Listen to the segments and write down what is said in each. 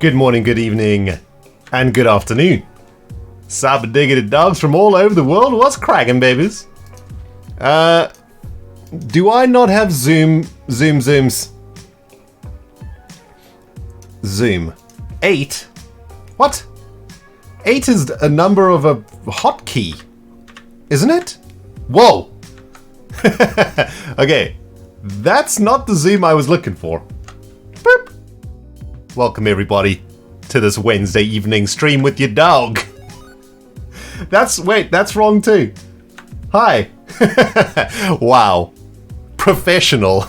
Good morning, good evening, and good afternoon. Cyber-diggity dogs from all over the world. What's cracking, babies? Do I not have zooms? Zoom. 8? What? 8 is a number of a hotkey, isn't it? Whoa! Okay, that's not the zoom I was looking for. Boop. Welcome everybody to this Wednesday evening stream with your dog. Wait, that's wrong too. Hi. Wow. Professional.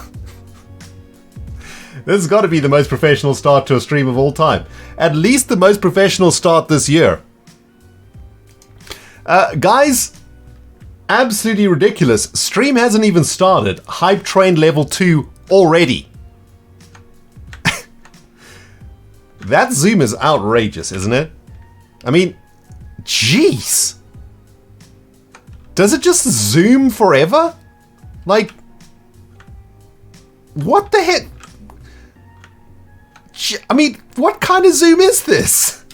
This has got to be the most professional start to a stream of all time. At least the most professional start this year. Guys, absolutely ridiculous. Stream hasn't even started. Hype train level 2 already. That zoom is outrageous, isn't it? I mean, jeez. Does it just zoom forever? Like, what the heck? I mean, what kind of zoom is this?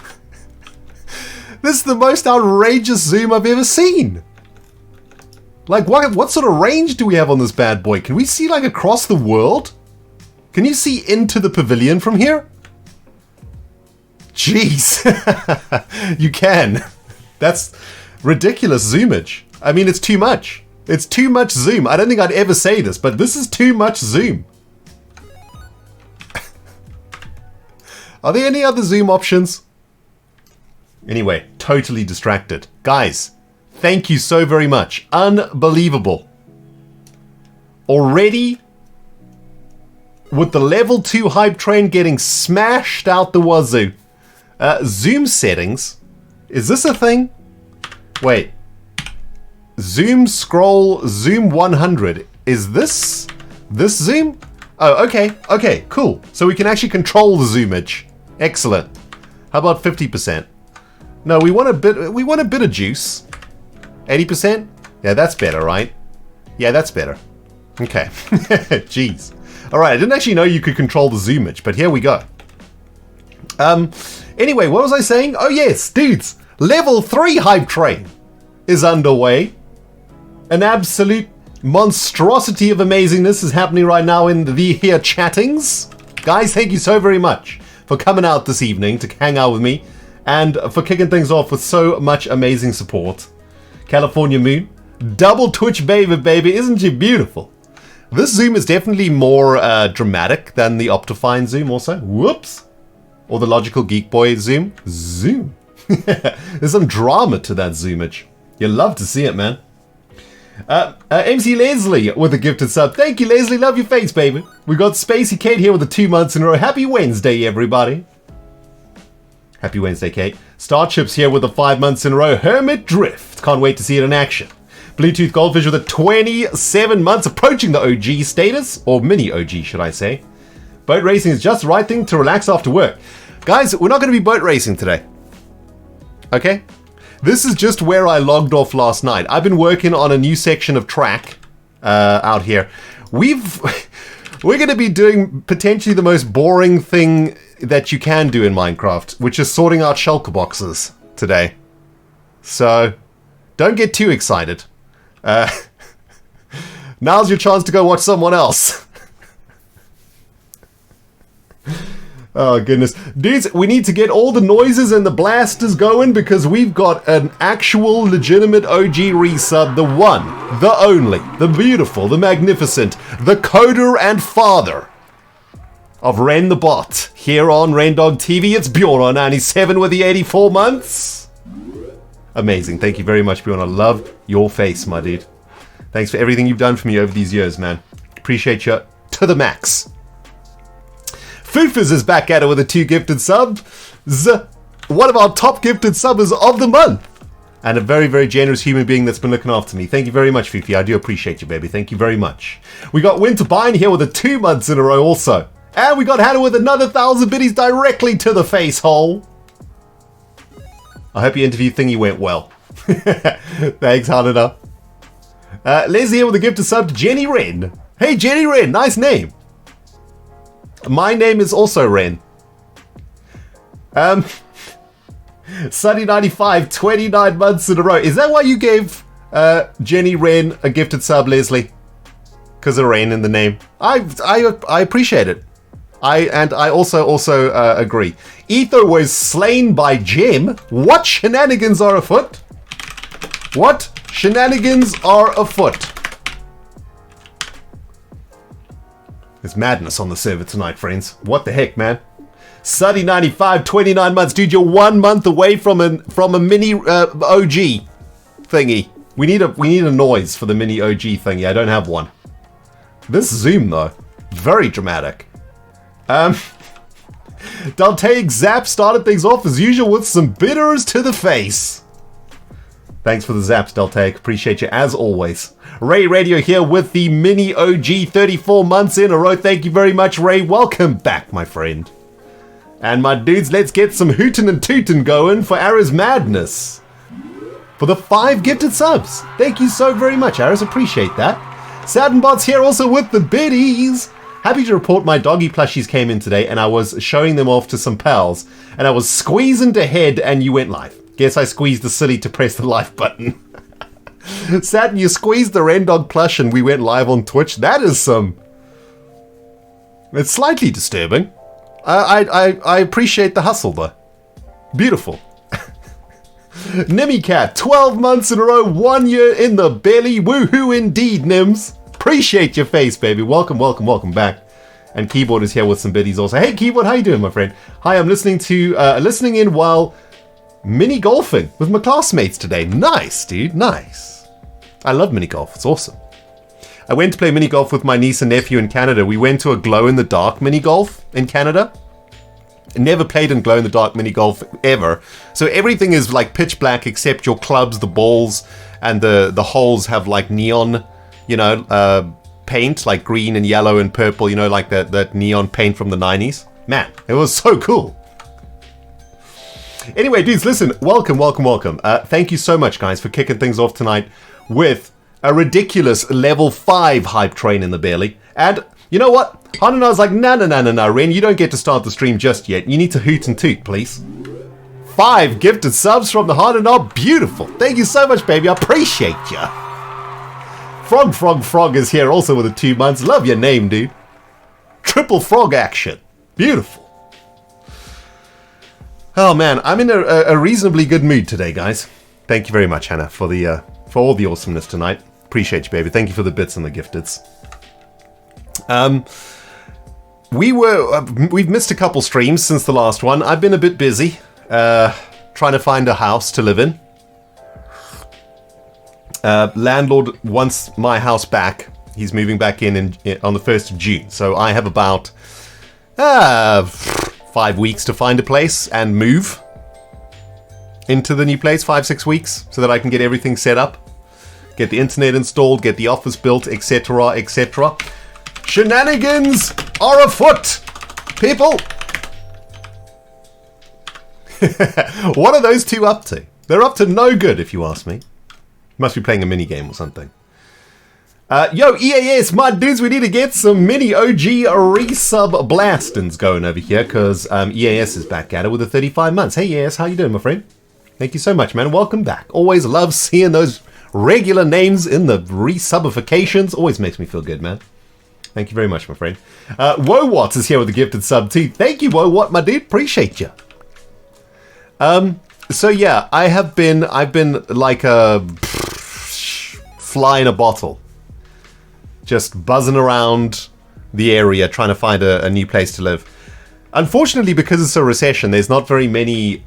This is the most outrageous zoom I've ever seen. Like, what sort of range do we have on this bad boy? Can we see, like, across the world? Can you see into the pavilion from here? Jeez. You can. That's ridiculous zoomage. I mean, it's too much. It's too much zoom. I don't think I'd ever say this, but this is too much zoom. Are there any other zoom options? Anyway, totally distracted. Guys, thank you so very much. Unbelievable. Already, with the level 2 hype train getting smashed out the wazoo. Zoom settings. Is this a thing? Wait. Zoom scroll zoom 100. Is this zoom? Oh, okay. Okay, cool. So we can actually control the zoomage. Excellent. How about 50%? No, we want a bit of juice. 80%? Yeah, that's better, right? Yeah, that's better. Okay. Jeez. All right, I didn't actually know you could control the zoomage, but here we go. Anyway, what was I saying? Oh yes, dudes, level 3 hype train is underway. An absolute monstrosity of amazingness is happening right now in the here chattings. Guys, thank you so very much for coming out this evening to hang out with me and for kicking things off with so much amazing support. California Moon, double Twitch baby, isn't she beautiful? This zoom is definitely more dramatic than the Optifine zoom also. Whoops. Or the Logical Geek Boy zoom. Zoom. There's some drama to that zoomage. You love to see it, man. MC Leslie with a gifted sub. Thank you, Leslie. Love your face, baby. We got Spacey Kate here with the 2 months in a row. Happy Wednesday, everybody. Happy Wednesday, Kate. Starchips here with the 5 months in a row. Hermit Drift. Can't wait to see it in action. Bluetooth Goldfish with the 27 months, approaching the OG status. Or mini OG, should I say. Boat racing is just the right thing to relax after work. Guys, we're not going to be boat racing today. Okay? This is just where I logged off last night. I've been working on a new section of track out here. We're going to be doing potentially the most boring thing that you can do in Minecraft, which is sorting out shulker boxes today. So, don't get too excited. Now's your chance to go watch someone else. Oh goodness. Dudes, we need to get all the noises and the blasters going because we've got an actual legitimate OG resub. The one, the only, the beautiful, the magnificent, the coder and father of Ren the Bot here on Rendog TV. It's Bjorn97 with the 84 months. Amazing. Thank you very much, Bjorn. I love your face, my dude. Thanks for everything you've done for me over these years, man. Appreciate you to the max. Foofers is back at it with a 2 gifted subs. One of our top gifted subbers of the month. And a very, very generous human being that's been looking after me. Thank you very much, Fifi. I do appreciate you, baby. Thank you very much. We got Winterbine here with a 2 months in a row also. And we got Hannah with another 1,000 biddies directly to the face hole. I hope your interview thingy went well. Thanks, Hannah. Leslie here with a gifted sub to Jenny Wren. Hey, Jenny Wren. Nice name. My name is also Ren. Sunny95, 29 months in a row. Is that why you gave Jenny Wren a gifted sub, Leslie? Because of rain in the name. I appreciate it. I also agree. Ether was slain by Jem. What shenanigans are afoot? What shenanigans are afoot? There's madness on the server tonight, friends. What the heck, man? Suddy95, 29 months. Dude, you're 1 month away from a mini OG thingy. We need a noise for the mini OG thingy. I don't have one. This zoom, though. Very dramatic. Dante Zap started things off as usual with some bitters to the face. Thanks for the zaps, Deltaic. Appreciate you as always. Ray Radio here with the mini OG 34 months in a row. Thank you very much, Ray. Welcome back, my friend. And my dudes, let's get some hootin' and tootin' going for Ara's Madness. For the 5 gifted subs. Thank you so very much, Aris. Appreciate that. Saddenbot's here also with the biddies. Happy to report my doggy plushies came in today and I was showing them off to some pals. And I was squeezing to head and you went live. Guess I squeezed the silly to press the live button. Saturn, you squeezed the Rendog plush and we went live on Twitch. That is it's slightly disturbing. I appreciate the hustle though. Beautiful. Nimmy 12 months in a row, 1 year in the belly. Woohoo indeed, Nims. Appreciate your face, baby. Welcome back. And Keyboard is here with some biddies also. Hey Keyboard, how you doing, my friend? Hi, I'm listening in while mini golfing with my classmates today. Nice, dude, nice. I love mini golf, it's awesome. I went to play mini golf with my niece and nephew in Canada. We went to a glow-in-the-dark mini golf in Canada. Never played in glow-in-the-dark mini golf ever. So everything is like pitch black except your clubs, the balls, and the holes have like neon, paint, like green and yellow and purple, like that neon paint from the 90s. Man, it was so cool. Anyway, dudes, listen, welcome. Thank you so much, guys, for kicking things off tonight with a ridiculous level 5 hype train in the belly. And you know what? Hanana's like, no, Ren, you don't get to start the stream just yet. You need to hoot and toot, please. 5 gifted subs from the Hanana. Beautiful. Thank you so much, baby. I appreciate ya. Frog is here also with the 2 months. Love your name, dude. Triple frog action. Beautiful. Oh man, I'm in a reasonably good mood today, guys. Thank you very much, Hannah, for all the awesomeness tonight. Appreciate you, baby. Thank you for the bits and the gifteds. We've missed a couple streams since the last one. I've been a bit busy trying to find a house to live in. Landlord wants my house back. He's moving back in on the 1st of June. So I have about 5 weeks to find a place and move into the new place. 5-6 weeks so that I can get everything set up, get the internet installed, get the office built, etc. Shenanigans are afoot, people. What are those two up to? They're up to no good, if you ask me. Must be playing a mini game or something. Yo, EAS, my dudes, we need to get some mini OG resub blastins going over here, because EAS is back at it with the 35 months. Hey, EAS, how you doing, my friend? Thank you so much, man. Welcome back. Always love seeing those regular names in the resubifications. Always makes me feel good, man. Thank you very much, my friend. Wowat is here with the gifted sub, too. Thank you, Wowat, my dude. Appreciate you. So, yeah, I've been like a fly in a bottle. Just buzzing around the area trying to find a new place to live. Unfortunately, because it's a recession, there's not very many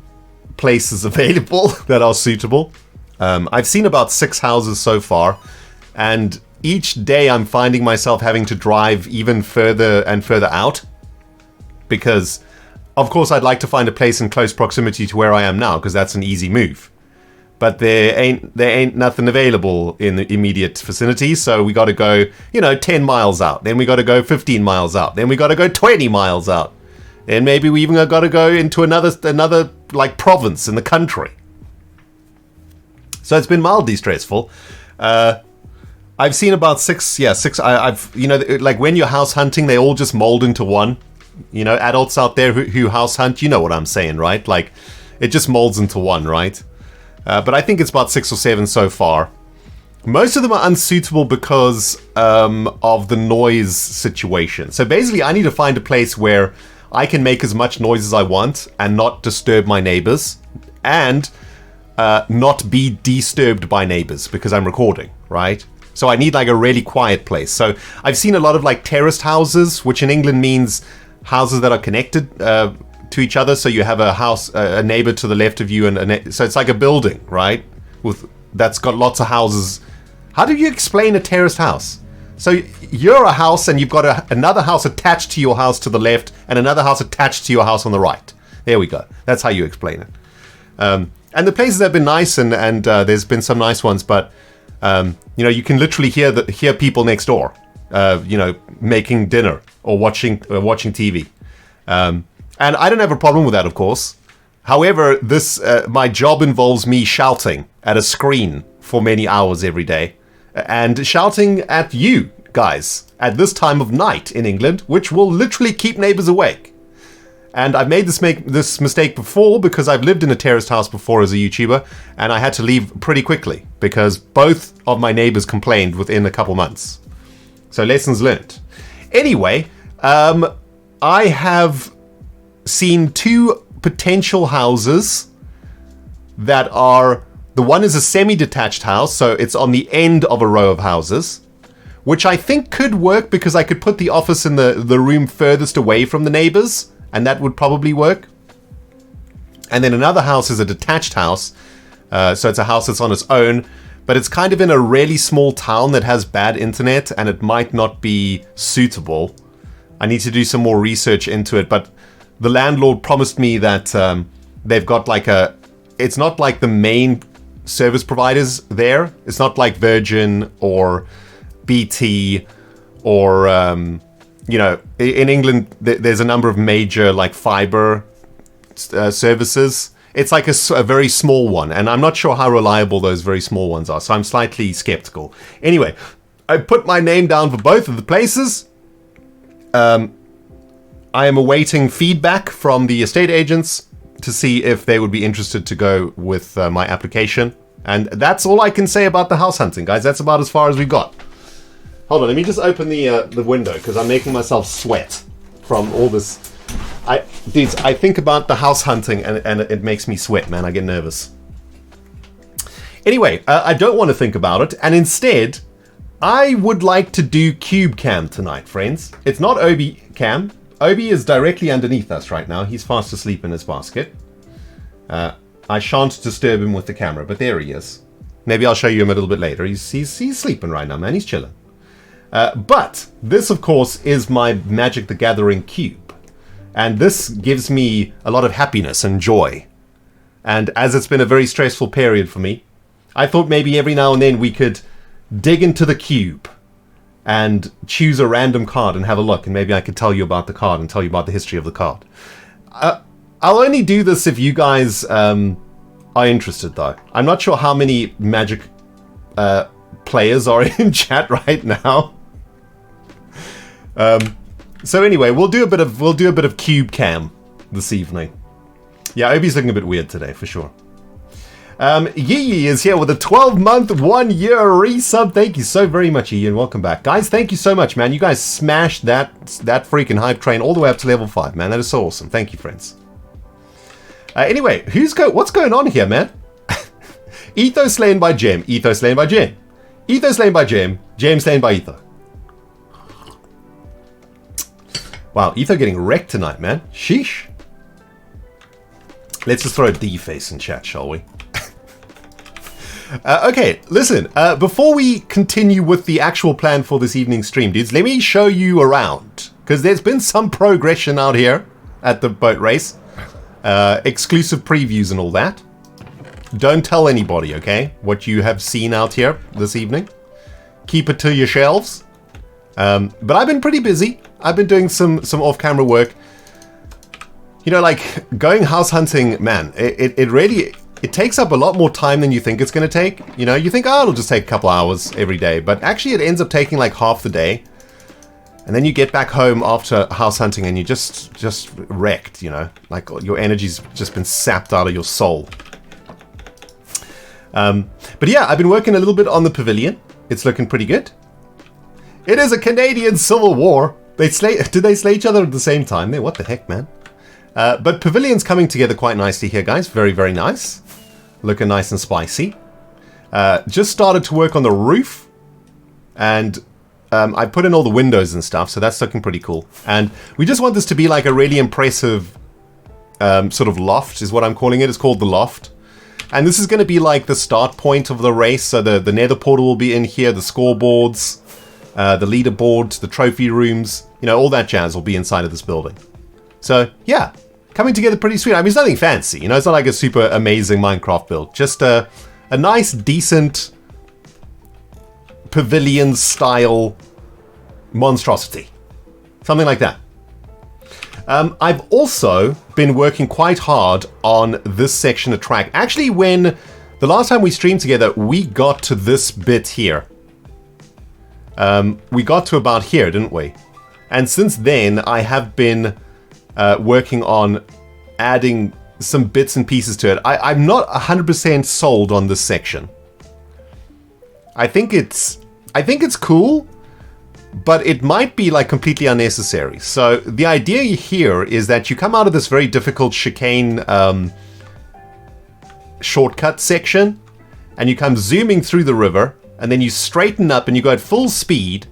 places available that are suitable. I've seen about 6 houses so far, and each day I'm finding myself having to drive even further and further out. Because, of course, I'd like to find a place in close proximity to where I am now, because that's an easy move. But there ain't nothing available in the immediate vicinity, so we got to go, 10 miles out. Then we got to go 15 miles out. Then we got to go 20 miles out. Then maybe we even got to go into another like province in the country. So it's been mildly stressful. I've seen about 6. I've like when you're house hunting, they all just mold into one. You know, adults out there who house hunt, you know what I'm saying, right? Like, it just molds into one, right? But I think it's about 6 or 7 so far. Most of them are unsuitable because of the noise situation. So basically, I need to find a place where I can make as much noise as I want and not disturb my neighbors, and not be disturbed by neighbors because I'm recording, right? So I need like a really quiet place. So I've seen a lot of like terraced houses, which in England means houses that are connected to each other. So you have a house, a neighbor to the left of you, and so it's like a building, right? That's got lots of houses. How do you explain a terraced house? So you're a house and you've got another house attached to your house to the left and another house attached to your house on the right. There we go. That's how you explain it. And the places have been nice, and there's been some nice ones, but you know, you can literally hear people next door, you know, making dinner or watching TV. And I don't have a problem with that, of course. However, my job involves me shouting at a screen for many hours every day, and shouting at you guys at this time of night in England, which will literally keep neighbors awake. And I've made this mistake before because I've lived in a terraced house before as a YouTuber, and I had to leave pretty quickly because both of my neighbors complained within a couple months. So lessons learned. Anyway, I have seen 2 potential houses that are... The one is a semi-detached house, so it's on the end of a row of houses, which I think could work because I could put the office in the room furthest away from the neighbors, and that would probably work. And then another house is a detached house, so it's a house that's on its own, but it's kind of in a really small town that has bad internet, and it might not be suitable. I need to do some more research into it, but the landlord promised me that they've got like it's not like the main service providers there. It's not like Virgin or BT or, you know, in England, there's a number of major like fiber services. It's like a very small one, and I'm not sure how reliable those very small ones are, so I'm slightly skeptical. Anyway, I put my name down for both of the places. I am awaiting feedback from the estate agents to see if they would be interested to go with my application. And that's all I can say about the house hunting, guys. That's about as far as we've got. Hold on, let me just open the window because I'm making myself sweat from all this. Dudes, I think about the house hunting and it makes me sweat, man. I get nervous. Anyway, I don't want to think about it, and instead, I would like to do Cube Cam tonight, friends. It's not Obi Cam. Obi is directly underneath us right now. He's fast asleep in his basket. I shan't disturb him with the camera, but there he is. Maybe I'll show you him a little bit later. He's sleeping right now, man. He's chilling. But this, of course, is my Magic the Gathering cube. And this gives me a lot of happiness and joy. And as it's been a very stressful period for me, I thought maybe every now and then we could dig into the cube and choose a random card and have a look, and maybe I could tell you about the card and tell you about the history of the card. I'll only do this if you guys are interested, though. I'm not sure how many Magic players are in chat right now. So anyway, we'll do a bit of Cube Cam this evening. Yeah, Obi's looking a bit weird today, for sure. Yee is here with a 12-month, 1-year resub. Thank you so very much, Yee, and welcome back. Guys, thank you so much, man. You guys smashed that freaking hype train all the way up to level 5, man. That is so awesome. Thank you, friends. Anyway, what's going on here, man? Etho slain by Gem. Etho slain by Gem. Etho slain by Gem. Gem slain by Etho. Wow, Etho getting wrecked tonight, man. Sheesh. Let's just throw a D face in chat, shall we? Okay, listen, before we continue with the actual plan for this evening's stream, dudes, let me show you around, because there's been some progression out here at the boat race. Exclusive previews and all that. Don't tell anybody, okay, what you have seen out here this evening. Keep it to yourselves. But I've been pretty busy. I've been doing some off-camera work. You know, like, going house hunting, man, it really... It takes up a lot more time than you think it's going to take. You know, you think, oh, it'll just take a couple hours every day. But actually, it ends up taking like half the day. And then you get back home after house hunting and you're just wrecked, you know? Like your energy's just been sapped out of your soul. But yeah, I've been working a little bit on the pavilion. It's looking pretty good. It is a Canadian Civil War. Did they slay each other at the same time? There, what the heck, man? But pavilion's coming together quite nicely here, guys. Very, very nice. Looking nice and spicy. Just started to work on the roof. And I put in all the windows and stuff, so that's looking pretty cool. And we just want this to be like a really impressive sort of loft, is what I'm calling it. It's called the loft. And this is going to be like the start point of the race. So the nether portal will be in here, the scoreboards, the leaderboard, the trophy rooms, you know, all that jazz will be inside of this building. So, yeah, coming together pretty sweet. I mean, it's nothing fancy, you know, it's not like a super amazing Minecraft build. Just a nice, decent pavilion-style monstrosity. Something like that. I've also been working quite hard on this section of track. Actually, when the last time we streamed together, we got to this bit here. We got to about here, didn't we? And since then, I have been working on adding some bits and pieces to it. I'm not 100% sold on this section. I think it's cool, but it might be like completely unnecessary. So the idea here is that you come out of this very difficult chicane shortcut section, and you come zooming through the river, and then you straighten up and you go at full speed,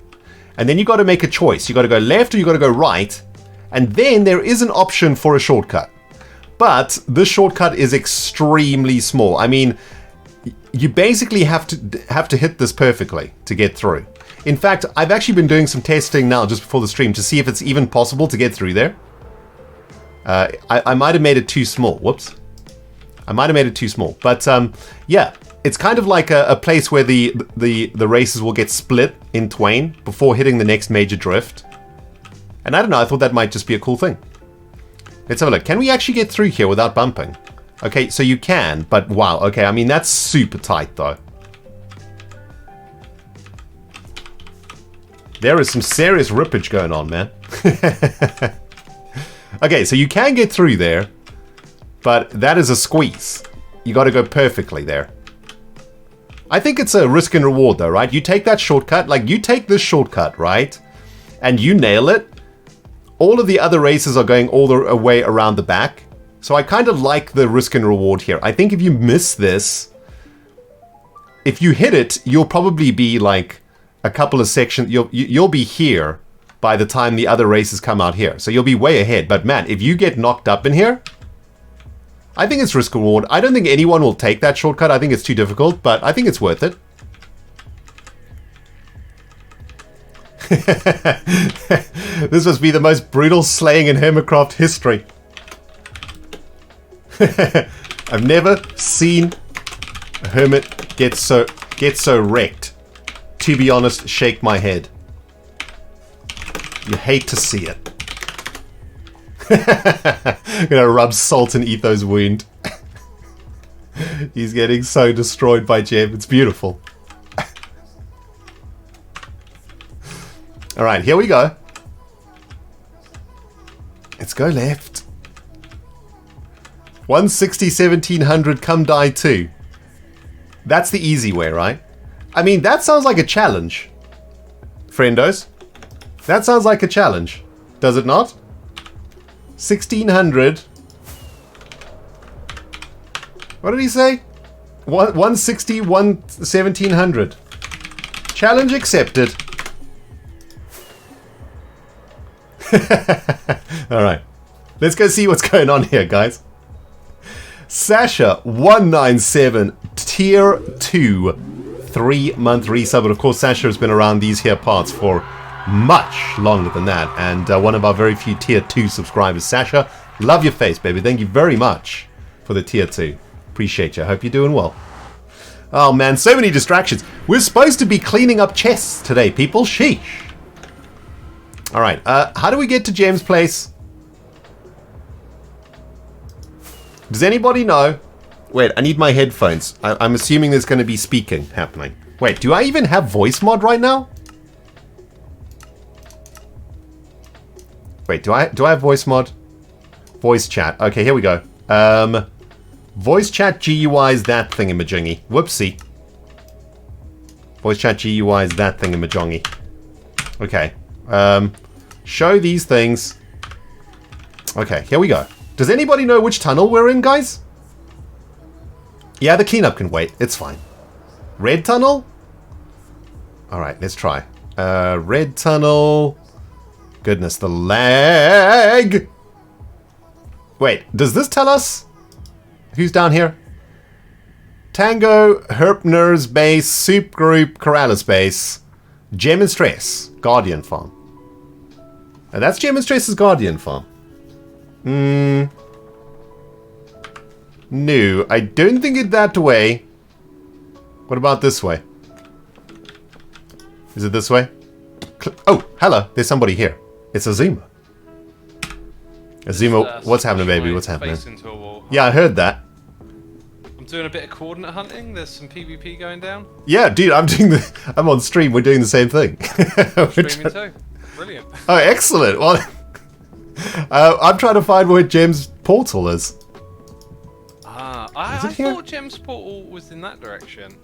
and then you got to make a choice. You got to go left or you got to go right, and then there is an option for a shortcut. But this shortcut is extremely small. I mean, you basically have to hit this perfectly to get through. In fact, I've actually been doing some testing now just before the stream to see if it's even possible to get through there. I might have made it too small. Whoops. I might have made it too small. But yeah, it's kind of like a place where the races will get split in twain before hitting the next major drift. And I don't know, I thought that might just be a cool thing. Let's have a look. Can we actually get through here without bumping? Okay, so you can, but wow. Okay, I mean, that's super tight though. There is some serious rippage going on, man. Okay, so you can get through there, but that is a squeeze. You got to go perfectly there. I think it's a risk and reward though, right? You take that shortcut, like you take this shortcut, right? And you nail it. All of the other races are going all the way around the back. So I kind of like the risk and reward here. I think if you miss this, if you hit it, you'll probably be like a couple of sections. You'll be here by the time the other races come out here. So you'll be way ahead. But man, if you get knocked up in here, I think it's risk reward. I don't think anyone will take that shortcut. I think it's too difficult, but I think it's worth it. This must be the most brutal slaying in Hermitcraft history. I've never seen a hermit get so wrecked. To be honest, shake my head. You hate to see it. I'm gonna rub salt in Etho's wound. He's getting so destroyed by Jeb. It's beautiful. Alright, here we go. Let's go left. 160, 1700, come die too. That's the easy way, right? I mean, that sounds like a challenge. Friendos. That sounds like a challenge. Does it not? 1600. What did he say? 160, 1700. Challenge accepted. Alright. Let's go see what's going on here, guys. Sasha 197 tier 2 3-month resub. But of course, Sasha has been around these here parts for much longer than that, and one of our very few tier 2 subscribers. Sasha, love your face, baby. Thank you very much for the tier 2. Appreciate you. I hope you're doing well. Oh man, so many distractions. We're supposed to be cleaning up chests today, people. Sheesh. Alright, how do we get to James' place? Does anybody know? Wait, I need my headphones. I'm assuming there's going to be speaking happening. Wait, do I even have voice mod right now? Wait, do I have voice mod? Voice chat. Okay, here we go. Voice chat GUI is that thingamajingy. Whoopsie. Voice chat GUI is that thingamajongy. Okay. Show these things. Okay, here we go. Does anybody know which tunnel we're in, guys? Yeah, the cleanup can wait. It's fine. Red tunnel? Alright, let's try. Red tunnel. Goodness, the lag. Wait, does this tell us who's down here? Tango, Herpner's base, Soup Group, Corrales base, Gem and Stress, Guardian Farm. And that's Gem and Stress's Guardian Farm. No, I don't think it's that way. What about this way? Is it this way? Oh, hello. There's somebody here. It's Azuma. Azuma, what's happening, baby? What's happening? Yeah, I heard that. I'm doing a bit of coordinate hunting. There's some PvP going down. Yeah, dude, I'm on stream. We're doing the same thing. Streaming too. Brilliant. Oh, excellent. Well, I'm trying to find where Gem's portal is. I thought Gem's portal was in that direction.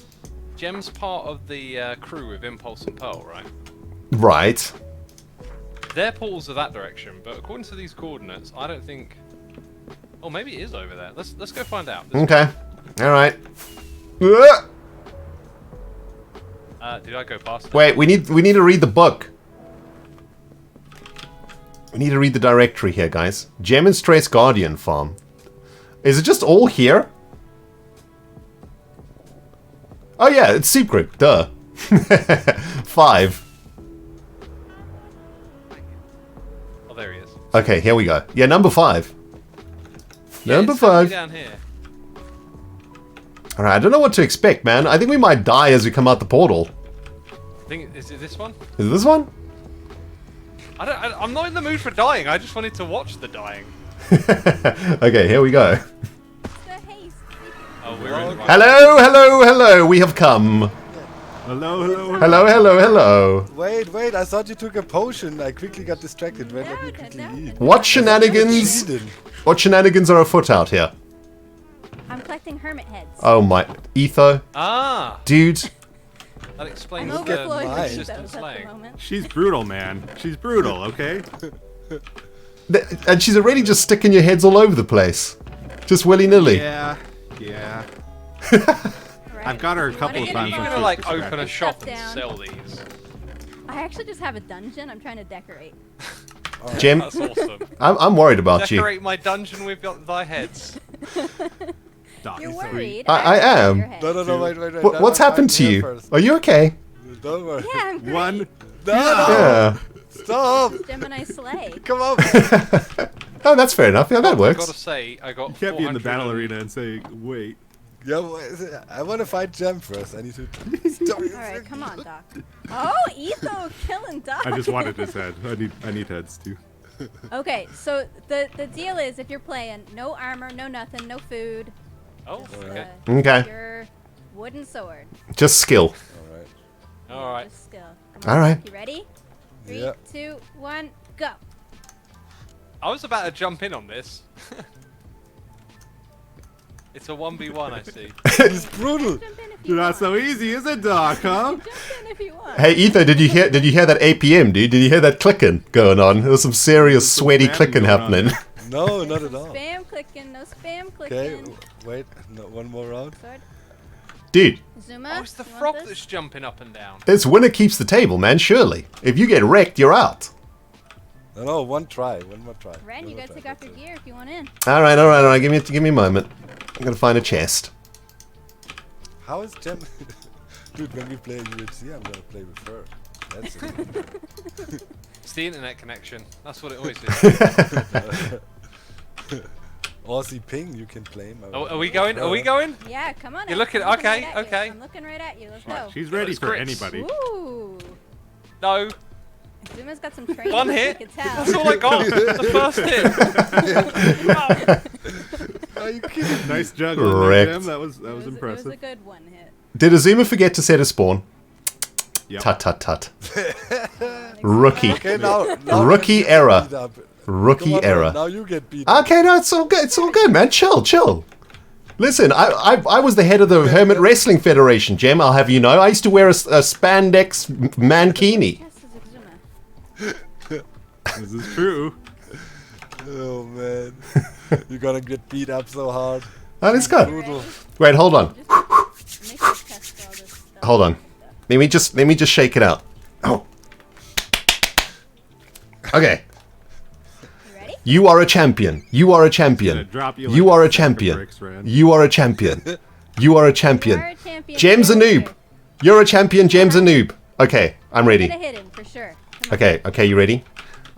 Gem's part of the crew with Impulse and Pearl, right? Right. Their portals are that direction, but according to these coordinates, I don't think. Oh, maybe it is over there. Let's go find out. Okay. All right. Did I go past it? Wait, we need to read the book. We need to read the directory here, guys. Gem and Stress Guardian Farm. Is it just all here? Oh yeah, it's Soup Group. Duh. 5. Oh, there he is. Okay, here we go. Yeah, number 5. Yeah, Number it's definitely 5. down here. Alright, I don't know what to expect, man. I think we might die as we come out the portal. Is it this one? Is it this one? I'm not in the mood for dying. I just wanted to watch the dying. Okay, here we go. Oh, we're in the right. Hello, hello, hello. We have come. Hello, hello, Hello, hello, hello. Wait, I thought you took a potion. I quickly got distracted. Wait, let me quickly eat. What shenanigans? What shenanigans are afoot out here? I'm collecting hermit heads. Oh my, Etho, Ah, dude. that explains I'm the overflowing with consistent ethos at slaying. the moment. She's brutal, man. She's brutal, okay? And she's already just sticking your heads all over the place. Just willy-nilly. Yeah, yeah. Right. I've got her a You couple wanna of get times me when You're on? gonna like She's open a distracted. shop and down. sell these. I actually just have a dungeon. I'm trying to decorate. Jim, That's awesome. I'm worried about you. Decorate my dungeon with thy heads. Dot You're three. worried. I am. Your head. No, wait. What's happened to you? Are you okay? Don't worry. Yeah, I'm great. One. No, Yeah. stop! Gemini slay. Come on! Oh, that's fair enough. Yeah, that I've got works. to say, I got. You can't be in the 400 battle and- arena and say, wait. Yeah, I want to fight Gem first. I need to. Stop. Alright, come on, Doc. Oh, Etho killing Doc. I just wanted his head. I need heads too. Okay, so the deal is if you're playing, no armor, no nothing, no food. Oh, okay. Okay. Your wooden sword. Just skill. Alright. All right. Just skill. Come on, All right. You ready? 3, Yeah. 2, 1, go. I was about to jump in on this. It's a 1v1, I see. It's brutal! Jump in if you Not want. so easy, is it, Doc, huh? Jump in if you want. Hey, Etho, did you hear that APM, dude? Did you hear that clicking going on? There was some serious There's some sweaty spamming clicking going on happening. there. No, not at all. Spam clicking, no spam Okay, clicking. wait. No, one more round. Sword. Dude, Zuma. Oh, it's the you want frog this? that's jumping up and down. this winner keeps the table, man, surely. If you get wrecked, you're out. No, one try. One more try. Ren, you One more gotta take try, off your that's gear if you want in. Alright. Give me a moment. I'm gonna find a chest. it. How is Gem? Dude, when we play UFC, I'm gonna play with her. That's it. It's the internet connection. That's what it always is. Aussie ping, you can claim. Oh, are we going? Are we going? Yeah, come on. You're I'm looking- right okay, at you. okay. I'm looking right at you. Let's go. She's ready Those for crits. anybody. Ooh. No. Zuma's got some training. One I hit. can tell. That's all I got. The first hit. Are you kidding? Nice juggling there, Correct. Jim. That was It was impressive. a good one hit. Did Azuma forget to set a spawn? Yep. Tut. Rookie. Okay, now Rookie we can error. speed up. Rookie Come on, error. now you get beat. Okay, no, it's all good. It's all good, man. Chill. Listen, I was the head of the Hermit Wrestling Federation, Jem. I'll have you know. I used to wear a spandex mankini. Yes, this is Exuma. This is true. Oh man, you're gonna get beat up so hard. Oh, let's go. Brutal. Wait, hold on. Just make a test for all this stuff. Hold on. Let me just shake it out. Oh. Okay. You ready? You are a champion. You are a champion. Gonna drop you You like are a a sack of champion. bricks, Ren. You are a champion. You are a You champion. are a champion. Jem's a noob. You're a champion. Jem's a noob. Okay, I'm I'm ready. gonna hit him for sure. Come on. Okay, you ready?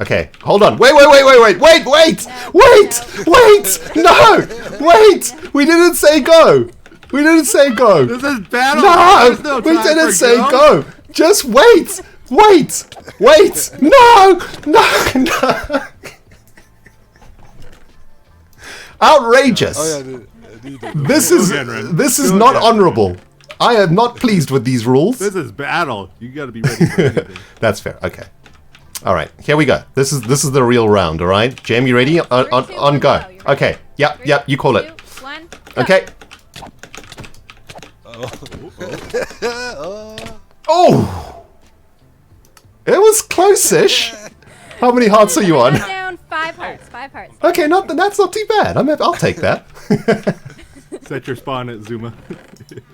Okay, hold on. Wait. No, wait. We didn't say go. This is battle. No, There's no we time didn't for say go. Just wait. No. Outrageous. Oh yeah, This Go is again, Ren. this is Go not again. honorable. I am not pleased with these rules. This is battle. You gotta be ready for anything. That's fair. Okay. All right. Here we go. This is the real round. All right. Jem, you ready? On 3, 2, 1, go. go. You ready? Okay. Yep. 3, You call it. 2, 1, go. Okay. Oh. Oh. It was close-ish. How many hearts are you on? Down 5 hearts. 5 hearts. Okay, that's not too bad. I'll take that. Set your spawn at Zuma.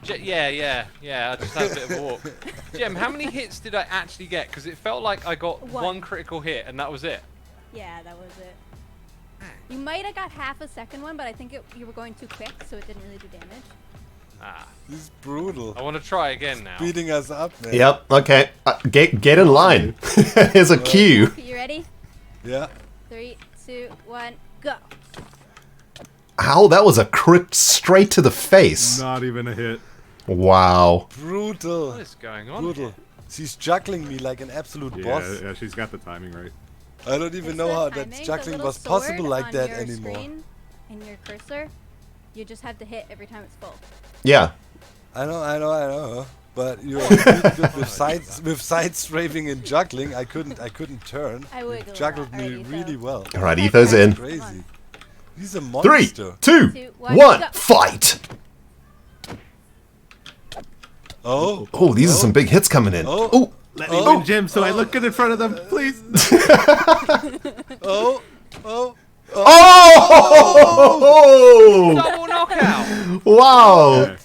Yeah. I just had a bit of a walk. Jem, how many hits did I actually get? Because it felt like I got one critical hit and that was it. Yeah, that was it. You might have got half a second one, but I think you were going too quick, so it didn't really do damage. This is brutal. I want to try again now. Beating us up, man. Yep. Okay. Get in line. Here's a cue. Okay, you ready? Yeah. 3, 2, 1, go. Ow, that was a crit straight to the face. Not even a hit. Wow. Brutal. What is going on? Brutal. Here? She's juggling me like an absolute boss. Yeah, she's got the timing right. I don't even It's know the how timing, that the juggling little was possible sword like on that your anymore. screen and your cursor, you just have to hit every time it's full. Yeah. I know. But with side strafing and juggling, I couldn't turn. I wiggled Juggled that me already, really so. well. All right, Etho's in. Crazy. He's a 3, monster. 2, 2, 1, 1, go. fight. Oh. Oh, these are some big hits coming in. Oh. Oh. Let me win, Jim, so I look good in front of them, please. Oh. Oh. Oh! Double knockout! Wow. Okay.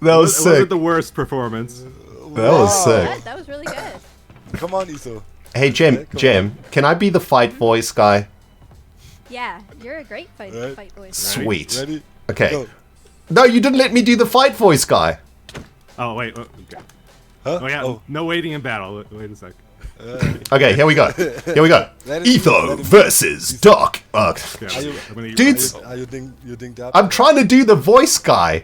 That was It wasn't sick. the worst performance. That was sick. That was really good. Come on, Etho. Hey, Jem, can I be the fight voice guy? Yeah, you're a great fight voice. Sweet. Ready? Okay. Go. No, you didn't let me do the fight voice guy. Oh, wait. Okay. Huh? Oh, yeah. No waiting in battle. Wait a sec. Okay, here we go. Let it- Etho let it- versus Doc. Yeah, Are you- I'm gonna use Dudes, my- Are you dinged up? I'm trying to do the voice guy.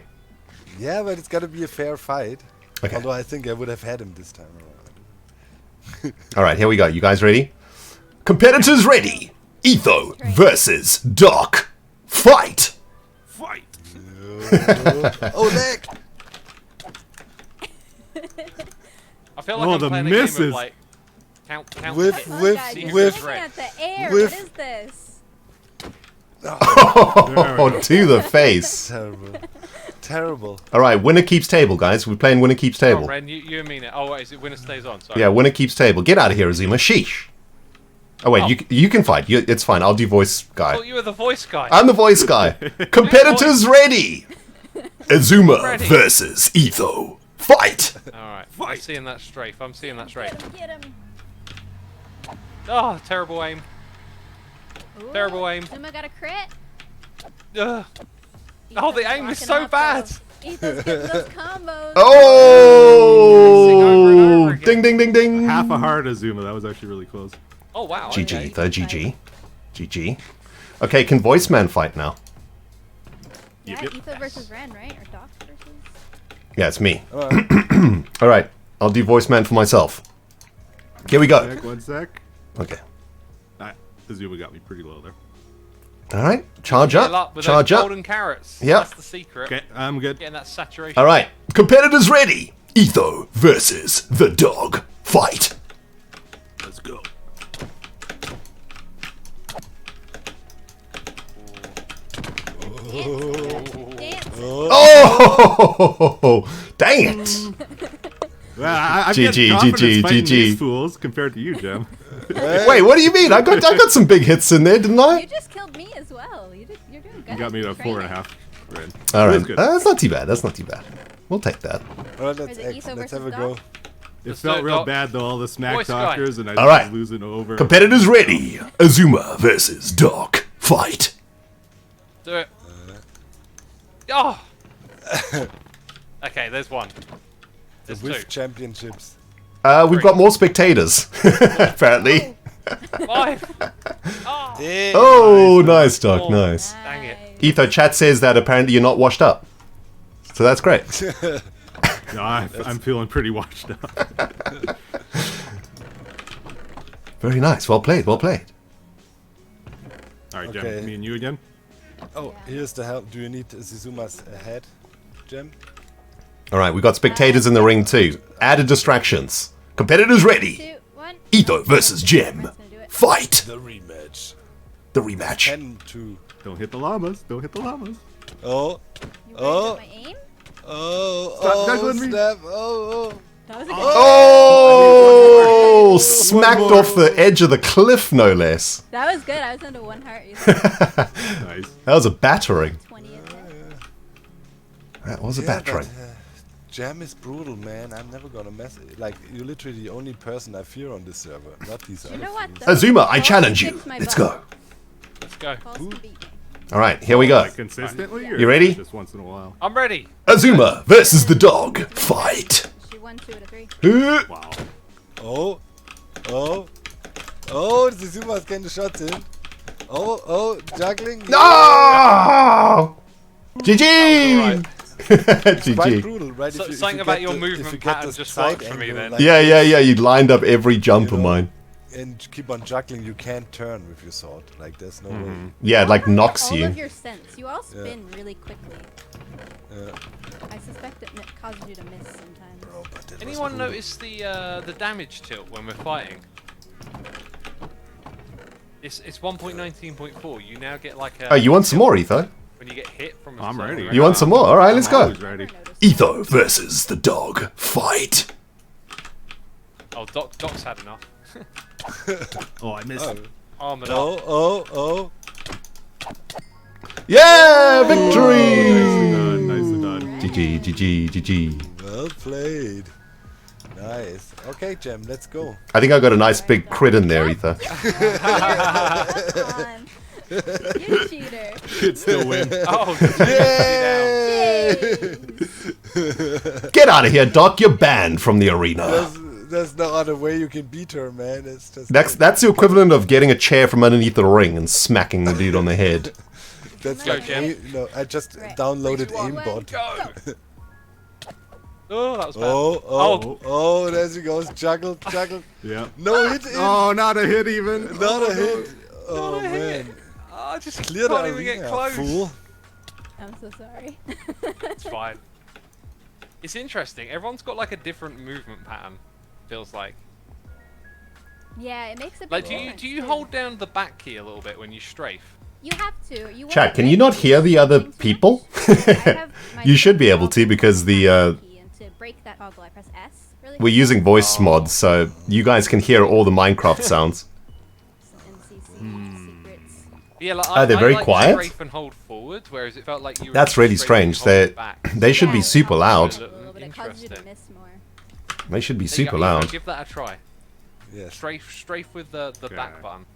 Yeah, but it's gotta be a fair fight. Okay. Although I think I would have had him this time around. All right, here we go. You guys ready? Competitors ready. Etho versus Doc. Fight. Fight! Oh, leg! I feel like Oh, I'm the playing a game misses. of like count With- hits. Come on, with- guys, See you're who's shooting right. at the air. with- What is this? Oh, to the face. Terrible. Terrible. All right, winner keeps table, guys. We're playing winner keeps Oh, table. Ren, you and me now. Oh, wait, is it winner stays on? Sorry. Yeah, winner keeps table. Get out of here, Azuma. Sheesh. Oh wait, Oh. you can fight. It's fine. I'll do voice I guy. thought you were the voice guy. I'm the voice guy. Competitors ready. Azuma Ready. versus Etho. Fight. Alright, I'm seeing that strafe. I'm seeing that strafe. Get him. Oh, terrible aim. Ooh, Terrible aim. Zuma got a crit. Ugh. Oh, the Etho's aim is rocking so off, bad. though. Etho's getting those combos. Oh! over and over again. Ding ding ding ding. Half a heart, Azuma. That was actually really close. Oh, wow. GG, okay. Etho. GG. GG. Okay, can voice man fight now? Yeah, Yep. Etho versus Ren, right? Or Doc versus... Yeah, it's me. Alright. All right, I'll do voice man for myself. Here we go. 1 sec. Okay. Azuma got me pretty low there. All right, charge Fill up up. with Charge those up. golden carrots. Yep. That's the secret. Okay, I'm good. Getting that saturation. All right, competitors ready. Etho versus the dog. Fight. Let's go. Dance. Oh, dang it! Well, I'm GG, getting confidence GG, fighting GG. these fools compared to you, Jem. Wait, what do you mean? I got some big hits in there, didn't You I? just killed me as well. You're doing good. You got me to Training. 4.5. Red. All right, good. that's not too bad. That's not too bad. We'll take that. Well, Or is it Etho let's have a versus go. Doc? It Let's felt do it, real Doc. bad though, all the smack Voice guy. talkers, and I All right. was losing over. Competitors ready. Azuma versus Doc. Fight. Do it. Oh! Okay, there's one. The There's Whiff two. Championships. We've got more spectators, apparently. 5! Oh! Oh, nice, Doc, Oh. nice. Dang it. Etho chat says that apparently you're not washed up. So that's great. No, I'm feeling pretty washed up. Very nice. Well played, well played. All right, Jem, Okay. me and you again. Oh, here's the help. Do you need Suzuma's head, Jem? All right, we got spectators in the ring too. Added distractions. Competitors ready. 2, 1. Etho versus Jem. Gonna do it. Fight. The rematch. The rematch. 10-2. Don't hit the llamas. Don't hit the llamas. Oh, You ready Oh. to get my aim? Stop juggling me. snap. Oh. That was a good Oh, smacked off the edge of the cliff, no less. That was good. I was under 1 heart. You said Nice. That was a battering. 20 in there. That was a Yeah, battering. but, Jam is brutal, man. I'm never gonna mess it. Like, you're literally the only person I fear on this server, not these You other know what? fools. though? Azuma, I Balls challenge you. kicks my Let's butt. go. Let's go. Balls can beat me. All right, here we go. Like consistently, or You ready? just once in a while? I'm ready. Azuma versus the dog. Fight. She won 2 out of 3. Wow. Suzuma's getting the shots in. Juggling. No! GG! Alright. Quite GG. brutal, right? So- if you something get about your the- movement if you get pattern the just side works for me angle, then. like Yeah, this, you lined up every jump of know, mine. And keep on juggling, you can't turn with your sword. Like, there's no way. Yeah, it like All of- knocks all you. of your sense. You all spin really quickly. Yeah. I suspect it causes you to miss sometimes. Bro, but that was Anyone brutal. notice the damage tilt when we're fighting? It's 1.19.4. You now get like a. Oh, you want some more, Etho? When you get hit from a I'm certain ready. range. You want some more? All right, let's I'm go. always ready. Never noticed. Etho versus the dog. Fight. Oh, Doc's had enough. Oh, I missed. Armored up. Oh. Yeah, Nicely victory! done. Nicely done. GG. Well played. Nice. Okay, Jem, let's go. I think I got a nice big crit in there, Etho. Come on. You cheater. Could still win. Oh, Yay. Get out of here, Doc. You're banned from the arena. There's no other way you can beat her, man. It's just That's the equivalent of getting a chair from underneath the ring and smacking the dude on the head. that's Go, like Jem. I just Right. downloaded 3, 2, 1, aimbot. go. Oh, that was bad. Oh, there she goes. Juggle. Yeah. No hit in. Oh, not a hit even. Not a hit. Oh, Not a hit. man. Oh, I just Clear the can't even get arena, close. fool. I'm so sorry. It's fine. It's interesting. Everyone's got like a different movement pattern. Feels like. Yeah, it makes a big Like, difference, do you too. hold down the back key a little bit when you strafe? You have to. You Chat, want can you not hear the other people? my You should be able to because the key, and to break that toggle, I press S. Really we're using voice mods, so you guys can hear all the Minecraft sounds. NCC secrets. Yeah, like Oh, they're I very like quiet? strafe and hold forward, whereas it felt like you. Were That's really strafing and strange. holding They back. they should be Yeah, super it loud. helps a little bit. It causes you to Interesting. miss more. They should be There you super go, Ethan, loud. Give that a try. Yes. Strafe with the back Okay. button.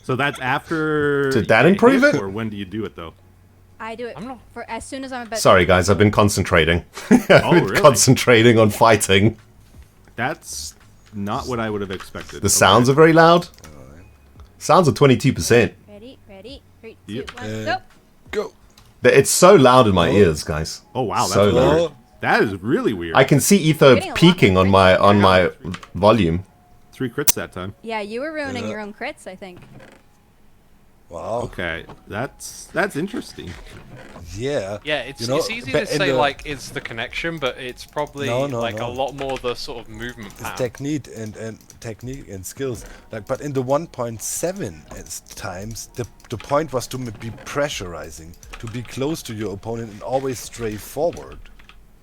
So that's after. Did you that get improve hit, it? Or when do you do it though? I do it I'm not- for as soon as I'm about. Sorry guys, I've been concentrating. I've been really? concentrating on fighting. That's not what I would have expected. The sounds are very loud. Sounds are 22%. Ready, 3, 2, Yep. 1, go. Go. It's so loud in my ears, guys. Oh wow, that's So weird. loud. That is really weird. I can see Etho Getting a lot peaking more on my volume. 3 crits that time. Yeah, you were ruining your own crits, I think. Wow. Okay, that's interesting. Yeah. Yeah, it's, You know, it's easy but to in say the- like it's the connection, but it's probably No, like a no. lot more the sort of movement It's pattern. technique and technique and skills. Like, but in the 1.7 times, the point was to be pressurizing, to be close to your opponent and always stray forward.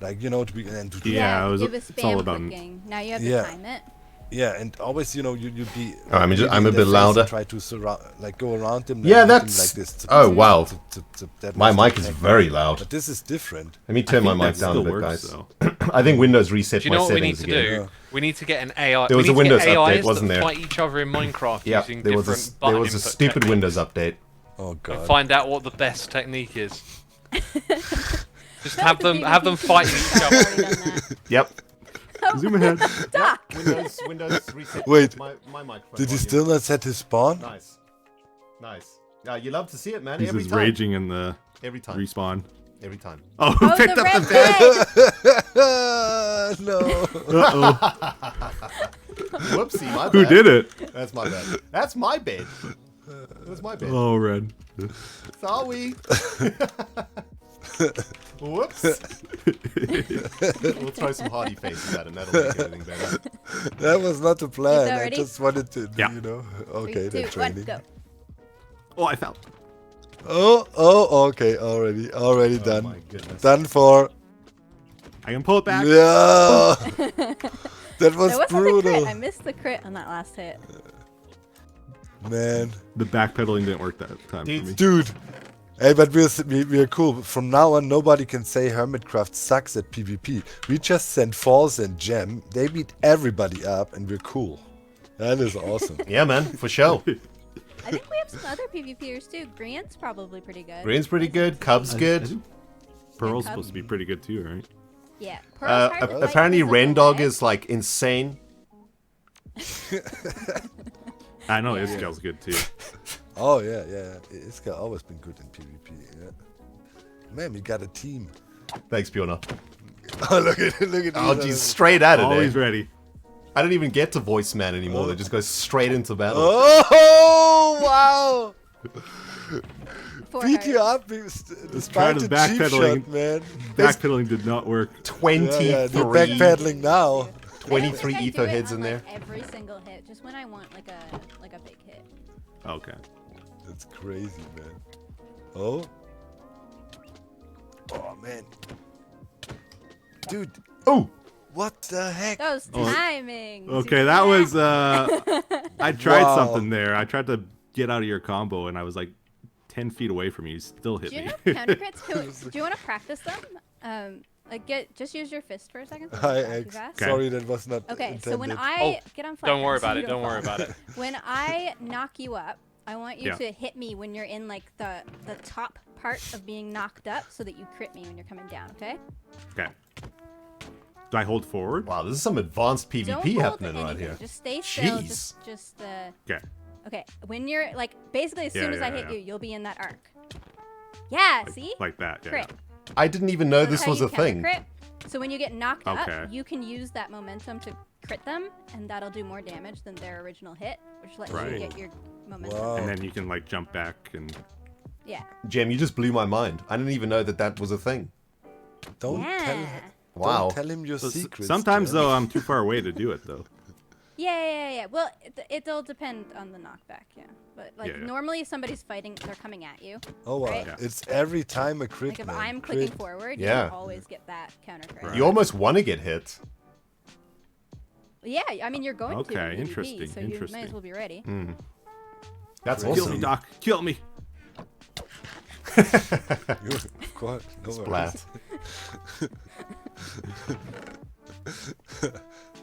Like, you know, to be and to Yeah, you have a it's spam all about- clicking. Now you have Yeah. to time it. yeah, and always, you know, you'd be. Oh, I'm really a in bit their face louder. and try to surround, like, go around them. Yeah, like, hit them that's- like this. oh, wow. That My was the mic is technique. very loud. But this is different. Let me turn my I think mic that down a still bit, works, guys. though. I think Windows reset Do you my know what we need settings to again. do? Yeah. We need to get an AI. There was we a need to Windows get AIs update, wasn't that there? fight each other in Minecraft Yeah, using there different was button a input stupid techniques Windows update. Oh, and God. find out what the best technique is. Just I have feel like them the fighting PvP each have other. already done that. Yep. Zoom ahead. Doc! Windows reset Wait, my microphone. Did he volume. still not set his spawn? Nice. Nice. Yeah, you love to see it, man. He's Every just time. raging in the Every time. respawn. Every time. Oh, who Oh, picked the up red the bed? bed! No. Uh-oh. Whoopsie, my bad. Who did it? That's my bad. That's my bed. That's my bed. Oh, Red. Sorry. Whoops. We'll throw some hardy faces at him. That'll make everything better. That was not the plan. that I ready? just wanted to, Yeah. you know. 3, Okay, 2, the 1, training. go. Oh, I fell. Oh, okay, already Oh done. my goodness. Done for. I can pull it back. Yeah. That was That wasn't the brutal, crit. I missed the crit on that last hit. man. The backpedaling didn't work that time for me. Dude. Hey, but we're cool. From now on, nobody can say Hermitcraft sucks at PvP. We just send Falls and Gem. They beat everybody up, and we're cool. That is awesome. Yeah, man, for sure. I think we have some other PvPers too. Grant's probably pretty good. Green's pretty good. Cub's good. Pearl's Yeah, supposed to be pretty good too, right? Yeah. Pearl's hard to fight Apparently, because of the Rendog lag. is like insane. I know Iskel's good too. Oh, yeah. It's always been good in PvP. Yeah. Man, we got a team. Thanks, Bjorna. Oh, look at it. Oh, geez, straight at it. Always Eh? ready. I don't even get to voice man anymore. They just go straight into battle. Oh, wow. Four Beat you hearts. up Trying despite to the cheap backpedaling. shot, man. Backpedaling did not work. 23, Yeah, they're backpedaling now. I don't 23 think I do ether it heads on, in there. like, every single hit, just when I want like a big hit. Okay. That's crazy, man. Oh. Oh, man. Dude, Oh, what the heck? Those timings. Okay, that was I tried Wow. something there. I tried to get out of your combo and I was like 10 feet away from you. You still hit Do you me. know counter crits? Do you want to practice them? Like just use your fist for a second. so Hi, it's not too X. fast. Okay. Sorry, that was not Okay, intended. so when I get on fire, Don't worry so about you it. Don't worry fall. about it. When I knock you up, I want you Yeah. to hit me when you're in like the top part of being knocked up, so that you crit me when you're coming down. Okay? Okay. Do I hold forward? wow, this is some advanced Don't PvP hold happening right anything, here. Just stay still. Jeez. Just Okay. okay. When you're like basically as soon as I hit yeah. you, you'll be in that arc. Yeah. See? Like that. Yeah. Crit. I didn't even know Notice this how was you a thing. counter-crit? So when you get knocked Okay. up, you can use that momentum to crit them, and that'll do more damage than their original hit, which lets you Right. get your momentum. Wow. And then you can like jump back and Yeah. Jem, you just blew my mind. I didn't even know that that was a thing. Don't tell, Yeah. Wow. don't tell him your secrets. sometimes Jen. though I'm too far away to do it though. Yeah. Well, it'll depend on the knockback, yeah. But like Yeah. normally if somebody's fighting, they're coming at you. Oh, wow. right? Yeah. It's every time a crit, Like if man. I'm Crit. clicking forward, Yeah. you'll always get that counter crit. Right. You almost want to get hit. Yeah, I mean you're going to. Okay, in PvP, interesting, So you might interesting. as well be ready. That's Kill me, awesome. Doc. Kill me. Of course. No worries. Splat.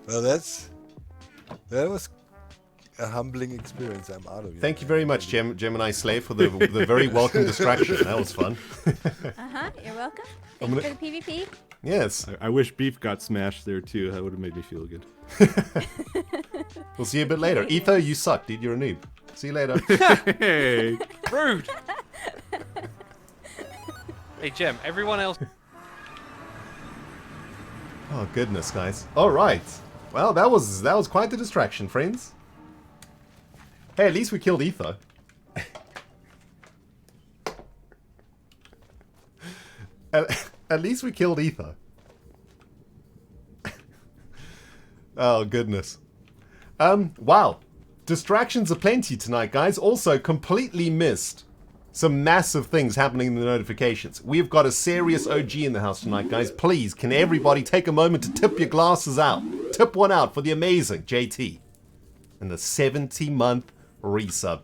Well, that was a humbling experience. I'm out of here. Thank you very much, Gemini Slave, for the very welcome distraction. That was fun. You're welcome. Thank you for the PvP. Yes. I wish Beef got smashed there too. That would have made me feel good. We'll see you a bit later. Etho, you suck, dude. You're a noob. See you later. Hey. Rude. Hey, Jem, everyone else. Oh goodness, guys. All right. Well, that was quite the distraction, friends. Hey, at least we killed Etho. At least we killed Ether. Oh, goodness. Wow. Distractions aplenty tonight, guys. Also, completely missed some massive things happening in the notifications. We've got a serious OG in the house tonight, guys. Please, can everybody take a moment to tip your glasses out? Tip one out for the amazing JT. And the 70-month resub.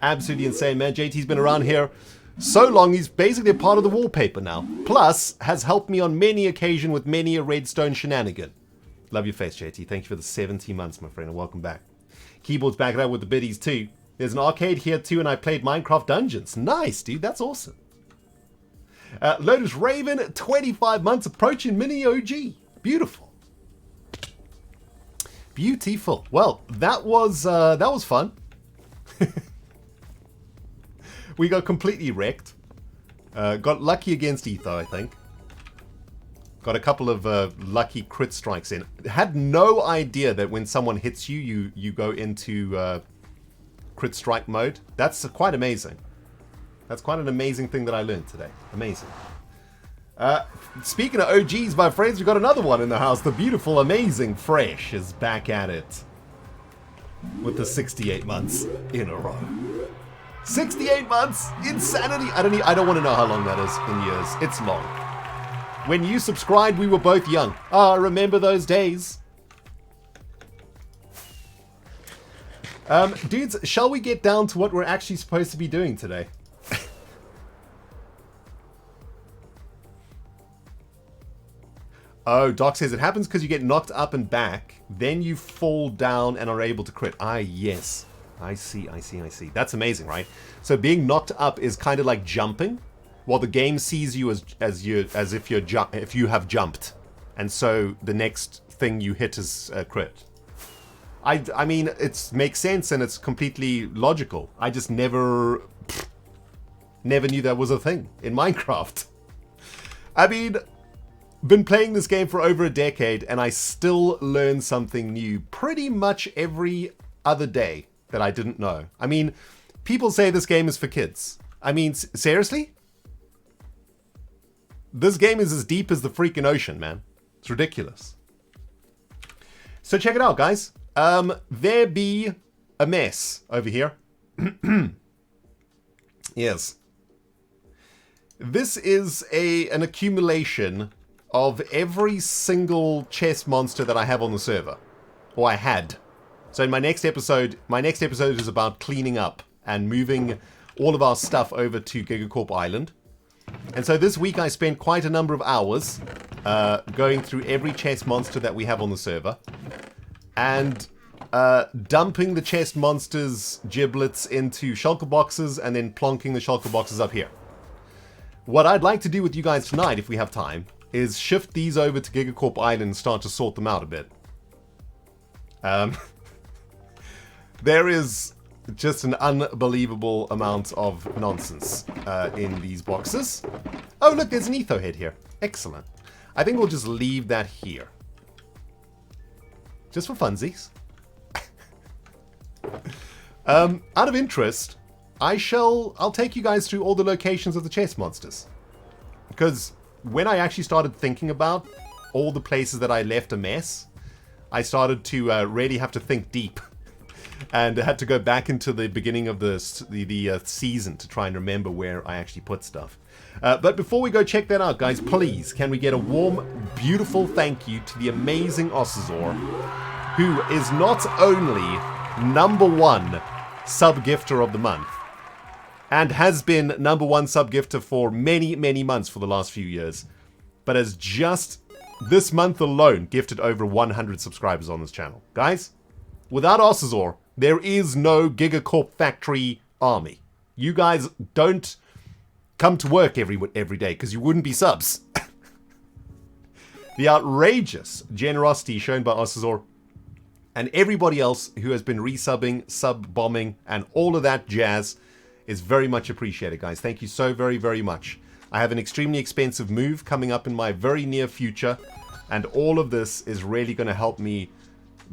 Absolutely insane, man. JT's been around here so long, he's basically a part of the wallpaper now. Plus, has helped me on many occasions with many a redstone shenanigan. Love your face, JT. Thank you for the 70 months, my friend, and welcome back. Keyboard's back it up with the biddies, too. There's an arcade here, too, and I played Minecraft Dungeons. Nice, dude. That's awesome. Lotus Raven, 25 months, approaching mini OG. Beautiful. Beautiful. Well, that was fun. We got completely wrecked. Got lucky against Etho, I think. Got a couple of lucky crit strikes in. Had no idea that when someone hits you, you go into crit strike mode. That's quite amazing. That's quite an amazing thing that I learned today. Amazing. Speaking of OGs, my friends, we've got another one in the house. The beautiful, amazing Fresh is back at it. With the 68 months in a row. 68 months! Insanity! I don't want to know how long that is in years. It's long. When you subscribed, we were both young. Ah, remember those days. Dudes, shall we get down to what we're actually supposed to be doing today? Oh, Doc says it happens because you get knocked up and back, then you fall down and are able to crit. Ah, yes. I see. That's amazing, right? So being knocked up is kind of like jumping, while the game sees you as if you have jumped, and so the next thing you hit is a crit. I mean, it makes sense and it's completely logical. I just never knew that was a thing in Minecraft. I mean, been playing this game for over a decade, and I still learn something new pretty much every other day that I didn't know. I mean, people say this game is for kids. I mean, seriously? This game is as deep as the freaking ocean, man. It's ridiculous. So check it out, guys. There be a mess over here. Yes. This is an accumulation of every single chest monster that I have on the server. Or I had. So in my next episode is about cleaning up and moving all of our stuff over to Gigacorp Island. And so this week I spent quite a number of hours going through every chest monster that we have on the server. And dumping the chest monsters' giblets into shulker boxes and then plonking the shulker boxes up here. What I'd like to do with you guys tonight, if we have time, is shift these over to Gigacorp Island and start to sort them out a bit. There is just an unbelievable amount of nonsense in these boxes. Oh, look, there's an Etho head here. Excellent. I think we'll just leave that here. Just for funsies. Out of interest, I'll take you guys through all the locations of the chest monsters. Because when I actually started thinking about all the places that I left a mess, I started to really have to think deep. And I had to go back into the beginning of the season to try and remember where I actually put stuff. But before we go check that out, guys, please, can we get a warm, beautiful thank you to the amazing Ossazor, who is not only #1 sub-gifter of the month, and has been #1 sub-gifter for many, many months for the last few years, but has just this month alone gifted over 100 subscribers on this channel. Guys, without Ossazor, there is no Gigacorp Factory army. You guys don't come to work every day because you wouldn't be subs. The outrageous generosity shown by Ossazor and everybody else who has been resubbing, sub-bombing, and all of that jazz is very much appreciated, guys. Thank you so very, very much. I have an extremely expensive move coming up in my very near future, and all of this is really going to help me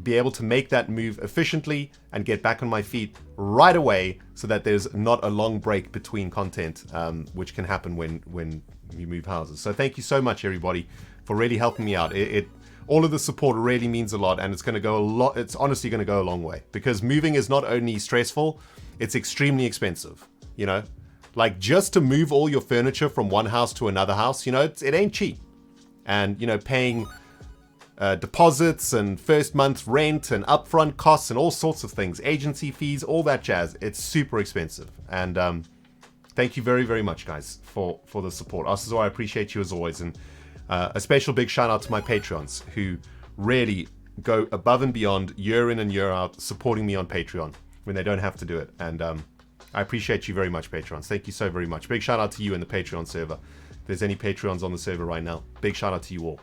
be able to make that move efficiently and get back on my feet right away so that there's not a long break between content, which can happen when we move houses. So thank you so much, everybody, for really helping me out. All of the support really means a lot, and it's going to go a lot. It's honestly going to go a long way, because moving is not only stressful, it's extremely expensive. You know, like just to move all your furniture from one house to another house, you know, it ain't cheap. And, you know, paying deposits and first month rent and upfront costs and all sorts of things, agency fees, all that jazz, it's super expensive. And thank you very, very much, guys, for the support. Also, I appreciate you as always. And a special big shout out to my Patreons who really go above and beyond year in and year out supporting me on Patreon when they don't have to do it. And I appreciate you very much, Patreons. Thank you so very much. Big shout out to you in the Patreon server. If there's any Patreons on the server right now, big shout out to you all.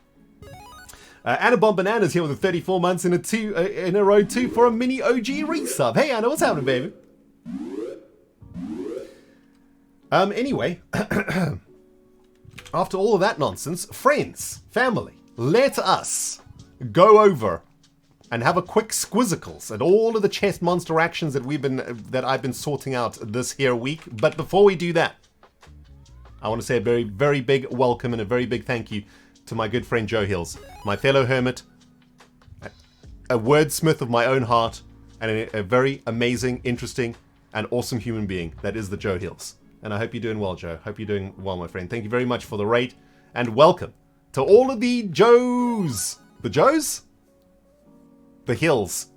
Anna Bomb Bananas here with a 34 months in a row too for a mini OG resub. Hey Anna, what's happening, baby? Anyway, after all of that nonsense, friends, family, let us go over and have a quick squizzicles at all of the chest monster actions that I've been sorting out this here week. But before we do that, I want to say a very, very big welcome and a very big thank you to my good friend Joe Hills, my fellow hermit, a wordsmith of my own heart, and a very amazing, interesting, and awesome human being that is the Joe Hills. And I hope you're doing well, Joe. Hope you're doing well, my friend. Thank you very much for the raid, and welcome to all of the Joes. The Joes? The Hills.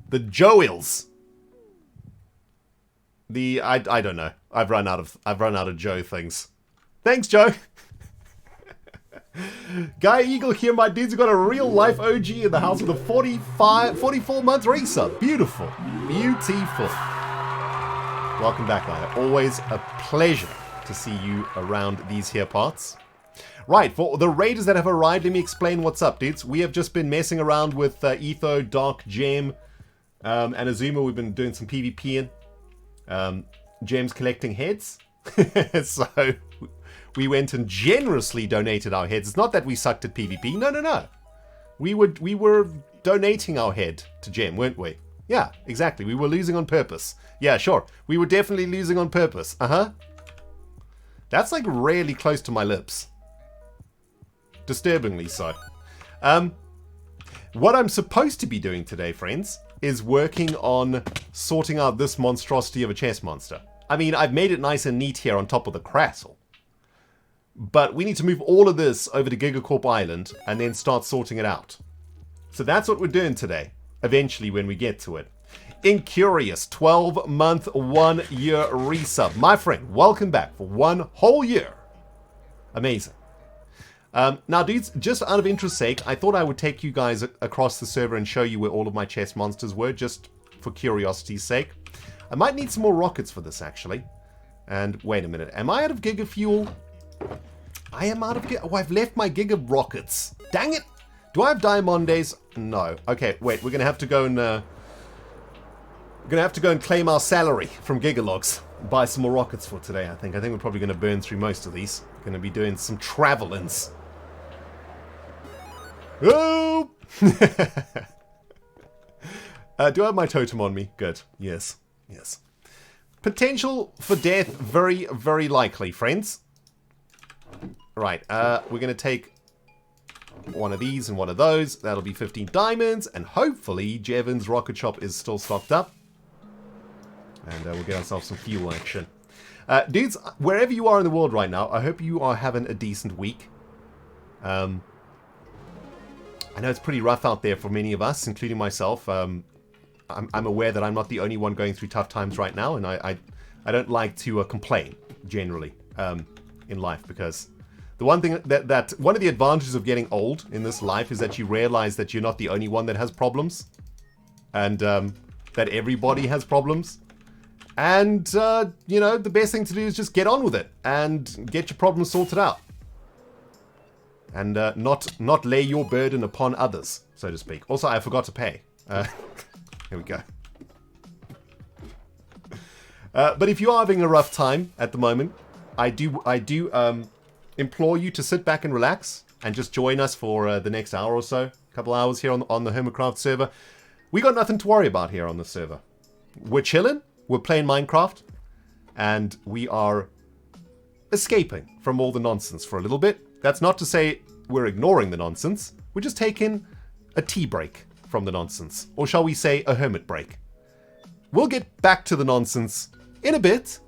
The Joe Hills. I don't know. I've run out of Joe things. Thanks, Joe. Guy Eagle here, my dudes. We've got a real life OG in the house with a 44 month resub. Beautiful. Beautiful. Welcome back, Guy. Always a pleasure to see you around these here parts. Right, for the raiders that have arrived, let me explain what's up, dudes. We have just been messing around with Etho, Dark, Gem, and Azuma. We've been doing some PvP in. Gem's collecting heads. So we went and generously donated our heads. It's not that we sucked at PvP. No. We were donating our head to Gem, weren't we? Yeah, exactly. We were losing on purpose. Yeah, sure. We were definitely losing on purpose. That's like really close to my lips. Disturbingly so. What I'm supposed to be doing today, friends, is working on sorting out this monstrosity of a chest monster. I mean, I've made it nice and neat here on top of the castle. But we need to move all of this over to Gigacorp Island and then start sorting it out. So that's what we're doing today, eventually when we get to it. Incurious, 12-month, 1-year resub. My friend, welcome back for 1 whole year. Amazing. Now, dudes, just out of interest's sake, I thought I would take you guys across the server and show you where all of my chest monsters were, just for curiosity's sake. I might need some more rockets for this, actually. And wait a minute, am I out of Giga Fuel? I am out of Giga... Oh, I've left my Giga rockets. Dang it! Do I have Diamondes? No. Okay, wait, we're gonna have to go and... claim our salary from Gigalogs. Buy some more rockets for today, I think. I think we're probably gonna burn through most of these. Gonna be doing some travel-ins. Oh! Do I have my totem on me? Good. Yes. Yes. Potential for death, very, very likely, friends. Right, we're going to take one of these and one of those. That'll be 15 diamonds, and hopefully Jevon's rocket shop is still stocked up. And we'll get ourselves some fuel action. Dudes, wherever you are in the world right now, I hope you are having a decent week. I know it's pretty rough out there for many of us, including myself. I'm aware that I'm not the only one going through tough times right now, and I don't like to complain, generally, in life, because the one thing that one of the advantages of getting old in this life is that you realize that you're not the only one that has problems, and that everybody has problems. And, you know, the best thing to do is just get on with it and get your problems sorted out. And not lay your burden upon others, so to speak. Also, I forgot to pay. Here we go. But if you are having a rough time at the moment, I do implore you to sit back and relax and just join us for the next hour or so. A couple hours here on the Hermitcraft server. We got nothing to worry about here on the server. We're chilling. We're playing Minecraft. And we are escaping from all the nonsense for a little bit. That's not to say we're ignoring the nonsense. We're just taking a tea break from the nonsense. Or shall we say a hermit break. We'll get back to the nonsense in a bit,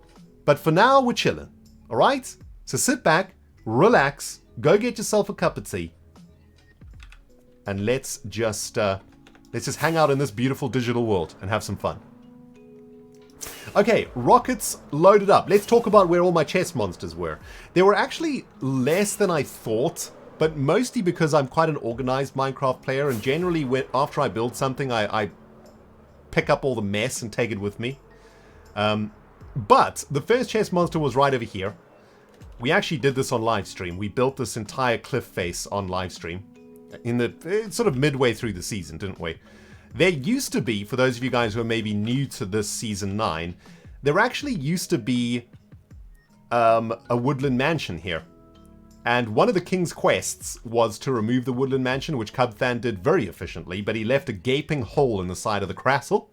but for now we're chilling. Alright? So sit back, relax, go get yourself a cup of tea, and let's just hang out in this beautiful digital world and have some fun. Okay, rockets loaded up. Let's talk about where all my chest monsters were. There were actually less than I thought, but mostly because I'm quite an organized Minecraft player, and generally after I build something, I pick up all the mess and take it with me. But the first chest monster was right over here. We actually did this on live stream. We built this entire cliff face on live stream in the sort of midway through the season, didn't we? There used to be, for those of you guys who are maybe new to this season 9, there actually used to be a woodland mansion here. And one of the king's quests was to remove the woodland mansion, which Cubfan did very efficiently, but he left a gaping hole in the side of the castle.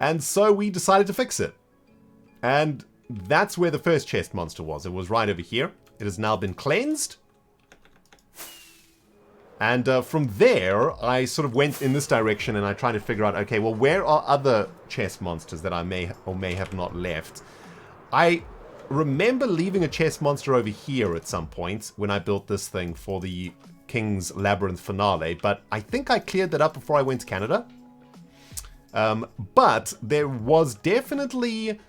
And so we decided to fix it. And that's where the first chest monster was. It was right over here. It has now been cleansed. And from there, I sort of went in this direction and I tried to figure out, okay, well, where are other chest monsters that I may or may have not left? I remember leaving a chest monster over here at some point when I built this thing for the King's Labyrinth finale, but I think I cleared that up before I went to Canada. But there was definitely...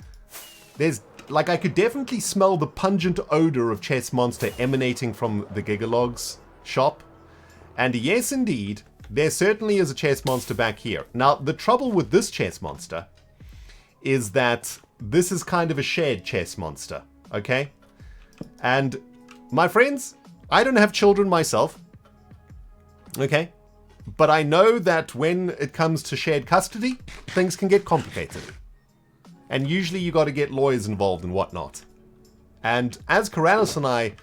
I could definitely smell the pungent odor of chest monster emanating from the Gigalogs shop. And yes, indeed, there certainly is a chest monster back here. Now, the trouble with this chest monster is that this is kind of a shared chest monster, okay? And, my friends, I don't have children myself, okay? But I know that when it comes to shared custody, things can get complicated. And usually you got to get lawyers involved and whatnot. And as Corrales and I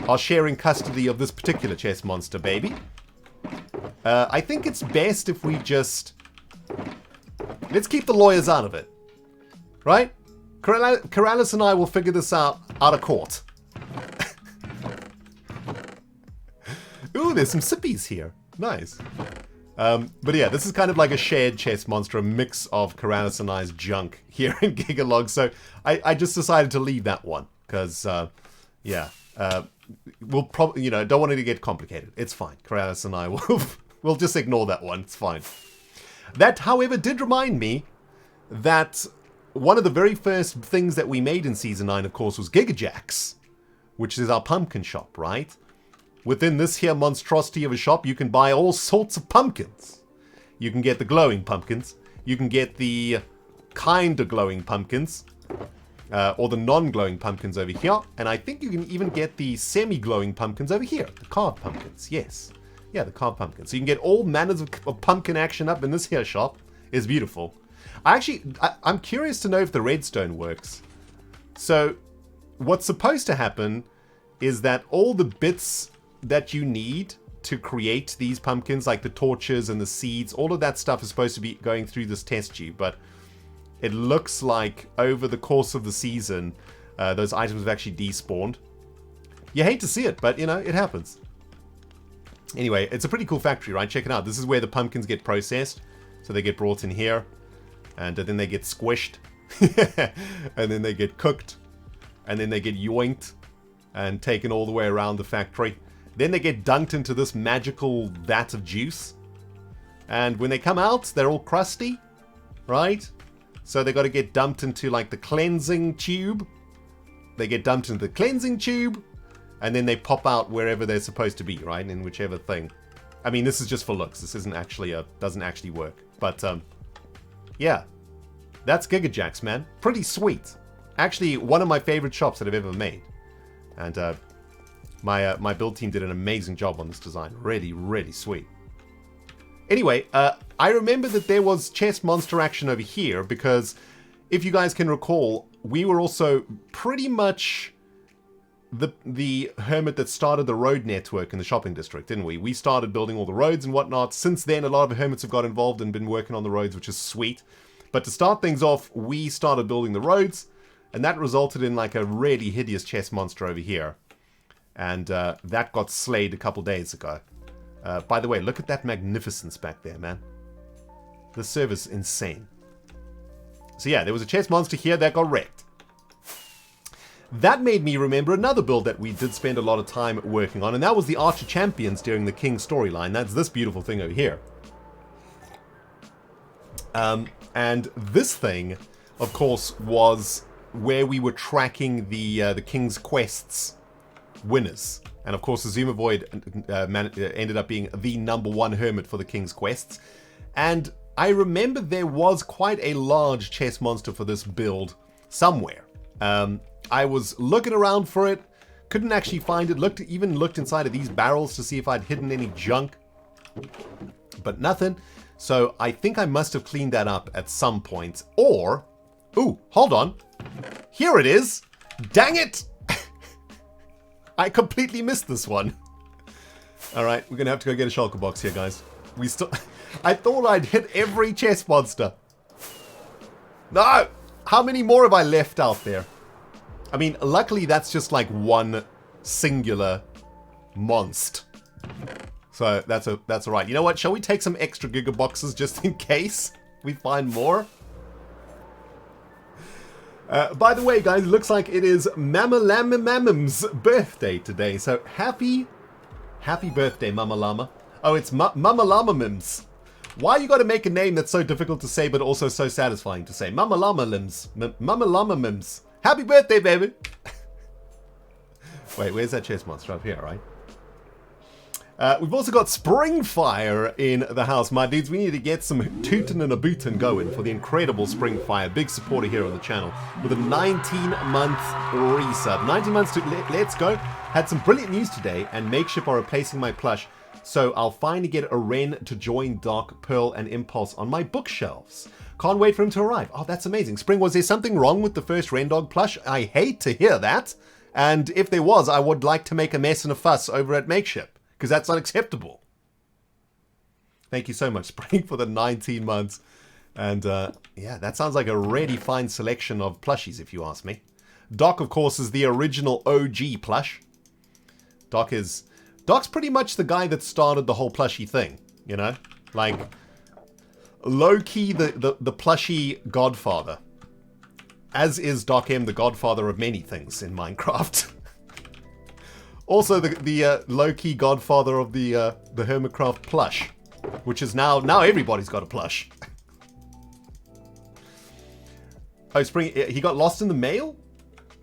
are sharing custody of this particular chest monster baby, I think it's best if we just... let's keep the lawyers out of it. Right? Corrales and I will figure this out of court. Ooh, there's some sippies here. Nice. But yeah, this is kind of like a shared chest monster, a mix of Corrales and I's junk here in Gigalog. So I just decided to leave that one because, yeah, we'll probably, don't want it to get complicated. It's fine. Corrales and I we'll just ignore that one. It's fine. That, however, did remind me that one of the very first things that we made in Season 9, of course, was Gigajax, which is our pumpkin shop, right? Within this here monstrosity of a shop, you can buy all sorts of pumpkins. You can get the glowing pumpkins. You can get the kind of glowing pumpkins. Or the non-glowing pumpkins over here. And I think you can even get the semi-glowing pumpkins over here. The carved pumpkins, yes. Yeah, the carved pumpkins. So you can get all manners of pumpkin action up in this here shop. It's beautiful. I'm curious to know if the redstone works. So, what's supposed to happen is that all the bits that you need to create these pumpkins, like the torches and the seeds, all of that stuff is supposed to be going through this test tube, but it looks like over the course of the season, those items have actually despawned. You hate to see it, but it happens. Anyway, it's a pretty cool factory, right? Check it out. This is where the pumpkins get processed. So they get brought in here, and then they get squished, and then they get cooked, and then they get yoinked and taken all the way around the factory. Then they get dunked into this magical vat of juice. And when they come out, they're all crusty, right? So they got to get dumped into like the cleansing tube. They get dumped into the cleansing tube. And then they pop out wherever they're supposed to be, right? In whichever thing. I mean, this is just for looks. This isn't actually doesn't actually work. But, yeah. That's Gigajax, man. Pretty sweet. Actually, one of my favorite shops that I've ever made. And, my build team did an amazing job on this design. Really, really sweet. Anyway, I remember that there was chest monster action over here because if you guys can recall, we were also pretty much the hermit that started the road network in the shopping district, didn't we? We started building all the roads and whatnot. Since then, a lot of the hermits have got involved and been working on the roads, which is sweet. But to start things off, we started building the roads. And that resulted in like a really hideous chest monster over here. And that got slayed a couple days ago. By the way, look at that magnificence back there, man. The server's insane. So yeah, there was a chest monster here that got wrecked. That made me remember another build that we did spend a lot of time working on, and that was the Archer Champions during the King storyline. That's this beautiful thing over here. And this thing, of course, was where we were tracking the King's Quests winners. And of course, Azuma Void ended up being the #1 hermit for the King's Quests. And I remember there was quite a large chest monster for this build somewhere. I was looking around for it, couldn't actually find it, even looked inside of these barrels to see if I'd hidden any junk, but nothing. So I think I must have cleaned that up at some point. Or, ooh, hold on, here it is. Dang it! I completely missed this one. All right, we're gonna have to go get a shulker box here, guys. I thought I'd hit every chest monster. No! How many more have I left out there? I mean, luckily that's just like one singular monster. So that's all right. You know what? Shall we take some extra Giga boxes just in case we find more? By the way, guys, it looks like it is Mama Llama Mamam's birthday today. So happy birthday, Mama Llama. Oh, it's Mama Llama Mims. Why you got to make a name that's so difficult to say but also so satisfying to say? Mama Llama Lims. Mama Llama Mims. Happy birthday, baby! Wait, where's that chest monster? Up here, right? We've also got Springfire in the house. My dudes, we need to get some tootin' and a bootin' going for the incredible Springfire. Big supporter here on the channel. With a 19-month resub. 19 months to let's go. Had some brilliant news today, and Makeship are replacing my plush. So I'll finally get a Ren to join Dark, Pearl, and Impulse on my bookshelves. Can't wait for him to arrive. Oh, that's amazing. Spring, was there something wrong with the first Rendog plush? I hate to hear that. And if there was, I would like to make a mess and a fuss over at Makeship, because that's unacceptable. Thank you so much, Spring, for the 19 months. And yeah, that sounds like a really fine selection of plushies, if you ask me. Doc, of course, is the original OG plush. Doc's pretty much the guy that started the whole plushie thing, you know? Like, low-key the plushie godfather. As is Doc M, the godfather of many things in Minecraft. Also the low-key godfather of the Hermitcraft plush. Which is now everybody's got a plush. Oh, Spring, he got lost in the mail?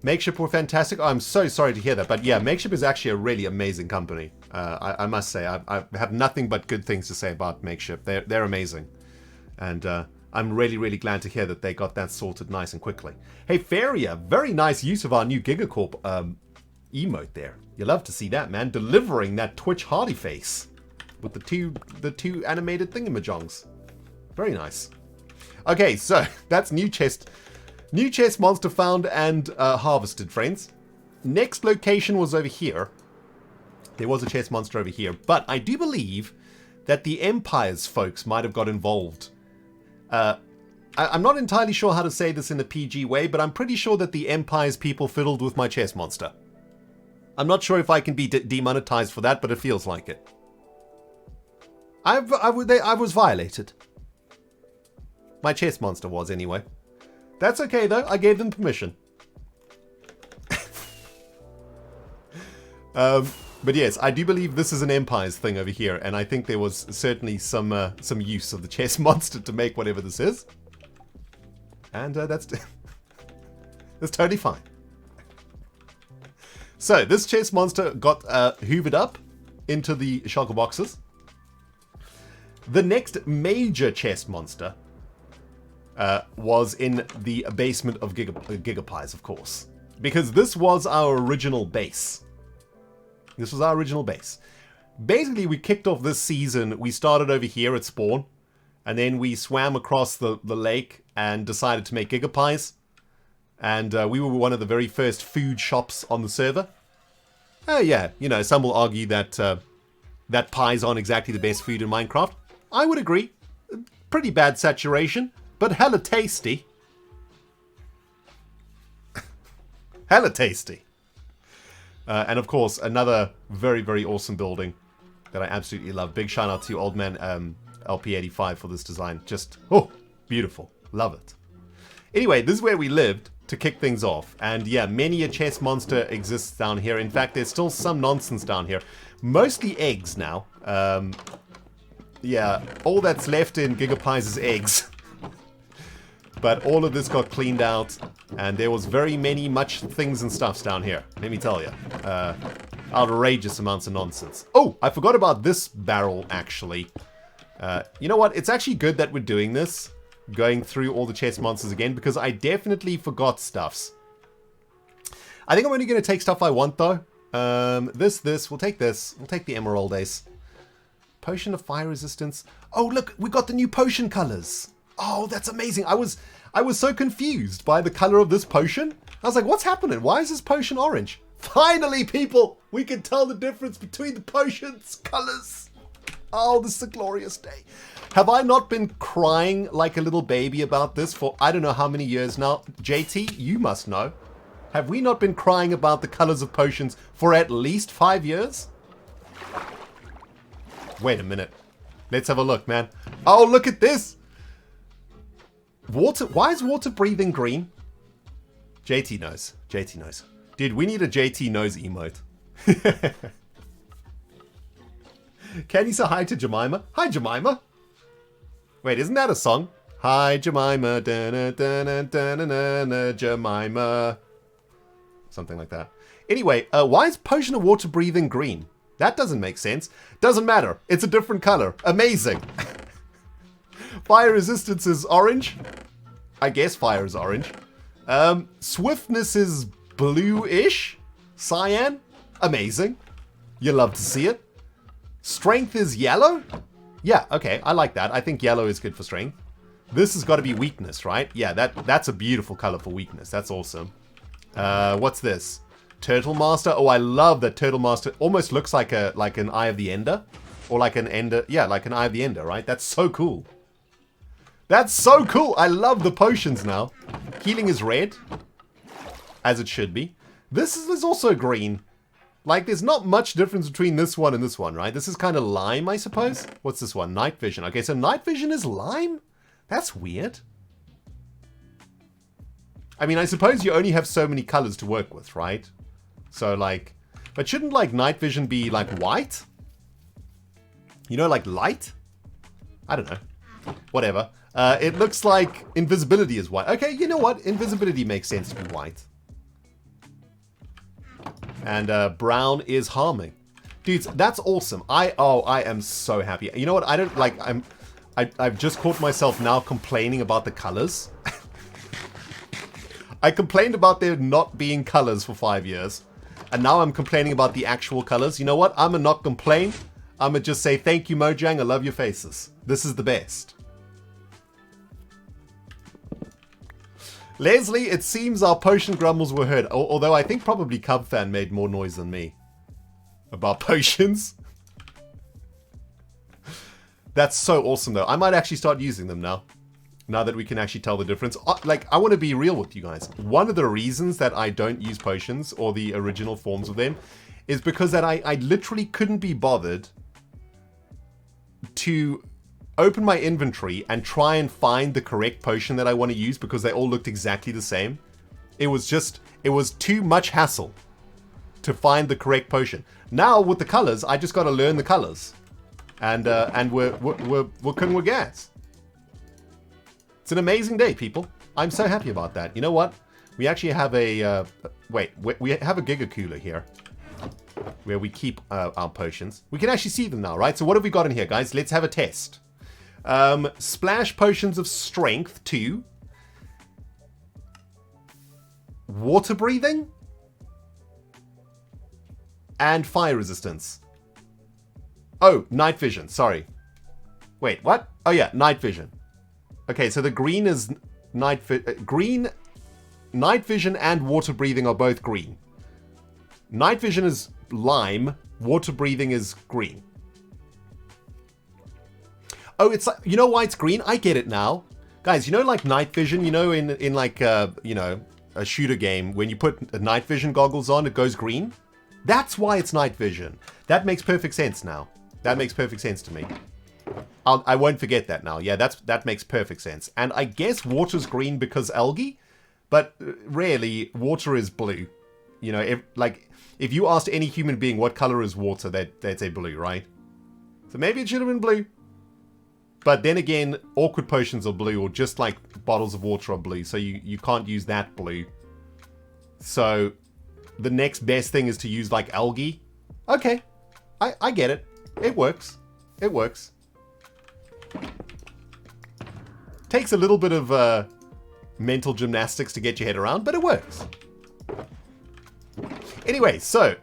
Makeship were fantastic. Oh, I'm so sorry to hear that. But yeah, Makeship is actually a really amazing company. I must say, I have nothing but good things to say about Makeship. They're amazing. And I'm really, really glad to hear that they got that sorted nice and quickly. Hey, Faria, very nice use of our new Gigacorp emote there. You love to see that, man. Delivering that Twitch Hardy face with the two animated thingamajongs. Very nice. Okay, so that's new chest monster found and harvested, friends. Next location was over here. There was a chest monster over here, but I do believe that the Empire's folks might have got involved. I'm not entirely sure how to say this in a PG way, but I'm pretty sure that the Empire's people fiddled with my chest monster. I'm not sure if I can be demonetized for that, but it feels like it. I was violated. My chest monster was, anyway. That's okay, though. I gave them permission. But yes, I do believe this is an Empire's thing over here, and I think there was certainly some use of the chest monster to make whatever this is. And that's totally fine. So, this chest monster got hoovered up into the shulker boxes. The next major chest monster was in the basement of Gigapies, of course. Because this was our original base. This was our original base. Basically, we kicked off this season. We started over here at spawn. And then we swam across the lake and decided to make Gigapies. And we were one of the very first food shops on the server. Yeah, you know, some will argue that that pies aren't exactly the best food in Minecraft. I would agree. Pretty bad saturation, but hella tasty. Hella tasty. And of course, another very, very awesome building that I absolutely love. Big shout out to Old Man LP85 for this design. Just, oh, beautiful. Love it. Anyway, this is where we lived to kick things off. And yeah, many a chest monster exists down here. In fact, there's still some nonsense down here. Mostly eggs now. Yeah, all that's left in Gigapies is eggs. But all of this got cleaned out, and there was very much things and stuffs down here, let me tell you. Outrageous amounts of nonsense. Oh, I forgot about this barrel, actually. You know what? It's actually good that we're doing this, going through all the chest monsters again, because I definitely forgot stuffs. I think I'm only going to take stuff I want, though. This. We'll take this. We'll take the Emerald Ace. Potion of Fire Resistance. Oh, look, we got the new potion colors. Oh, that's amazing. I was so confused by the color of this potion. I was like, what's happening? Why is this potion orange? Finally, people, we can tell the difference between the potions colors. Oh, this is a glorious day. Have I not been crying like a little baby about this for I don't know how many years now? JT, you must know. Have we not been crying about the colors of potions for at least 5 years? Wait a minute. Let's have a look, man. Oh, look at this. Water. Why is water breathing green? JT knows. JT knows. Dude, we need a JT knows emote. Can you say hi to Jemima? Hi, Jemima. Wait, isn't that a song? Hi, Jemima. Jemima. Something like that. Anyway, why is Potion of Water breathing green? That doesn't make sense. Doesn't matter. It's a different color. Amazing. Fire resistance is orange. I guess fire is orange. Swiftness is blue-ish. Cyan. Amazing. You love to see it. Strength is yellow. Yeah, okay. I like that. I think yellow is good for strength. This has got to be weakness, right? Yeah, that's a beautiful color for weakness. That's awesome. What's this? Turtle Master. Oh, I love that Turtle Master. Almost looks like an Eye of the Ender. Or like an Ender. Yeah, like an Eye of the Ender, right? That's so cool. That's so cool. I love the potions now. Healing is red. As it should be. This is also green. Like, there's not much difference between this one and this one, right? This is kind of lime, I suppose. What's this one? Night Vision. Okay, so Night Vision is lime? That's weird. I mean, I suppose you only have so many colors to work with, right? So, like... But shouldn't, like, Night Vision be, like, white? You know, like, light? I don't know. Whatever. It looks like invisibility is white. Okay, you know what? Invisibility makes sense to be white. And brown is harming. Dudes, that's awesome. I am so happy. You know what? I don't like I've just caught myself now complaining about the colors. I complained about there not being colors for 5 years. And now I'm complaining about the actual colors. You know what? I'ma not complain. I'ma just say thank you, Mojang. I love your faces. This is the best. Leslie, it seems our potion grumbles were heard. Although I think probably Cubfan made more noise than me. About potions. That's so awesome though. I might actually start using them now. Now that we can actually tell the difference. Like, I want to be real with you guys. One of the reasons that I don't use potions, or the original forms of them, is because that I literally couldn't be bothered to open my inventory and try and find the correct potion that I want to use because they all looked exactly the same. It was too much hassle to find the correct potion. Now with the colors, I just got to learn the colors, and we're cooking with gas. It's an amazing day, people. I'm so happy about that. You know what? We actually have a we have a Giga Cooler here where we keep our potions. We can actually see them now, right? So what have we got in here, guys? Let's have a test. Splash potions of strength 2. Water breathing. And fire resistance. Oh, night vision. Sorry. Wait, what? Oh yeah, night vision. Okay, so the green is night vision and water breathing are both green. Night vision is lime. Water breathing is green. Oh, it's like, you know why it's green? I get it now. Guys, you know like night vision, you know in like, you know, a shooter game, when you put night vision goggles on, it goes green. That's why it's night vision. That makes perfect sense now. That makes perfect sense to me. I won't forget that now. Yeah, that makes perfect sense. And I guess water's green because algae, but rarely water is blue. You know, if you asked any human being what color is water, they'd say blue, right? So maybe it should have been blue. But then again, awkward potions are blue, or just like bottles of water are blue, so you can't use that blue. So the next best thing is to use like algae. Okay, I get it. It works. It works. Takes a little bit of mental gymnastics to get your head around, but it works. Anyway, so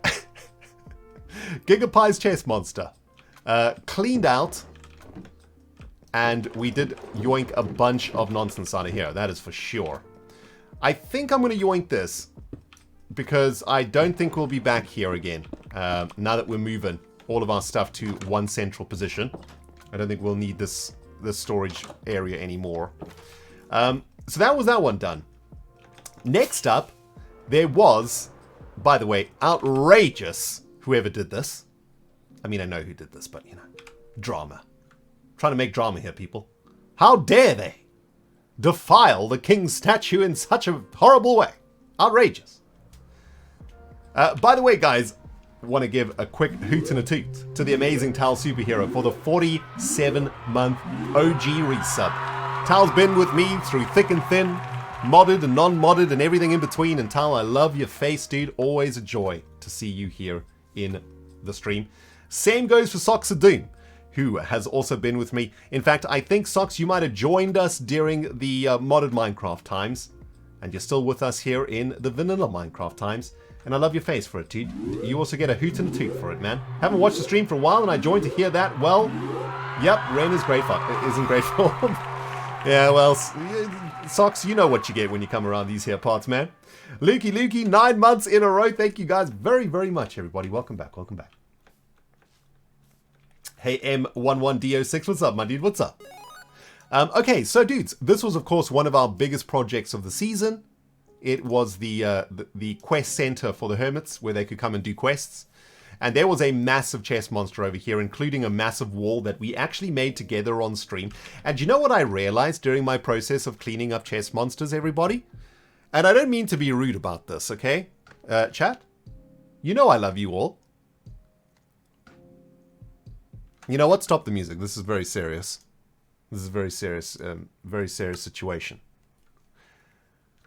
Gigapie's chest monster cleaned out, and we did yoink a bunch of nonsense out of here. That is for sure. I think I'm going to yoink this because I don't think we'll be back here again now that we're moving all of our stuff to one central position. I don't think we'll need this storage area anymore. So that was that one done. Next up, there was, by the way, outrageous, whoever did this. I mean, I know who did this, but, you know, drama. Trying to make drama here, people. How dare they defile the king's statue in such a horrible way? Outrageous. By the way, guys, want to give a quick hoot and a toot to the amazing Tal Superhero for the 47-month OG resub. Tal's been with me through thick and thin, modded and non-modded and everything in between. And Tal, I love your face, dude. Always a joy to see you here in the stream. Same goes for Socks of Doom, who has also been with me. In fact, I think, Socks, you might have joined us during the modded Minecraft times. And you're still with us here in the vanilla Minecraft times. And I love your face for it, dude. You also get a hoot and a toot for it, man. Haven't watched the stream for a while, and I joined to hear that. Well, yep, Ren is great form. Is in great form. Yeah, well, Socks, you know what you get when you come around these here parts, man. Lukey, 9 months in a row. Thank you guys very, very much, everybody. Welcome back, welcome back. Hey, M11DO6, what's up, my dude? What's up? Okay, so dudes, this was, of course, one of our biggest projects of the season. It was the quest center for the hermits, where they could come and do quests. And there was a massive chest monster over here, including a massive wall that we actually made together on stream. And you know what I realized during my process of cleaning up chest monsters, everybody? And I don't mean to be rude about this, okay? Chat? You know I love you all. You know what? Stop the music. This is very serious. This is a very serious situation.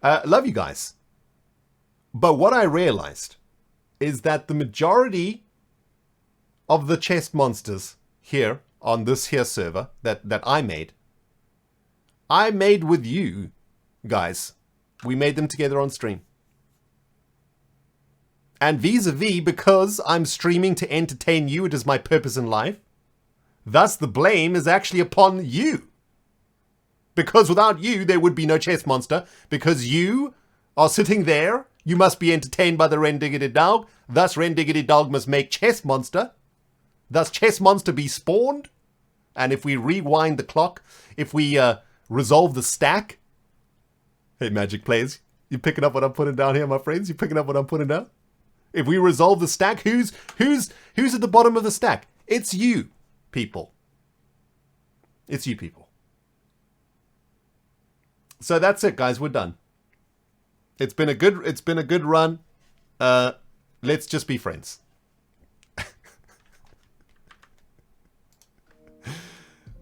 Love you guys. But what I realized is that the majority of the chest monsters here on this here server that I made with you guys. We made them together on stream. And vis-a-vis, because I'm streaming to entertain you, it is my purpose in life. Thus, the blame is actually upon you. Because without you, there would be no chest monster. Because you are sitting there, you must be entertained by the Rendiggity Dog. Thus, Rendiggity Dog must make chest monster. Thus, chest monster be spawned. And if we rewind the clock, if we resolve the stack. Hey, Magic Players, you picking up what I'm putting down here, my friends? You picking up what I'm putting down? If we resolve the stack, who's at the bottom of the stack? It's you, people. It's you, people. So that's it, guys. We're done. It's been a good run. Let's just be friends.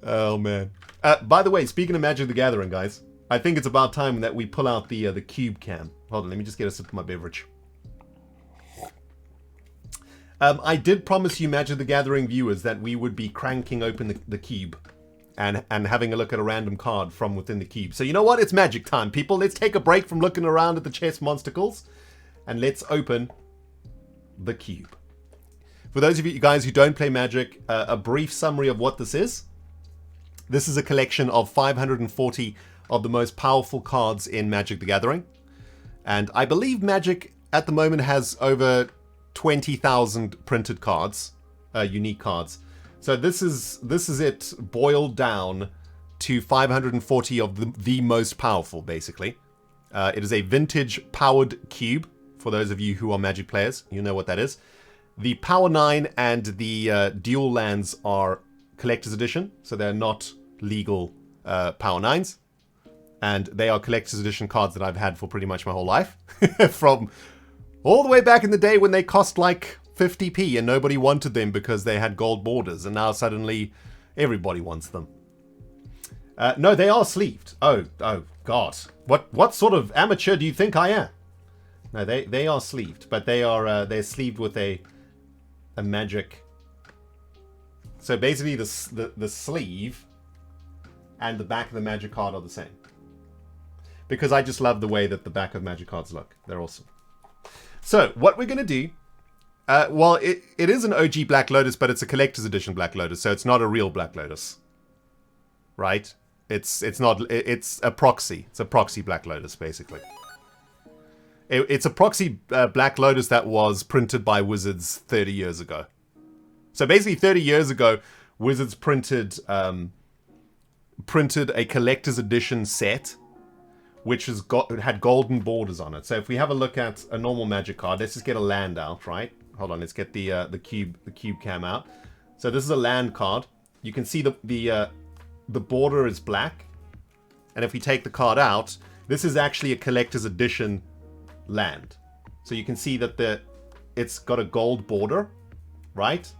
Oh man. By the way, speaking of Magic the Gathering, guys, I think it's about time that we pull out the cube cam. Hold on, let me just get a sip of my beverage. I did promise you, Magic the Gathering viewers, that we would be cranking open the cube and having a look at a random card from within the cube. So you know what? It's magic time, people. Let's take a break from looking around at the chest monsticles and let's open the cube. For those of you guys who don't play Magic, a brief summary of what this is. This is a collection of 540 of the most powerful cards in Magic the Gathering. And I believe Magic at the moment has over 20,000 printed cards, unique cards. So this is it boiled down to 540 of the most powerful, basically. It is a vintage powered cube. For those of you who are Magic players, you know what that is. The Power 9 and the Dual Lands are Collector's Edition, so they're not legal Power 9s. And they are Collector's Edition cards that I've had for pretty much my whole life. From all the way back in the day when they cost like 50p and nobody wanted them because they had gold borders. And now suddenly everybody wants them. No, they are sleeved. Oh God. What sort of amateur do you think I am? No, they are sleeved, but they're sleeved with a magic. So basically the sleeve and the back of the magic card are the same. Because I just love the way that the back of magic cards look. They're awesome. So what we're going to do, well, it is an OG Black Lotus, but it's a collector's edition Black Lotus, so it's not a real Black Lotus. Right? It's a proxy. It's a proxy Black Lotus, basically. It's a proxy Black Lotus that was printed by Wizards 30 years ago. So basically 30 years ago, Wizards printed a collector's edition set, which had golden borders on it. So if we have a look at a normal Magic card, let's just get a land out, right? Hold on, let's get the cube cam out. So this is a land card. You can see the border is black, and if we take the card out, this is actually a collector's edition land. So you can see that it's got a gold border, right?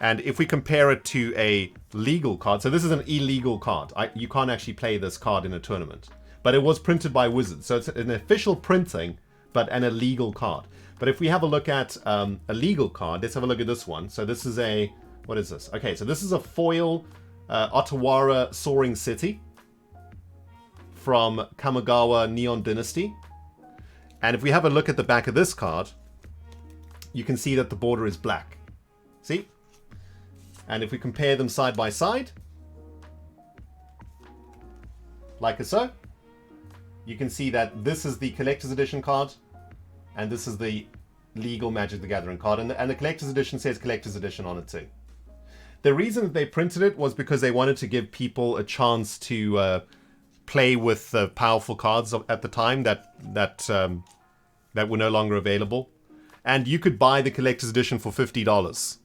And if we compare it to a legal card, so this is an illegal card. You can't actually play this card in a tournament. But it was printed by Wizards, so it's an official printing, but an illegal card. But if we have a look at a legal card, let's have a look at this one. So this is what is this? Okay, so this is a foil Otawara Soaring City from Kamigawa Neon Dynasty. And if we have a look at the back of this card, you can see that the border is black. See? And if we compare them side by side, like so, you can see that this is the collector's edition card, and this is the legal Magic the Gathering card, and the collector's edition says collector's edition on it too. The reason that they printed it was because they wanted to give people a chance to play with powerful cards at the time that were no longer available, and you could buy the collector's edition for $50.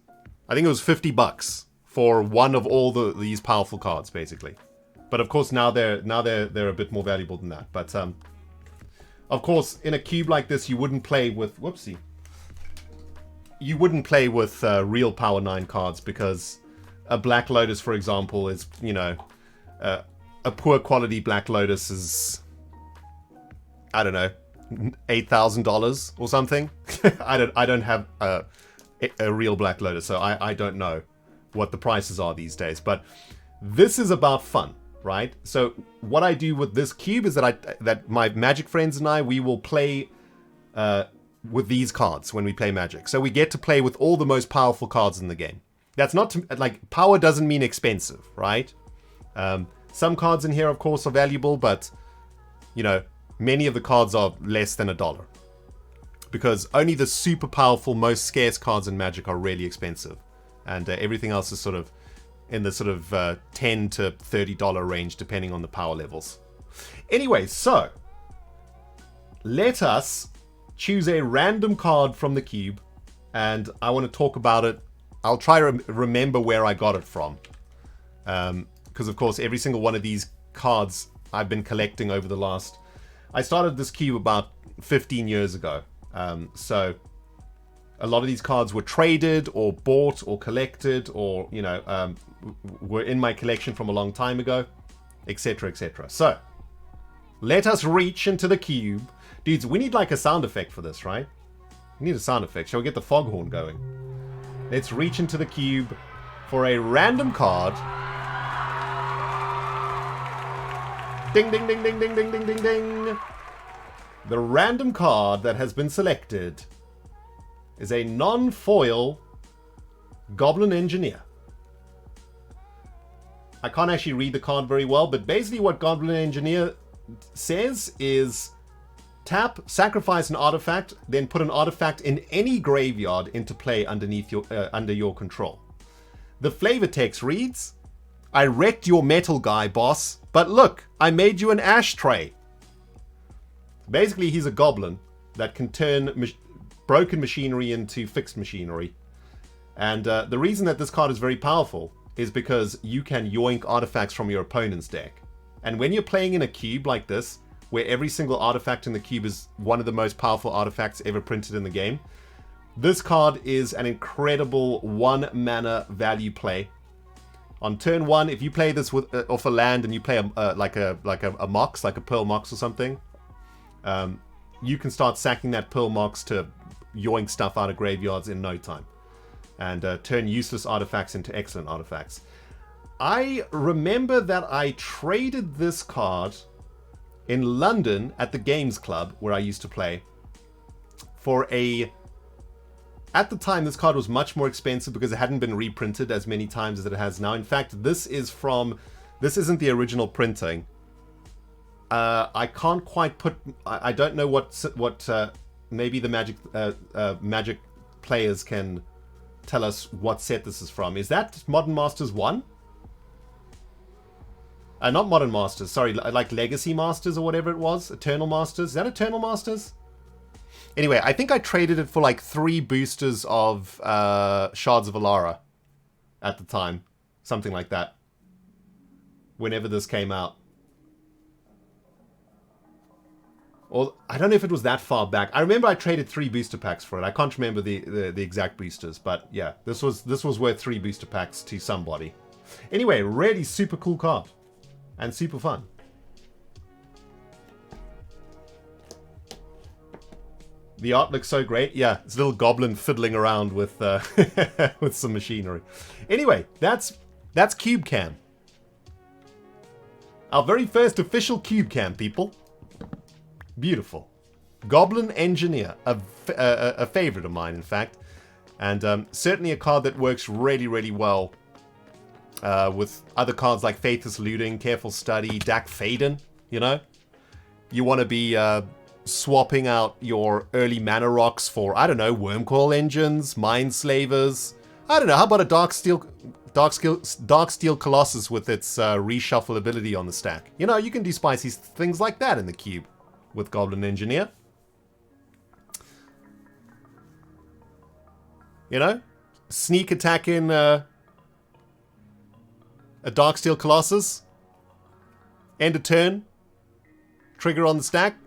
I think it was $50 for one of all these powerful cards, basically. But of course now they're a bit more valuable than that. But of course, in a cube like this, you wouldn't play with you wouldn't play with real Power 9 cards, because a Black Lotus, for example, is a poor quality Black Lotus is, I don't know, $8,000 or something. I don't have a real Black Lotus, so I don't know what the prices are these days. But this is about fun. Right, so what I do with this cube is that my Magic friends and I, we will play with these cards when we play Magic. So we get to play with all the most powerful cards in the game. That's not like power doesn't mean expensive, right? Some cards in here, of course, are valuable, but many of the cards are less than $1, because only the super powerful, most scarce cards in Magic are really expensive, and everything else is sort of in the sort of $10 to $30 range, depending on the power levels. Anyway, so let us choose a random card from the cube, and I want to talk about it. I'll try to remember where I got it from, because of course every single one of these cards I've been collecting over the last... I started this cube about 15 years ago, so a lot of these cards were traded or bought or collected, or were in my collection from a long time ago, etc, etc. So let us reach into the cube. Dudes, we need like a sound effect for this, right? We need a sound effect. Shall we get the foghorn going? Let's reach into the cube for a random card. Ding, ding, ding, ding, ding, ding, ding, ding, ding. The random card that has been selected is a non-foil Goblin Engineer. I can't actually read the card very well, but basically what Goblin Engineer says is tap, sacrifice an artifact, then put an artifact in any graveyard into play under your control. The flavor text reads, I wrecked your metal guy, boss, but look, I made you an ashtray. Basically, he's a goblin that can turn broken machinery into fixed machinery. And the reason that this card is very powerful is because you can yoink artifacts from your opponent's deck. And when you're playing in a cube like this, where every single artifact in the cube is one of the most powerful artifacts ever printed in the game, this card is an incredible 1 mana value play. On turn 1, if you play this with off a land and you play a mox, like a Pearl Mox or something, you can start sacking that Pearl Mox to yoink stuff out of graveyards in no time. And turn useless artifacts into excellent artifacts. I remember that I traded this card in London at the Games Club, where I used to play, for a... At the time, this card was much more expensive because it hadn't been reprinted as many times as it has now. In fact, this isn't the original printing. I can't quite put... I don't know what maybe the Magic players can tell us what set this is from. Is that Modern Masters 1? Not Modern Masters, sorry, like Legacy Masters or whatever it was. Eternal Masters. Is that Eternal Masters? Anyway, I think I traded it for like 3 boosters of Shards of Alara at the time. Something like that. Whenever this came out. Or I don't know if it was that far back. I remember I traded 3 booster packs for it. I can't remember the exact boosters, but yeah, this was worth 3 booster packs to somebody. Anyway, really super cool card. And super fun. The art looks so great. Yeah, it's a little goblin fiddling around with with some machinery. Anyway, that's Cube Cam. Our very first official Cube Cam, people. Beautiful. Goblin Engineer, a favorite of mine, in fact. And certainly a card that works really, really well with other cards like Faithless Looting, Careful Study, Dak Faden, you know? You want to be swapping out your early mana rocks for, I don't know, Wormcoil Engines, Mindslavers. I don't know, how about a Dark Steel Colossus with its reshuffle ability on the stack? You know, you can do spicy things like that in the cube with Goblin Engineer. You know? Sneak attack in a Darksteel Colossus. End of turn. Trigger on the stack.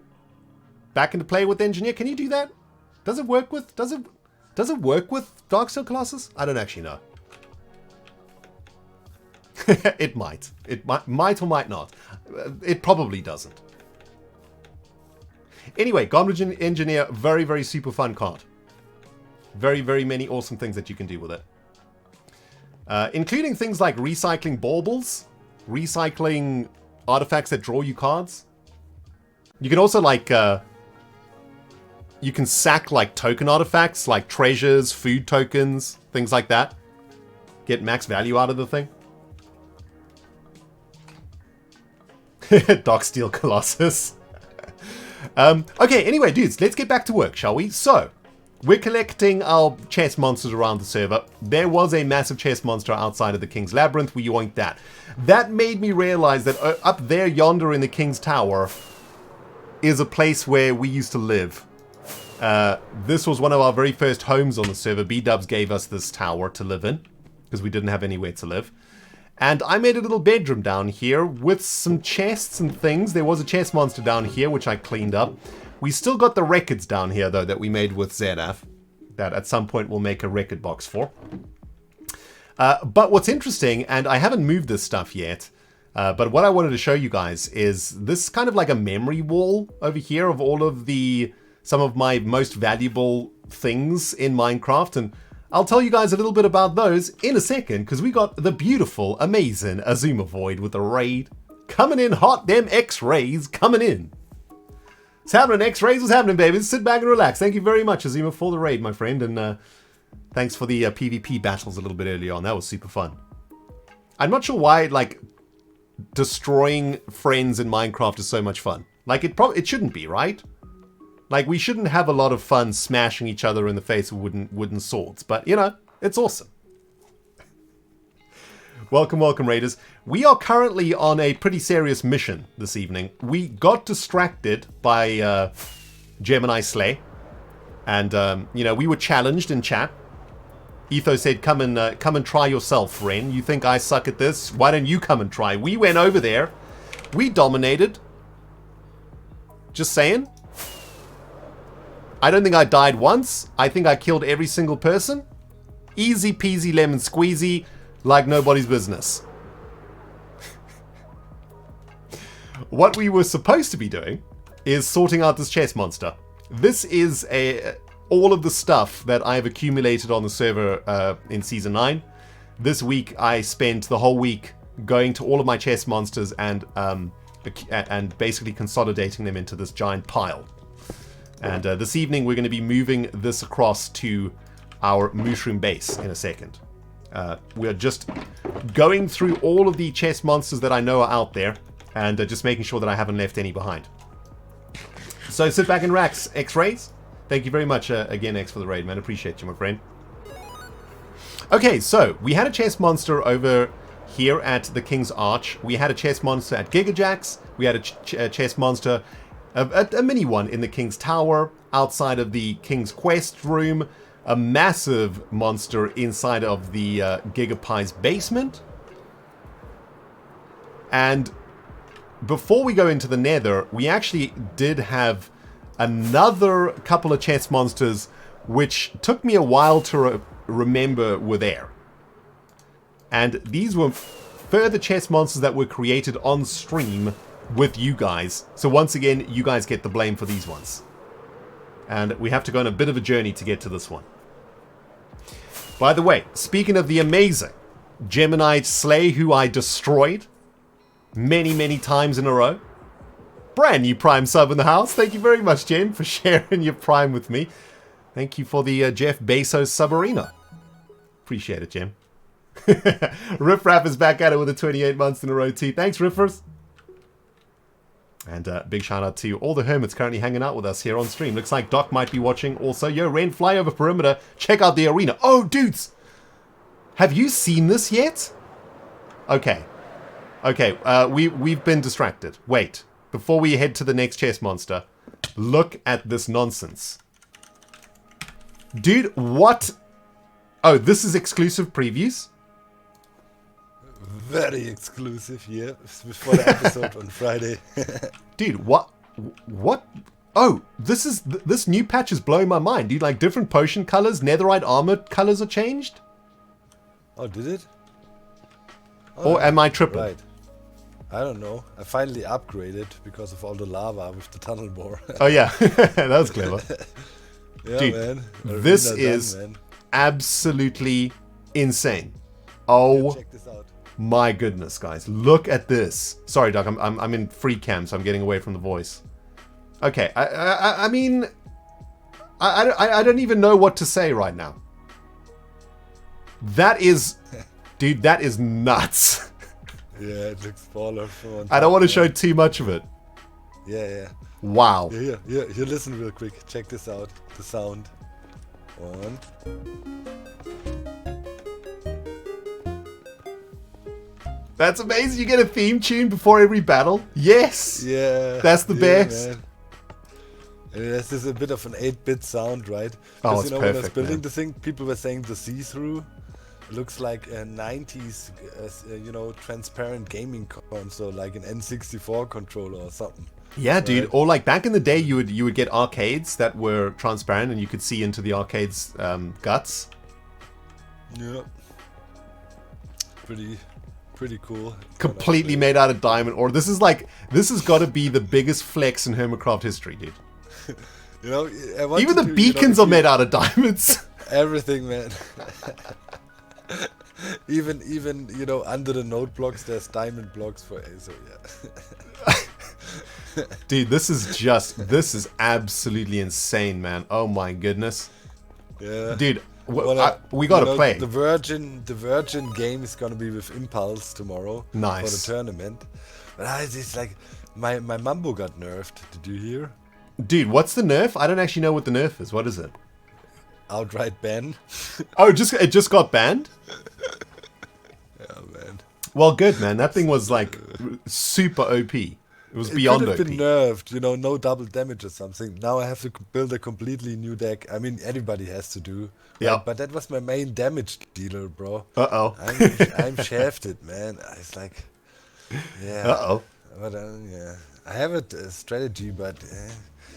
Back into play with Engineer. Can you do that? Does it work with... Does it work with Darksteel Colossus? I don't actually know. It might. It might or might not. It probably doesn't. Anyway, Goblin Engineer, very, very super fun card. Very, very many awesome things that you can do with it. Including things like recycling baubles, recycling artifacts that draw you cards. You can also, like, you can sack, like, token artifacts, like treasures, food tokens, things like that. Get max value out of the thing. Darksteel Colossus. Okay, anyway, dudes, let's get back to work, shall we? So, we're collecting our chest monsters around the server. There was a massive chest monster outside of the King's Labyrinth. We yoinked that. That made me realize that up there yonder in the King's Tower is a place where we used to live. This was one of our very first homes on the server. B-Dubs gave us this tower to live in because we didn't have anywhere to live. And I made a little bedroom down here with some chests and things. There was a chest monster down here, which I cleaned up. We still got the records down here, though, that we made with ZF. That at some point we'll make a record box for. But what's interesting, and I haven't moved this stuff yet, but what I wanted to show you guys is this kind of like a memory wall over here of all of some of my most valuable things in Minecraft. And I'll tell you guys a little bit about those in a second, because we got the beautiful, amazing Azuma Void with the raid. Coming in hot, them X-rays coming in. What's happening, X-rays? What's happening, babies? Sit back and relax. Thank you very much, Azuma, for the raid, my friend. And thanks for the PvP battles a little bit earlier on. That was super fun. I'm not sure why, like, destroying friends in Minecraft is so much fun. Like, it shouldn't be, right? Like, we shouldn't have a lot of fun smashing each other in the face with wooden swords. But, you know, it's awesome. Welcome, welcome, Raiders. We are currently on a pretty serious mission this evening. We got distracted by Gemini Slay. And, we were challenged in chat. Etho said, come and try yourself, Ren. You think I suck at this? Why don't you come and try? We went over there. We dominated. Just saying. I don't think I died once. I think I killed every single person. Easy peasy lemon squeezy, like nobody's business. What we were supposed to be doing is sorting out this chess monster. This is all of the stuff that I've accumulated on the server in Season 9. This week, I spent the whole week going to all of my chess monsters and basically consolidating them into this giant pile. And this evening, we're going to be moving this across to our mushroom base in a second. We're just going through all of the chess monsters that I know are out there and just making sure that I haven't left any behind. So sit back and relax, X-Rays. Thank you very much again, X, for the raid, man. Appreciate you, my friend. Okay, so we had a chess monster over here at the King's Arch. We had a chess monster at Gigajax. We had a chess monster, a mini one in the King's Tower, outside of the King's Quest room. A massive monster inside of the Gigapie's basement. And before we go into the Nether, we actually did have another couple of chess monsters which took me a while to remember were there. And these were further chess monsters that were created on stream with you guys. So once again, you guys get the blame for these ones. And we have to go on a bit of a journey to get to this one. By the way, speaking of the amazing Gemini Slay, who I destroyed many times in a row. Brand new Prime sub in the house. Thank you very much, Jen, for sharing your Prime with me. Thank you for the Jeff Bezos sub arena. Appreciate it, Jen. Riff Raff is back at it with the 28 months in a row too. Thanks, Riffers. And big shout out to all the hermits currently hanging out with us here on stream. Looks like Doc might be watching also. Yo, Ren, fly over perimeter. Check out the arena. Oh, dudes. Have you seen this yet? Okay. Okay, we've been distracted. Wait. Before we head to the next chess monster, look at this nonsense. Dude, what? Oh, this is exclusive previews? Very exclusive, yeah. Before the episode on Friday. Dude, what? Oh, this new patch is blowing my mind, dude. Like, different potion colors, netherite armor colors are changed. Oh, did it? Or am I tripping? Right. I don't know. I finally upgraded because of all the lava with the tunnel bore. Oh, yeah. That was clever. Yeah, dude, man. This is absolutely insane. Oh, check this out. My goodness, guys. Look at this. Sorry, Doc. I'm in free cam, so I'm getting away from the voice. Okay. I mean, I don't even know what to say right now. That is... Dude, that is nuts. Yeah, it looks baller. I don't want to show too much of it. Yeah. Wow. Yeah. Here, listen real quick. Check this out. The sound. One. That's amazing. You get a theme tune before every battle. Yes. Yeah. That's the best. Man. And this is a bit of an 8-bit sound, right? Oh, it's perfect, when I was building man. the thing, people were saying the see-through looks like a 90s, transparent gaming console, like an N64 controller or something. Yeah, dude. Right. Or like back in the day, you would get arcades that were transparent and you could see into the arcade's guts. Yeah. Pretty cool. Completely made out of diamond ore. This has got to be the biggest flex in Hermitcraft history, dude. You know, even the beacons are made out of diamonds. Everything, man. even under the node blocks, there's diamond blocks for so yeah. Dude, this is absolutely insane, man. Oh my goodness. Yeah. Dude, we gotta play. The Virgin game is gonna be with Impulse tomorrow. Nice. For the tournament. But it's like my Mambo got nerfed. Did you hear? Dude, what's the nerf? I don't actually know what the nerf is. What is it? Outright ban. Oh, it just got banned? Yeah, man. Well, good, man. That thing was like super OP. It was beyond could have OP. been nerfed, you know, no double damage or something. Now I have to build a completely new deck. I mean, anybody has to do. Yeah. But that was my main damage dealer, bro. Uh-oh. I'm shafted, man. It's like, yeah. Uh-oh. But yeah, I have a strategy, but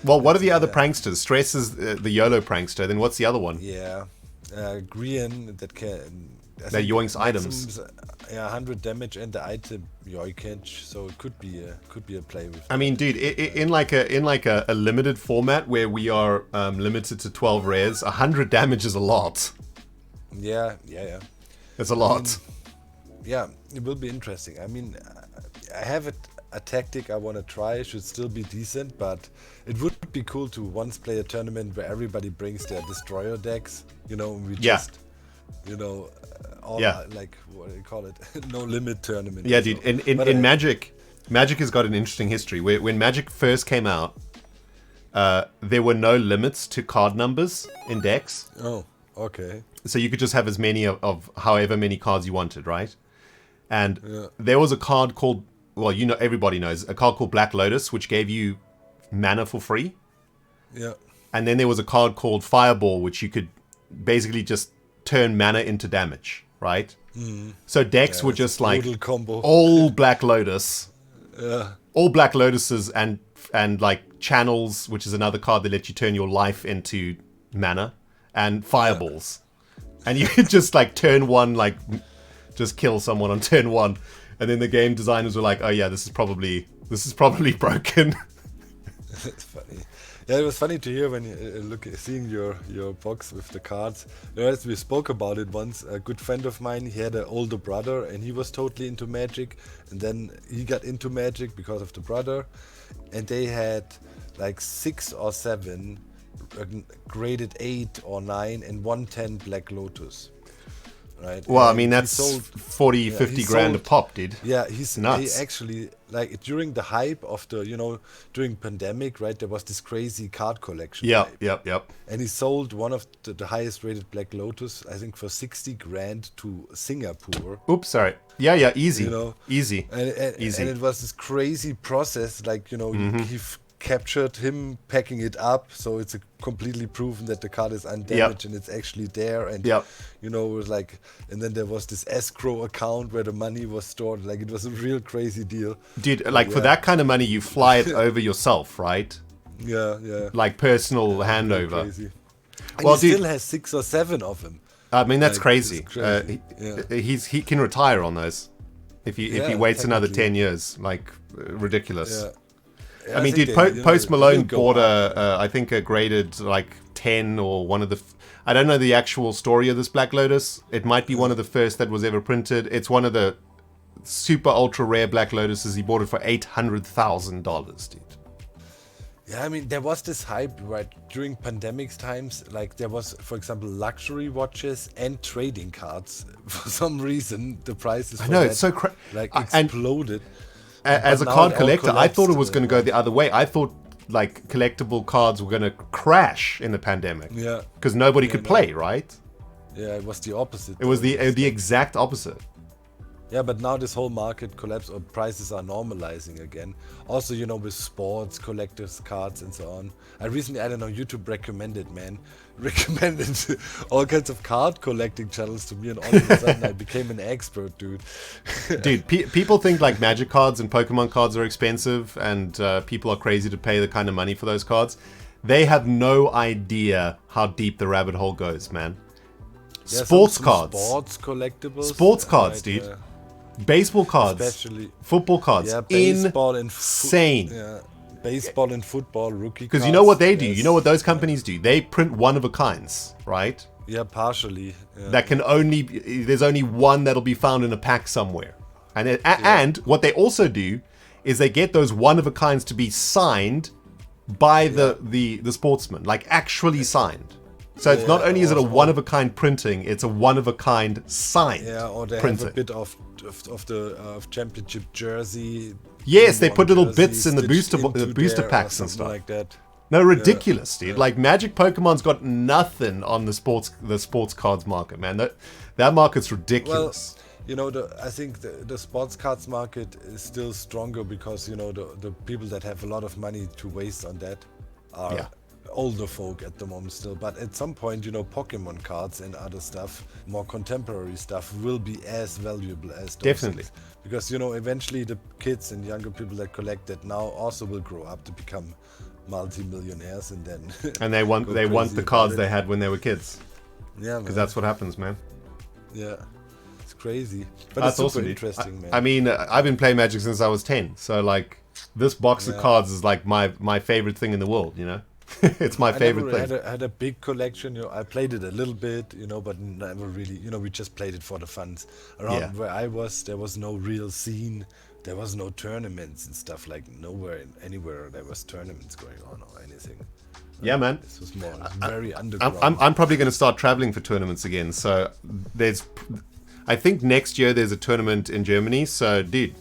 Well, what are the other pranksters? Stress is the YOLO prankster. Then what's the other one? yeah, Grian that can. I That think yoinks items. maximum's, yeah, 100 damage and the item yoinkage, so it could be a play with. I mean, dude, in like a limited format where we are limited to 12 rares, 100 damage is a lot. Yeah. It's a lot. Yeah, it will be interesting. I mean, I have a tactic I want to try. Should still be decent, but it would be cool to once play a tournament where everybody brings their destroyer decks. You know, we just, you know, all like what do you call it? No limit tournament. Yeah, so. dude. In Magic has got an interesting history. When Magic first came out, there were no limits to card numbers in decks. Oh, okay. So you could just have as many of however many cards you wanted, right? And there was a card called, well, you know, everybody knows, a card called Black Lotus, which gave you mana for free. Yeah. And then there was a card called Fireball, which you could basically just turn mana into damage, right? So decks were just like combo. all Black Lotus, all Black Lotuses and like Channels, which is another card that lets you turn your life into mana, and Fireballs. And you could just like turn one, like just kill someone on turn one. And then the game designers were like, oh yeah, this is probably broken. It's funny. Yeah, it was funny to hear when you seeing your box with the cards. You know, as we spoke about it once, a good friend of mine, he had an older brother and he was totally into Magic, and then he got into Magic because of the brother, and they had like 6 or 7 graded 8 or 9 and 110 Black Lotus. Right. Well, And I mean, he that's sold- 40, 50 grand a pop, dude. Yeah, Nuts. he actually, like, during the hype of the, you know, during pandemic, right, there was this crazy card collection. Yep, hype. yep. And he sold one of the highest rated Black Lotus, I think, for 60 grand to Singapore. Oops, sorry. Yeah, easy. You know, Easy. And Easy. and it was this crazy process, like, you know, he captured him packing it up, so it's completely proven that the card is undamaged and it's actually there. And, you know, it was like, and then there was this escrow account where the money was stored. Like, it was a real crazy deal. Dude, like, for that kind of money, you fly it over yourself, right? Yeah. Like, personal handover. Crazy. And Well, he dude, still has 6 or 7 of them. I mean, that's Like, crazy. it's crazy. He can retire on those if he waits another technically. 10 years. Like, ridiculous. Yeah. I mean, dude, think they, you know, Post it will Malone go bought up. I think a graded like 10 or one of the. I don't know the actual story of this Black Lotus. It might be one of the first that was ever printed. It's one of the super ultra rare Black Lotuses. He bought it for $800,000, dude. Yeah, I mean, there was this hype, right, during pandemic times. Like, there was, for example, luxury watches and trading cards. For some reason, the prices. I know, it's so like and exploded. as a But now card it all collector, I thought it was collapsed, going to go the other way. I thought like collectible cards were going to crash in the pandemic. Yeah. Because nobody could play, right? Yeah, it was the opposite. It was the exact opposite. Yeah, but now this whole market collapsed, or prices are normalizing again. Also, you know, with sports, collectors cards, and so on. I recently, I don't know, YouTube recommended all kinds of card collecting channels to me, and all of a sudden I became an expert, dude. Dude, people think like Magic cards and Pokemon cards are expensive, and people are crazy to pay the kind of money for those cards. They have no idea how deep the rabbit hole goes, man. Yeah, Sports some cards. Sports collectibles. Sports cards, right, dude. yeah. Baseball cards. Especially. Football cards. Yeah, baseball and insane. Yeah, baseball and football rookie. Because you know what they do? You know what those companies do? They print one-of-a-kinds, right? Yeah, partially. Yeah. That can only... There's only one that'll be found in a pack somewhere. And what they also do is they get those one-of-a-kinds to be signed by the sportsman. Like, actually signed. So it's not only is it a one-of-a-kind printing, it's a one-of-a-kind signed or they printing. have a bit of the championship jersey. Yes, they put little jersey bits in the stitched booster there or packs and something stuff. like that. No, ridiculous, dude. Like Magic Pokemon's got nothing on the sports cards market, man. That market's ridiculous. you know, I think the sports cards market is still stronger because, you know, the people that have a lot of money to waste on that are older folk at the moment still. But at some point, you know, Pokemon cards and other stuff, more contemporary stuff, will be as valuable as those Definitely. things. Because, you know, eventually the kids and younger people that collect that now also will grow up to become multi-millionaires, and then And they want the cards they had when they were kids. Yeah, Because that's what happens, man. Yeah, it's crazy, but That's it's super awesome, interesting, man. I mean, I've been playing Magic since I was 10, so like this box of cards is like my favorite thing in the world, you know. It's my favorite thing. I had a big collection, you know. I played it a little bit, you know, but never really, you know. We just played it for the funs. Around where I was, there was no real scene. There was no tournaments and stuff. Like anywhere there was tournaments going on or anything. Yeah, man. This was more very underground. I'm probably going to start traveling for tournaments again. So I think next year there's a tournament in Germany. So, dude,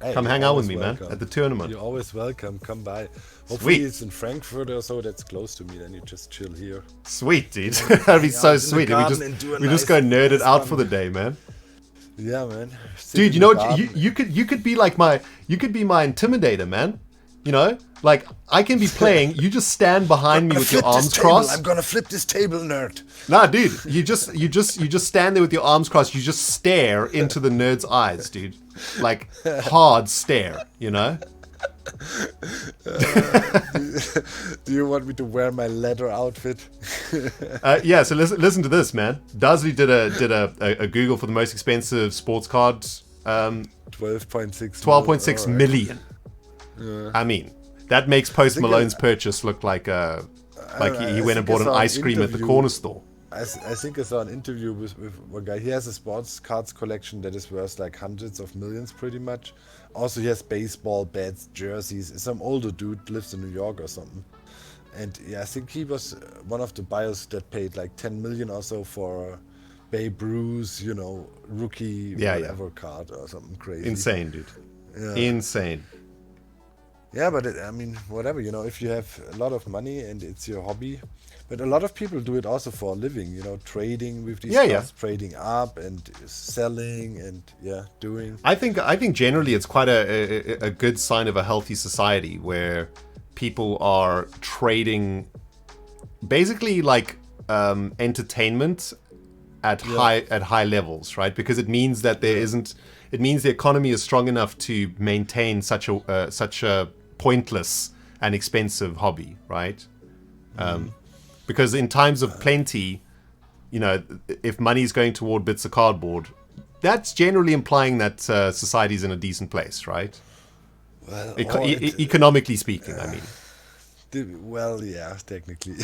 Hey, come you're hang out with always me, welcome. man, at the tournament. You're always welcome. Come by. Hopefully Sweet. it's in Frankfurt or so. That's close to me. Then you just chill here. Sweet, dude. That'd be so out in the sweet. garden and do a We just nice- go nerd it nice out fun. for the day, man. Yeah, man. Sit Dude, in you the know what? garden. You could be like my intimidator, man. You know, like I can be playing. You just stand behind me with your Flip this arms table. crossed. I'm gonna flip this table, nerd. Nah, dude, you just stand there with your arms crossed. You just stare into the nerd's eyes, dude. Like hard stare, you know. Do you want me to wear my leather outfit? Yeah. So listen to this, man. Dudley did a Google for the most expensive sports cards. 12.6. 12.6 Alright. million. I mean, that makes Post think Malone's purchase look like he went and bought an ice cream at the corner store. I think I saw an interview with one guy. He has a sports cards collection that is worth like hundreds of millions, pretty much. Also, he has baseball bats, jerseys. Some older dude lives in New York or something. And yeah, I think he was one of the buyers that paid like 10 million or so for Babe Ruth, you know, rookie whatever card or something crazy. Insane, dude. Yeah. Insane. Yeah, but I mean, whatever, you know, if you have a lot of money and it's your hobby. But a lot of people do it also for a living, you know, trading with these cards, trading up and selling and doing. I think generally it's quite a good sign of a healthy society where people are trading basically like entertainment at high levels, right? Because it means that it means the economy is strong enough to maintain such a pointless and expensive hobby, right? Because in times of plenty, you know, if money is going toward bits of cardboard, that's generally implying that society's in a decent place, right? Well, economically speaking, I mean. Well, yeah, technically.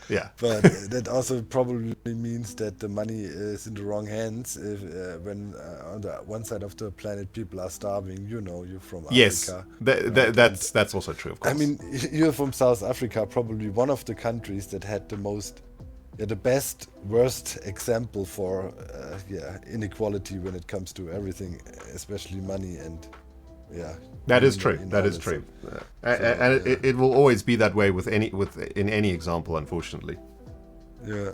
Yeah. But that also probably means that the money is in the wrong hands when on the one side of the planet people are starving. You know, you're from Africa. Yes, that's also true, of course. I mean, you're from South Africa, probably one of the countries that had the worst example for inequality when it comes to everything, especially money and that is true. That is true, and it will always be that way in any example, unfortunately. Yeah.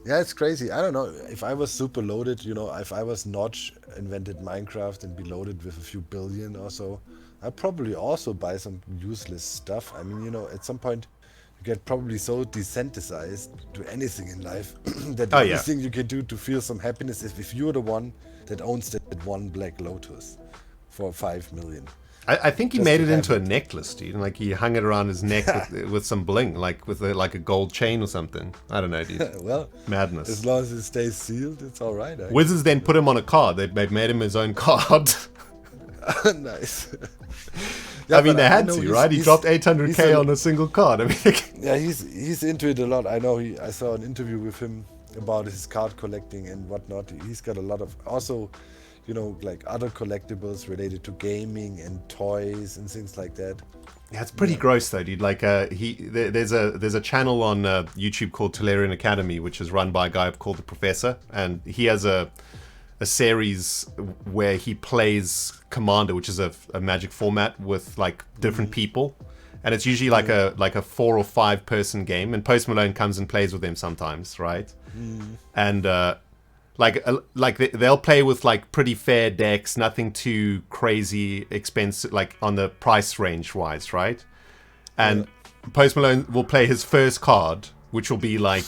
It's crazy. I don't know if I was super loaded. You know, if I was Notch, invented Minecraft and be loaded with a few billion or so, I'd probably also buy some useless stuff. I mean, you know, at some point you get probably so desensitized to anything in life that the only thing you can do to feel some happiness is if you're the one that owns that one Black Lotus for 5 million. I think he made it into a necklace, dude. Like he hung it around his neck with some bling, like with like a gold chain or something. I don't know, dude. Well, madness. As long as it stays sealed, it's all right. Wizards then put him on a card. They made him his own card. Nice. I mean, they had to, right? He dropped 800k on a single card. I mean, yeah, he's into it a lot. I know. I saw an interview with him about his card collecting and whatnot. He's got a lot of also, you know, like other collectibles related to gaming and toys and things like that. Yeah, it's pretty gross though, dude. Like, there's a channel on YouTube called Tolarian Academy, which is run by a guy called the Professor, and he has a series where he plays Commander, which is a Magic format with like different people, and it's usually like a 4 or 5 person game. And Post Malone comes and plays with them sometimes, right? And They'll play with like pretty fair decks, nothing too crazy expensive, like on the price range wise, right? And Post Malone will play his first card, which will be like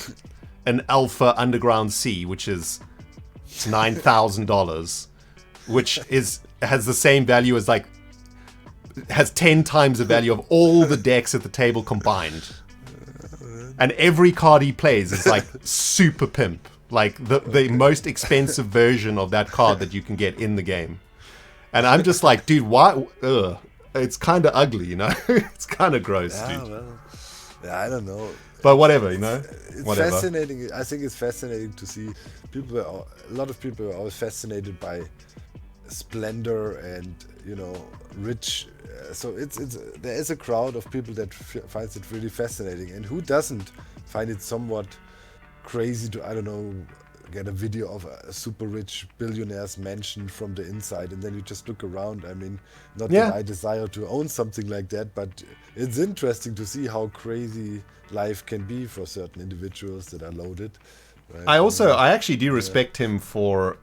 an Alpha Underground Sea, which is $9,000, which has the same value as like has 10 times the value of all the decks at the table combined. And every card he plays is like super pimp. Like the most expensive version of that card that you can get in the game. And I'm just like, dude, why? Ugh. It's kind of ugly, you know? It's kind of gross, dude. Well, I don't know. But whatever, you know? It's whatever. fascinating. I think it's fascinating to see people. A lot of people are always fascinated by splendor and, you know, rich. So there is a crowd of people that finds it really fascinating. And who doesn't find it somewhat crazy to, I don't know, get a video of a super rich billionaire's mansion from the inside, and then you just look around. I mean, not that I desire to own something like that, but it's interesting to see how crazy life can be for certain individuals that are loaded. Right? I actually do respect him for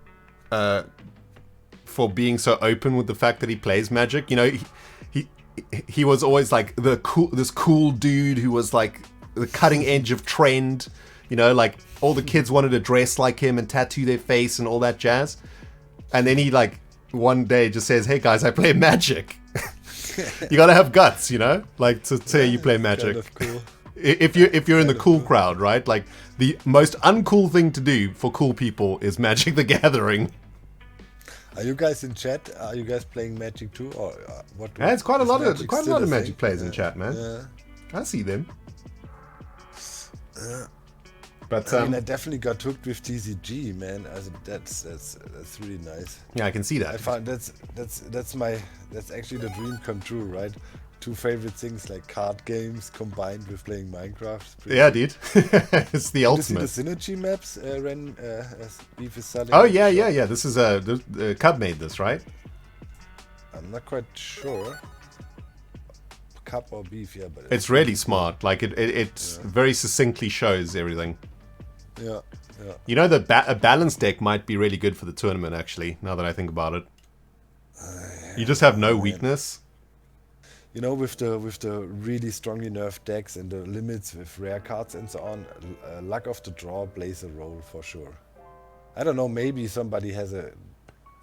being so open with the fact that he plays Magic. You know, he was always like this cool dude who was like the cutting edge of trend. You know, like all the kids wanted to dress like him and tattoo their face and all that jazz. And then he like one day just says, "Hey guys, I play Magic." You gotta have guts, you know, like to say you play Magic. Kind of cool. If you're in the cool crowd, right? Like the most uncool thing to do for cool people is Magic the Gathering. Are you guys in chat? Are you guys playing Magic too, or what? Yeah, it's quite a lot of Magic players in chat, man. Yeah. I see them. But I mean, I definitely got hooked with TCG, man. That's really nice. Yeah, I can see I that. found that's actually the dream come true, right? Two favorite things like card games combined with playing Minecraft. Yeah, dude. It's the ultimate. Did you see the synergy maps as Beef is selling? Oh yeah. This is Cub made this, right? I'm not quite sure. Cup or Beef, yeah, but it's really smart. Like it very succinctly shows everything. Yeah. You know, a balanced deck might be really good for the tournament, actually, now that I think about it. You just have no weakness. You know, with the really strongly nerfed decks and the limits with rare cards and so on, luck of the draw plays a role for sure. I don't know, maybe somebody has a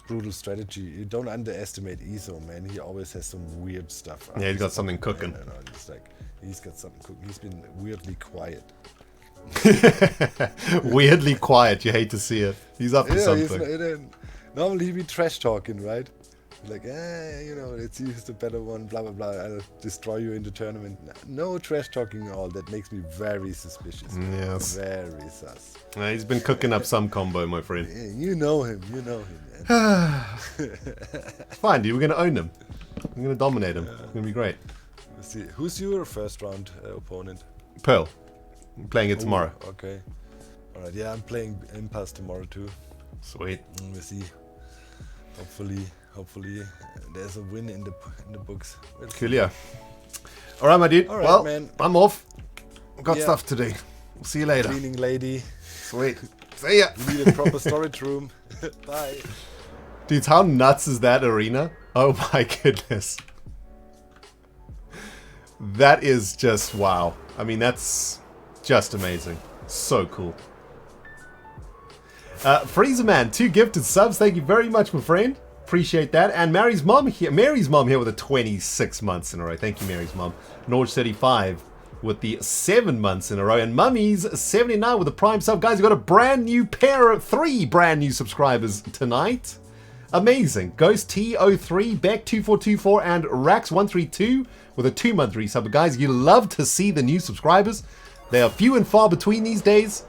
brutal strategy. You don't underestimate Iso, man. He always has some weird stuff. Yeah, he's got something cooking. It's like, he's got something cooking. He's been weirdly quiet. Weirdly quiet, you hate to see it. He's up to something. Normally he'd be trash talking, right? Like, you know, it's he's the better one, blah blah blah. I'll destroy you in the tournament. No trash talking at all. That makes me very suspicious. Yes. Very sus. He's been cooking up some combo, my friend. Yeah, you know him, man. Fine, dude. We're gonna own him. We're gonna dominate him. It's gonna be great. Let's see. Who's your first round opponent? Pearl. I'm playing it tomorrow. Okay. Alright, yeah, I'm playing Impulse tomorrow too. Sweet. We'll see. Hopefully there's a win in the books. Cool, yeah. Alright, my dude. Alright, well, man. I'm off. Got stuff to do. We'll see you later. Cleaning lady. Sweet. See ya. You need a proper storage room. Bye. Dudes, how nuts is that arena? Oh my goodness. That is just wow. I mean, that's just amazing. So cool. Freezerman, 2 gifted subs. Thank you very much, my friend. Appreciate that. And Mary's mom here with a 26 months in a row. Thank you, Mary's mom. Norge 35 with the 7 months in a row. And Mummy's 79 with a prime sub. Guys, we've got a brand new pair of 3 brand new subscribers tonight. Amazing. Ghost T03, Beck 2424, and Rax132 with a 2-month resub. But guys, you love to see the new subscribers. They are few and far between these days.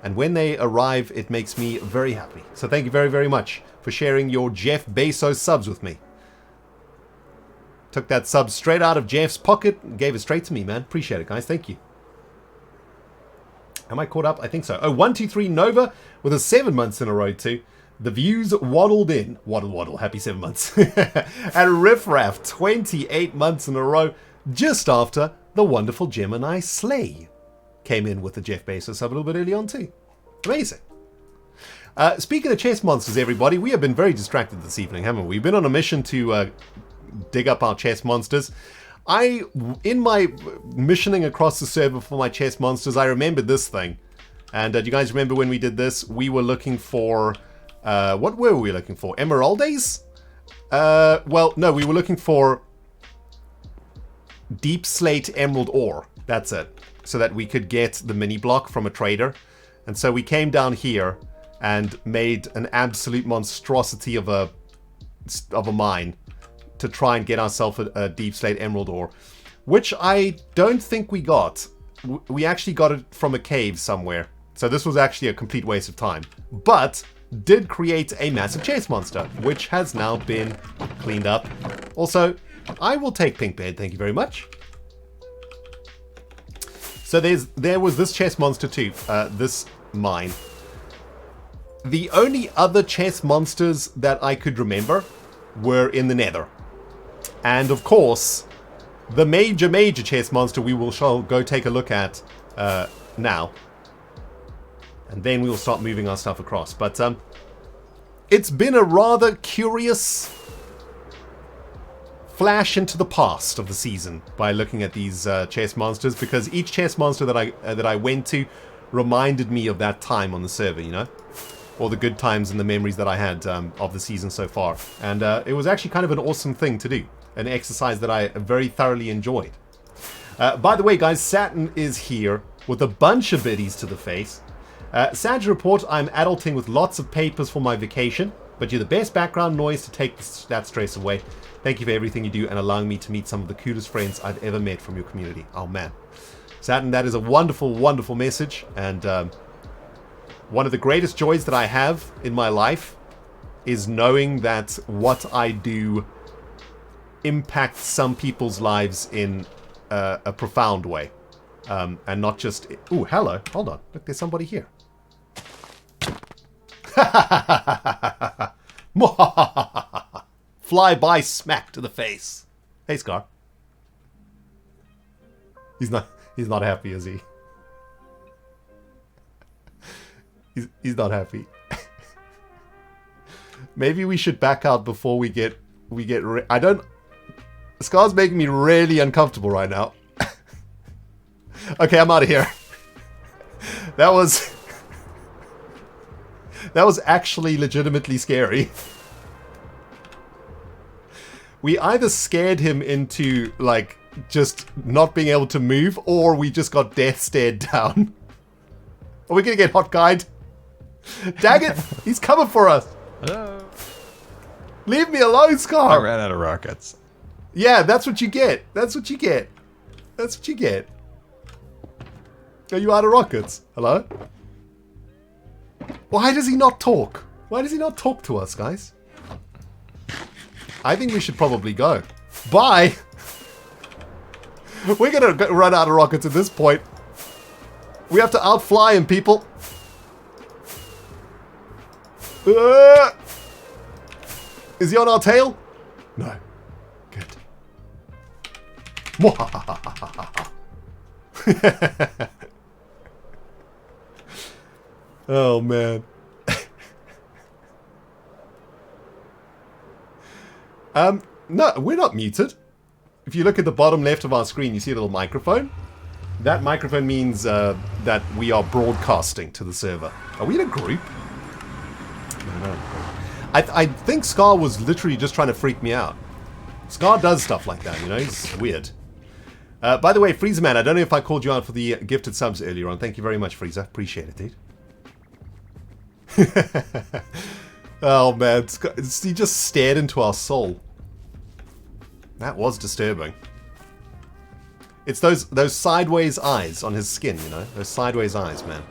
And when they arrive, it makes me very happy. So thank you very, very much for sharing your Jeff Bezos subs with me. Took that sub straight out of Jeff's pocket and gave it straight to me, man. Appreciate it, guys. Thank you. Am I caught up? I think so. Oh, 123 Nova with a 7 months in a row too. The views waddled in. Waddle. Happy 7 months. And Riffraff, 28 months in a row, just after the wonderful Gemini Slay came in with the Jeff Bezos sub a little bit early on too. Amazing. Speaking of chest monsters, everybody, we have been very distracted this evening, haven't we? We've been on a mission to dig up our chest monsters. In my missioning across the server for my chest monsters, I remembered this thing. And do you guys remember when we did this? We were looking for... what were we looking for? Emeraldes? Well, no, we were looking for deep slate emerald ore. That's it. So that we could get the mini block from a trader. And so we came down here and made an absolute monstrosity of a mine to try and get ourselves a deep slate emerald ore, which I don't think we got. We actually got it from a cave somewhere. So this was actually a complete waste of time. But did create a massive chase monster, which has now been cleaned up. Also, I will take pink bed, thank you very much. So there was this chest monster too, this mine. The only other chest monsters that I could remember were in the nether. And of course, the major chest monster shall go take a look at now. And then we will start moving our stuff across. But it's been a rather curious flash into the past of the season by looking at these chest monsters, because each chest monster that I went to reminded me of that time on the server, you know? All the good times and the memories that I had of the season so far. And it was actually kind of an awesome thing to do. An exercise that I very thoroughly enjoyed. By the way, guys, Saturn is here with a bunch of biddies to the face. Sad report, I'm adulting with lots of papers for my vacation, but you're the best background noise to take that stress away. Thank you for everything you do and allowing me to meet some of the coolest friends I've ever met from your community. Oh, man. Saturn, that is a wonderful, wonderful message. And one of the greatest joys that I have in my life is knowing that what I do impacts some people's lives in a profound way. And not just... Ooh, hello. Hold on. Look, there's somebody here. Fly by smack to the face. Hey, Scar. He's not happy, is he? He's not happy. Maybe we should back out before we get I don't... Scar's making me really uncomfortable right now. Okay, I'm out of here. That was actually legitimately scary. We either scared him into, like, just not being able to move, or we just got death stared down. Are we gonna get hot guide? Dang it! He's coming for us! Hello? Leave me alone, Scar! I ran out of rockets. Yeah, that's what you get. That's what you get. That's what you get. Are you out of rockets? Hello? Why does he not talk? Why does he not talk to us, guys? I think we should probably go. Bye! We're gonna run out of rockets at this point. We have to outfly him, people. Is he on our tail? No. Good. Oh, man. No, we're not muted. If you look at the bottom left of our screen, you see a little microphone. That microphone means that we are broadcasting to the server. Are we in a group? No. I think Scar was literally just trying to freak me out. Scar does stuff like that, you know? He's weird. By the way, Freezer Man, I don't know if I called you out for the gifted subs earlier on. Thank you very much, Freezer. Appreciate it, dude. Oh, man. He just stared into our soul. That was disturbing. It's those sideways eyes on his skin, you know? Those sideways eyes, man.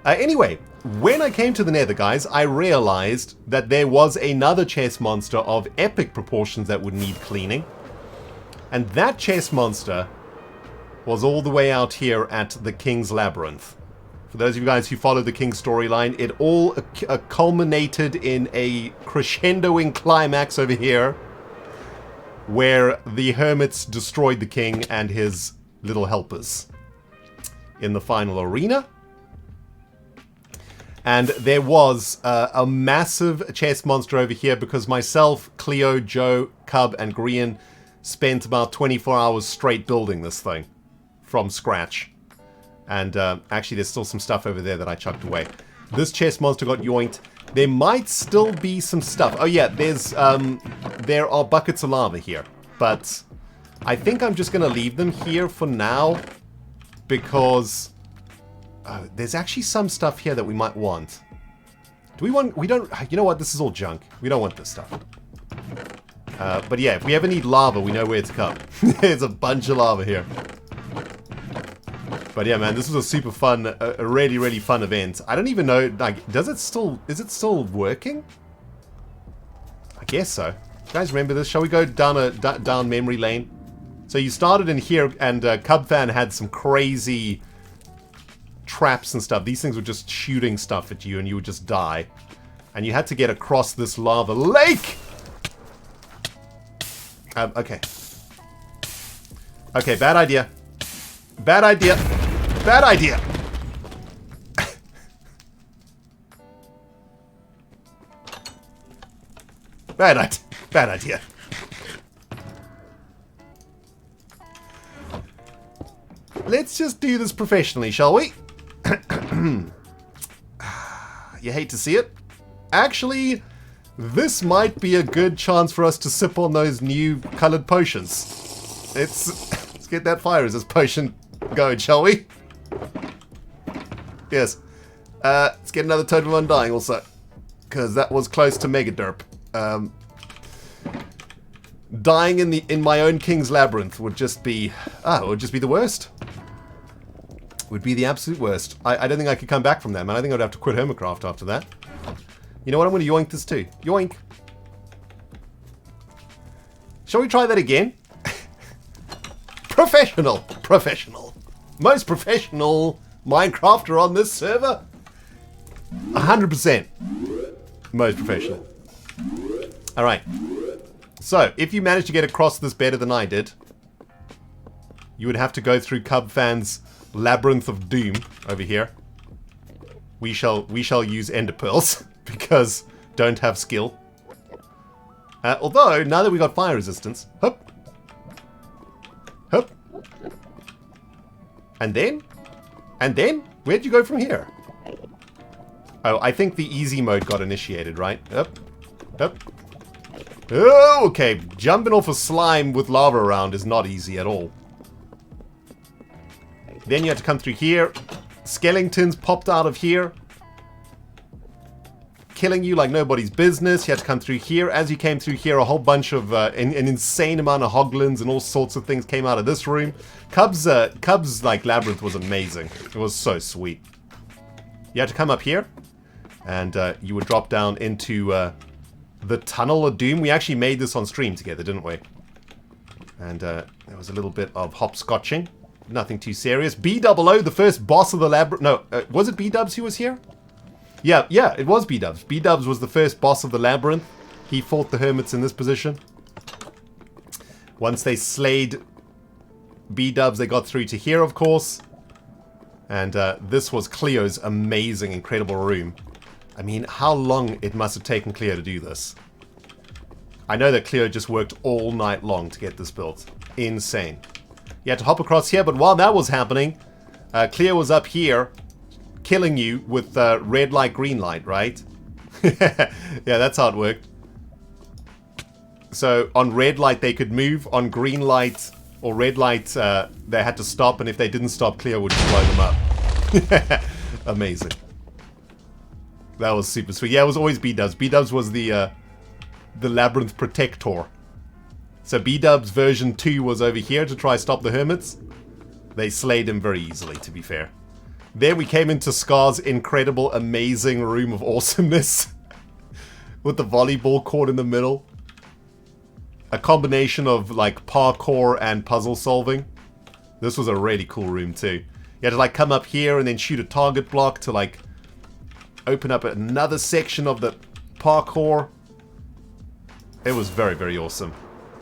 Anyway, when I came to the nether, guys, I realized that there was another chest monster of epic proportions that would need cleaning. And that chest monster was all the way out here at the King's Labyrinth. For those of you guys who follow the King's storyline, it all culminated in a crescendoing climax over here, where the hermits destroyed the king and his little helpers in the final arena. And there was a massive chest monster over here because myself, Cleo, Joe, Cub, and Grian spent about 24 hours straight building this thing from scratch. And actually, there's still some stuff over there that I chucked away. This chest monster got yoinked. There might still be some stuff. Oh yeah, there are buckets of lava here. But I think I'm just going to leave them here for now. Because there's actually some stuff here that we might want. Do we want... We don't... You know what? This is all junk. We don't want this stuff. But yeah, if we ever need lava, we know where to come. There's a bunch of lava here. But yeah, man, this was a super fun, a really, really fun event. I don't even know, like, is it still working? I guess so. You guys remember this? Shall we go down memory lane? So you started in here, and Cubfan had some crazy traps and stuff. These things were just shooting stuff at you, and you would just die. And you had to get across this lava lake! Okay. Okay, bad idea. Bad idea. Bad idea. Bad idea. Let's just do this professionally, shall we? You hate to see it? Actually, this might be a good chance for us to sip on those new colored potions. Let's get that fire resist potion going, shall we? Yes. Let's get another Totem of Undying also. Because that was close to Mega Derp. Dying in my own King's Labyrinth would just be... it would just be the worst. Would be the absolute worst. I don't think I could come back from that, man. I think I'd have to quit Hermitcraft after that. You know what? I'm going to yoink this too. Yoink. Shall we try that again? Professional. Professional. Most professional Minecrafter on this server. 100%. Most professional. Alright. So, if you manage to get across this better than I did, you would have to go through Cubfan's Labyrinth of Doom over here. We shall use Ender Pearls, because don't have skill. Although, now that we got fire resistance, hup, hup, and then, where'd you go from here? Oh, I think the easy mode got initiated, right? Up, up. Oh, okay, jumping off a slime with lava around is not easy at all. Then you have to come through here. Skeletons popped out of here, killing you like nobody's business. You had to come through here. As you came through here, a whole bunch of an insane amount of hoglins and all sorts of things came out of this room. Cub's like labyrinth was amazing. It was so sweet. You had to come up here, and you would drop down into the Tunnel of Doom. We actually made this on stream together, didn't we? And there was a little bit of hopscotching. Nothing too serious. B-double-O, the first boss of the labyrinth. No, was it B-dubs who was here? Yeah, it was B-dubs. B-dubs was the first boss of the labyrinth. He fought the hermits in this position. Once they slayed B-dubs, they got through to here, of course. And this was Cleo's amazing, incredible room. I mean, how long it must have taken Cleo to do this. I know that Cleo just worked all night long to get this built. Insane. You had to hop across here, but while that was happening, Cleo was up here, killing you with red light, green light, right? Yeah, that's how it worked. So on red light they could move, on green light or red light they had to stop, and if they didn't stop, Cleo would just blow them up. Amazing. That was super sweet. Yeah, it was always B-dubs. B-dubs was the labyrinth protector. So B-dubs version 2 was over here to try stop the hermits. They slayed him very easily, to be fair. There we came into Scar's incredible, amazing room of awesomeness. With the volleyball court in the middle. A combination of, like, parkour and puzzle solving. This was a really cool room, too. You had to, like, come up here and then shoot a target block to, like, open up another section of the parkour. It was very, very awesome.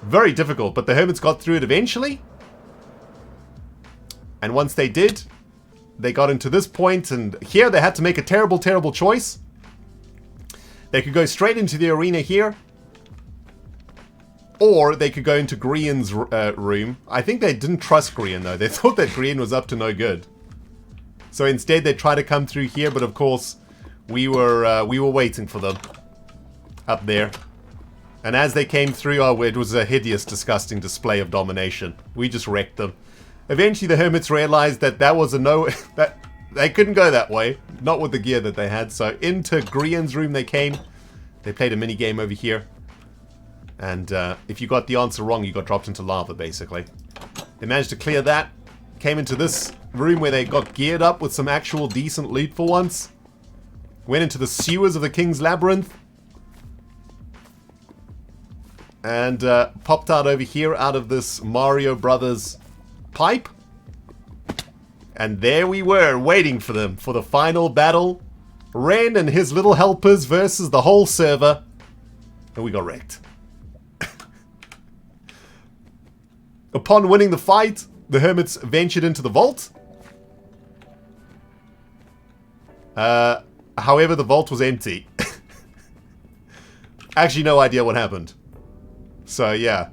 Very difficult, but the hermits got through it eventually. And once they did, they got into this point, and here they had to make a terrible, terrible choice. They could go straight into the arena here, or they could go into Grian's room. I think they didn't trust Grian, though. They thought that Grian was up to no good. So instead, they tried to come through here, but of course, we were waiting for them up there. And as they came through, oh, it was a hideous, disgusting display of domination. We just wrecked them. Eventually, the Hermits realized that that was a no... that they couldn't go that way. Not with the gear that they had. So into Grian's room they came. They played a mini game over here. And if you got the answer wrong, you got dropped into lava, basically. They managed to clear that. Came into this room where they got geared up with some actual decent loot for once. Went into the sewers of the King's Labyrinth. And popped out over here out of this Mario Brothers pipe. And there we were, waiting for them for the final battle. Ren and his little helpers versus the whole server. And we got wrecked. Upon winning the fight, the Hermits ventured into the vault. However, the vault was empty. Actually, no idea what happened. So, yeah.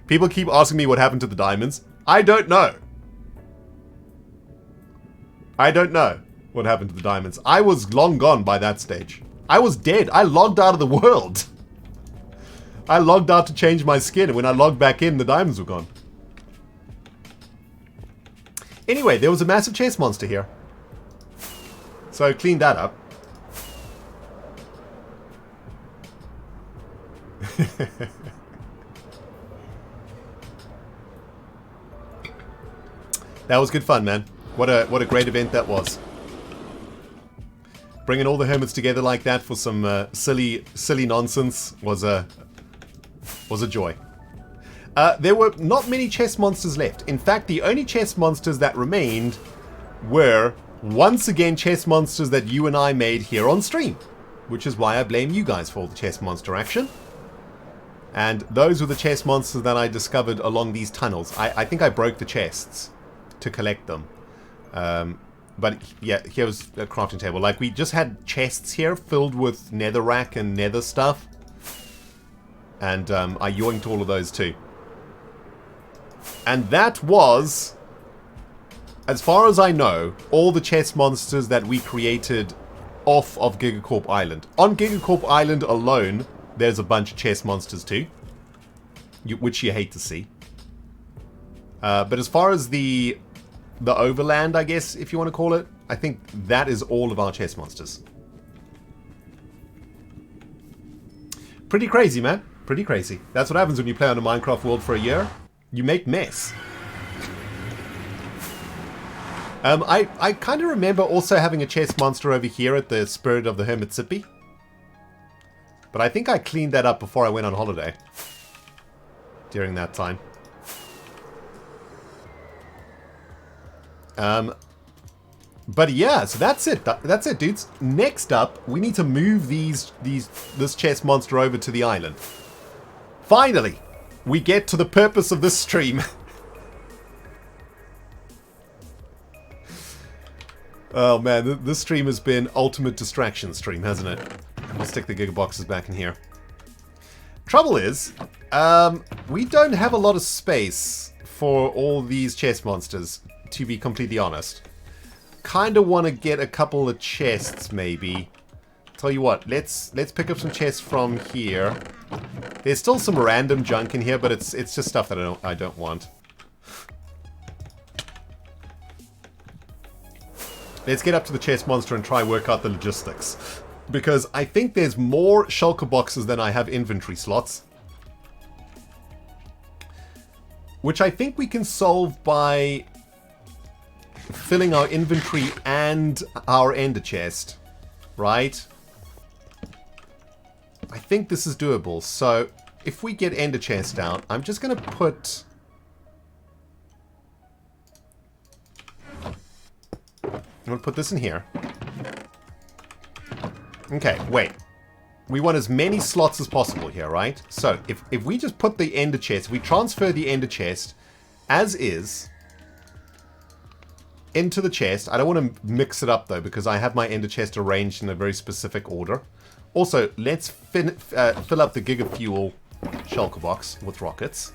People keep asking me what happened to the diamonds. I don't know. I don't know what happened to the diamonds. I was long gone by that stage. I was dead. I logged out of the world. I logged out to change my skin, and when I logged back in, the diamonds were gone. Anyway, there was a massive chest monster here. So I cleaned that up. That was good fun, man. What a great event that was. Bringing all the Hermits together like that for some silly nonsense was a joy. There were not many chest monsters left. In fact, the only chest monsters that remained were, once again, chest monsters that you and I made here on stream. Which is why I blame you guys for all the chest monster action. And those were the chest monsters that I discovered along these tunnels. I think I broke the chests to collect them. But yeah, here was a crafting table. Like, we just had chests here filled with netherrack and nether stuff. And I yoinked all of those too. And that was, as far as I know, all the chest monsters that we created off of Gigacorp Island. On Gigacorp Island alone, there's a bunch of chest monsters too. Which you hate to see. But as far as the overland, I guess, if you want to call it, I think that is all of our chest monsters. Pretty crazy, man. Pretty crazy. That's what happens when you play on a Minecraft world for a year. You make mess. I kind of remember also having a chest monster over here at the Spirit of the Hermitsippi. But I think I cleaned that up before I went on holiday. During that time. But yeah, so that's it. That's it, dudes. Next up, we need to move this chest monster over to the island. Finally, we get to the purpose of this stream. Oh man, this stream has been ultimate distraction stream, hasn't it? I'll stick the gigaboxes back in here. Trouble is, we don't have a lot of space for all these chest monsters, to be completely honest. Kinda want to get a couple of chests, maybe. Tell you what, let's pick up some chests from here. There's still some random junk in here, but it's just stuff that I don't want. Let's get up to the chest monster and try work out the logistics. Because I think there's more shulker boxes than I have inventory slots. Which I think we can solve by filling our inventory and our ender chest. Right? I think this is doable. So, if we get ender chest out, I'm just going to put... I'm going to put this in here. Okay, wait. We want as many slots as possible here, right? So, if we just put the ender chest, if we transfer the ender chest as is into the chest. I don't want to mix it up though, because I have my ender chest arranged in a very specific order. Also, let's fill up the Giga Fuel shulker box with rockets,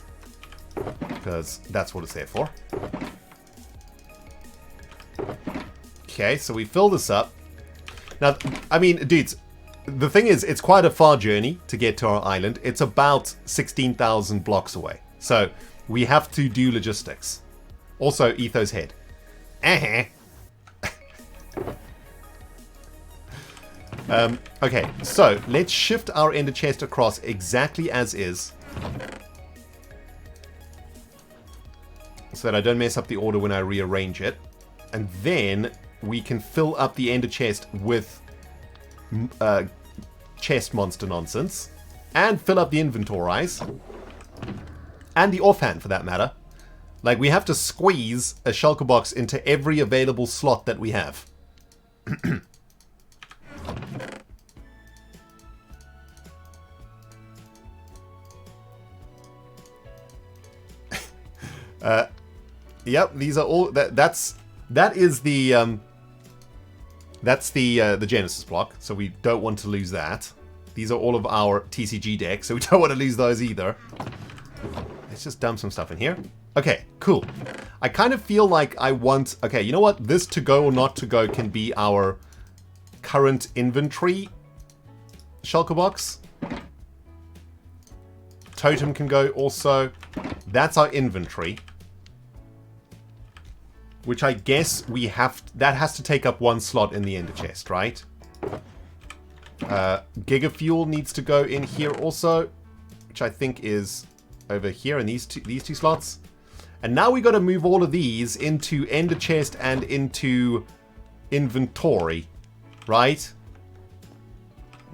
because that's what it's there for. Okay, so we fill this up. Now, I mean, dudes, the thing is, it's quite a far journey to get to our island. It's about 16,000 blocks away. So, we have to do logistics. Also, Etho's head. Okay, so let's shift our ender chest across exactly as is, so that I don't mess up the order when I rearrange it. And then we can fill up the ender chest with chest monster nonsense, and fill up the inventories, and the offhand for that matter. Like, we have to squeeze a shulker box into every available slot that we have. Yep, these are all. That is the Genesis block, so we don't want to lose that. These are all of our TCG decks, so we don't want to lose those either. Let's just dump some stuff in here. Okay, cool. I kind of feel like I want... Okay, you know what? This to go or not to go can be our current inventory shulker box. Totem can go also. That's our inventory, which I guess we have... That has to take up one slot in the ender chest, right? Giga Fuel needs to go in here also, which I think is over here in these two slots. And now we got to move all of these into ender chest and into inventory, right?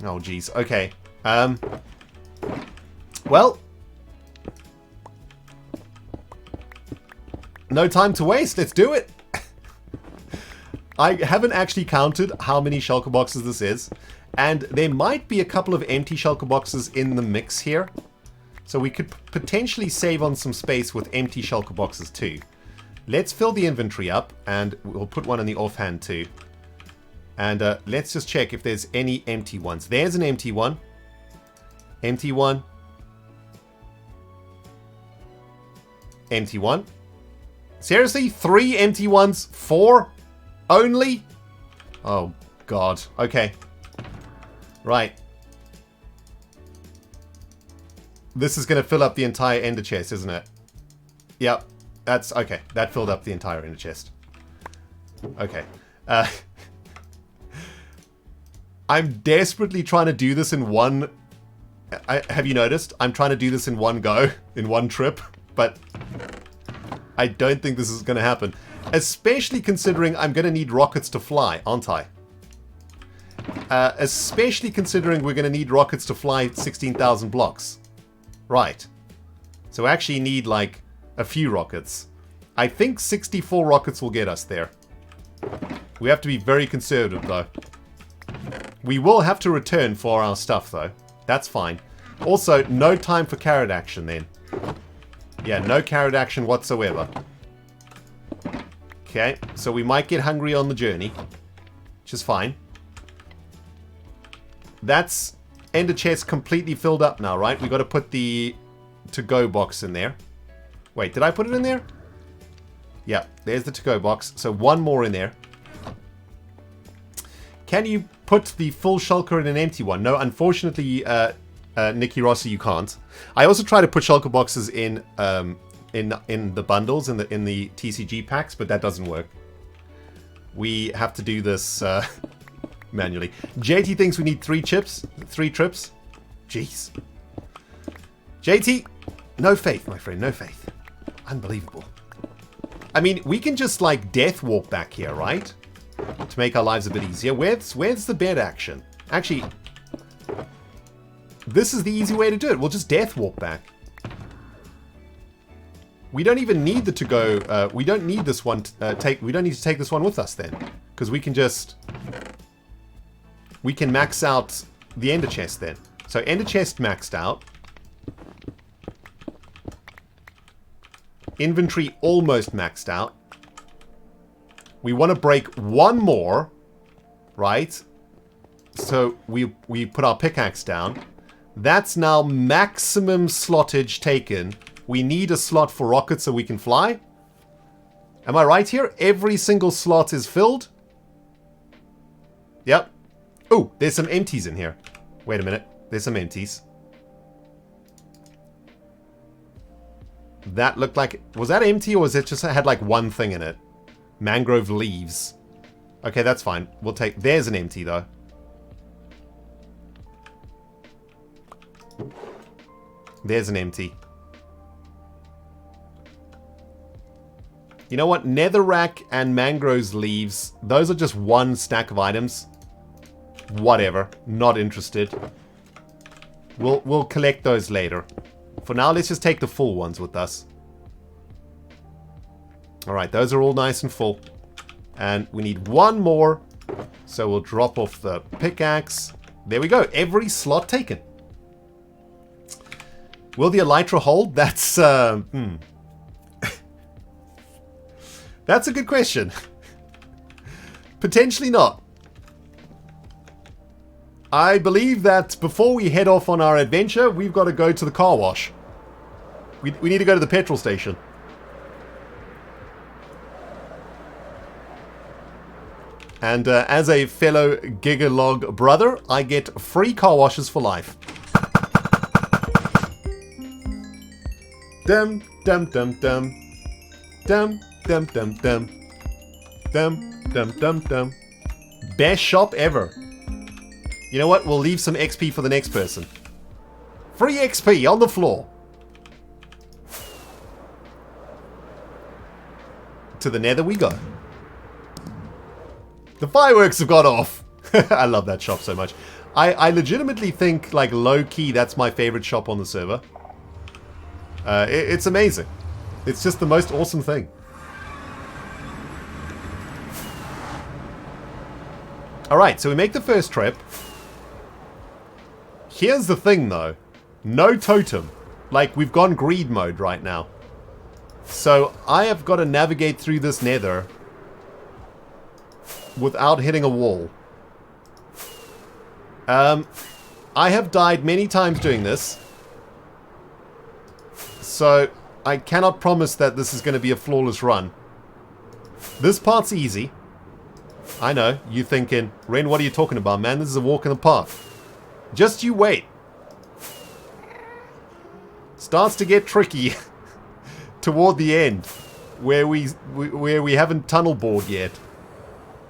Oh, geez. Okay. Well, no time to waste. Let's do it. I haven't actually counted how many shulker boxes this is, and there might be a couple of empty shulker boxes in the mix here. So we could potentially save on some space with empty shulker boxes too. Let's fill the inventory up, and we'll put one in the offhand too. And let's just check if there's any empty ones. There's an empty one. Empty one. Empty one. Seriously? 3 empty ones? 4 only? Oh, God. Okay. Right. This is going to fill up the entire ender chest, isn't it? Yep. That's... Okay. That filled up the entire ender chest. Okay. I'm desperately trying to do this in one... have you noticed? I'm trying to do this in one go, in one trip, but I don't think this is going to happen. Especially considering I'm going to need rockets to fly, aren't I? Especially considering we're going to need rockets to fly 16,000 blocks. Right. So we actually need, like, a few rockets. I think 64 rockets will get us there. We have to be very conservative, though. We will have to return for our stuff, though. That's fine. Also, no time for carrot action, then. Yeah, no carrot action whatsoever. Okay, so we might get hungry on the journey, which is fine. That's ender chest completely filled up now, right? We got to put the to-go box in there. Wait, did I put it in there? Yeah, there's the to-go box. So one more in there. Can you put the full shulker in an empty one? No, unfortunately, Nikki Rossi, you can't. I also try to put shulker boxes in the bundles, in the TCG packs, but that doesn't work. We have to do this manually. JT thinks we need 3 trips. Jeez. JT, no faith, my friend, no faith. Unbelievable. I mean, we can just, like, death walk back here, right? To make our lives a bit easier. Where's the bed action? Actually, this is the easy way to do it. We'll just death walk back. We don't even need the to-go. We don't need this one. We don't need to take this one with us then, because we can just... We can max out the ender chest then. So ender chest maxed out. Inventory almost maxed out. We want to break one more, right? So we put our pickaxe down. That's now maximum slottage taken. We need a slot for rockets so we can fly. Am I right here? Every single slot is filled. Yep. Oh, there's some empties in here. Wait a minute. There's some empties. That looked like... Was that empty or was it just had like one thing in it? Mangrove leaves. Okay, that's fine. We'll take... There's an empty though. There's an empty. You know what? Netherrack and mangroves leaves. Those are just one stack of items. Whatever. Not interested. We'll collect those later. For now, let's just take the full ones with us. Alright, those are all nice and full. And we need one more. So we'll drop off the pickaxe. There we go. Every slot taken. Will the elytra hold? That's, That's a good question. Potentially not. I believe that before we head off on our adventure, we've got to go to the car wash. We need to go to the petrol station. And as a fellow Gigalog brother, I get free car washes for life. Dum dum dum dum. Dum dum dum dum. Dum dum dum dum. Best shop ever. You know what? We'll leave some XP for the next person. Free XP on the floor. To the nether we go. The fireworks have gone off. I love that shop so much. I legitimately think, like, low-key, that's my favorite shop on the server. It's amazing. It's just the most awesome thing. Alright, so we make the first trip. Here's the thing, though. No totem. Like, we've gone greed mode right now. So, I have got to navigate through this nether without hitting a wall. I have died many times doing this. So, I cannot promise that this is going to be a flawless run. This part's easy. I know, you thinking, Ren, what are you talking about, man? This is a walk in the park. Just you wait. Starts to get tricky toward the end, where we haven't tunnel bored yet.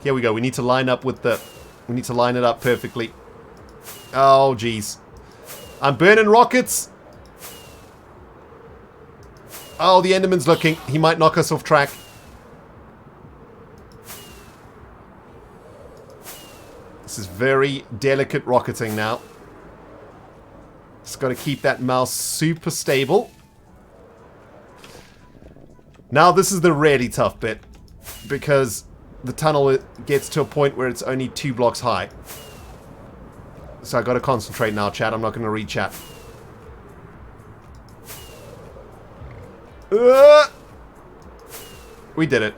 Here we go. We need to line up with the... We need to line it up perfectly. Oh, jeez. I'm burning rockets. Oh, the Enderman's looking. He might knock us off track. This is very delicate rocketing now. Just got to keep that mouse super stable. Now this is the really tough bit, because the tunnel gets to a point where it's only 2 blocks high. So I got to concentrate now, chat. I'm not going to read chat. We did it.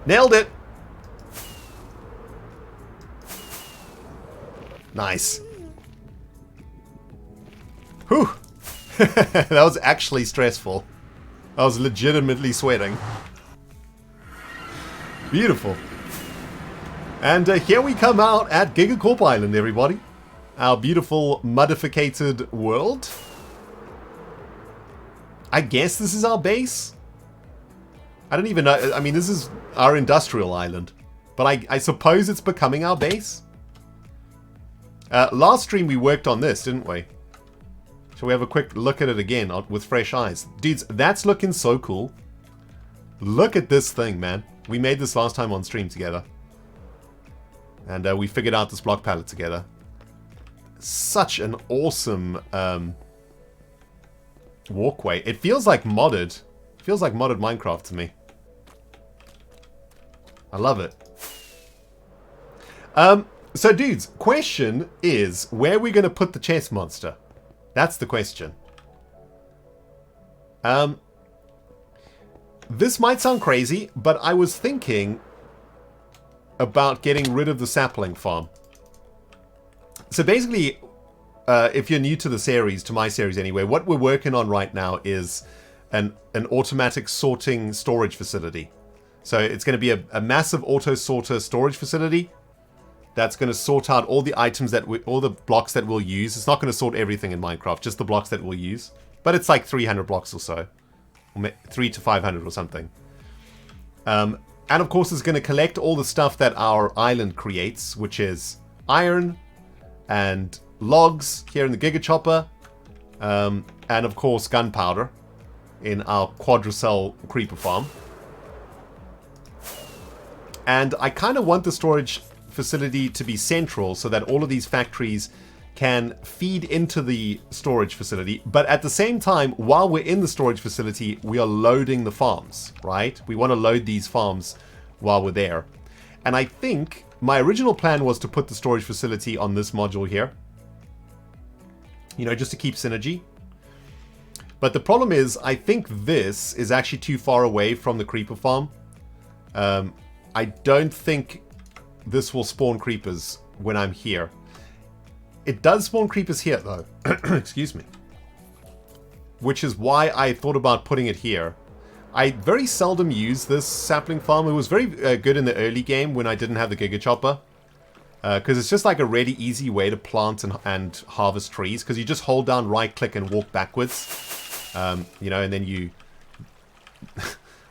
Nailed it. Nice. Whew. That was actually stressful. I was legitimately sweating. Beautiful. And here we come out at Gigacorp Island, everybody. Our beautiful modificated world. I guess this is our base? I don't even know. I mean, this is our industrial island. But I suppose it's becoming our base? Last stream we worked on this, didn't we? Shall we have a quick look at it again with fresh eyes? Dudes, that's looking so cool. Look at this thing, man. We made this last time on stream together. And we figured out this block palette together. Such an awesome walkway. It feels like modded. It feels like modded Minecraft to me. I love it. So dudes, question is, where are we going to put the chest monster? That's the question. This might sound crazy, but I was thinking about getting rid of the sapling farm. So basically, if you're new to the series, to my series anyway, what we're working on right now is an automatic sorting storage facility. So it's going to be a massive auto sorter storage facility that's going to sort out all the items all the blocks that we'll use. It's not going to sort everything in Minecraft, just the blocks that we'll use. But it's like 300 blocks or so. 300 to 500 or something. And of course it's going to collect all the stuff that our island creates, which is iron and logs here in the Giga Chopper. And of course gunpowder in our quadricell creeper farm. And I kind of want the storage facility to be central so that all of these factories can feed into the storage facility, but at the same time, while we're in the storage facility, we are loading the farms, right? We want to load these farms while we're there. And I think my original plan was to put the storage facility on this module here, you know, just to keep synergy. But the problem is, I think this is actually too far away from the creeper farm. I don't think this will spawn creepers when I'm here. It does spawn creepers here, though. Excuse me. Which is why I thought about putting it here. I very seldom use this sapling farm. It was very good in the early game when I didn't have the Giga Chopper. Because it's just like a really easy way to plant and harvest trees. Because you just hold down right click and walk backwards. You know, and then you...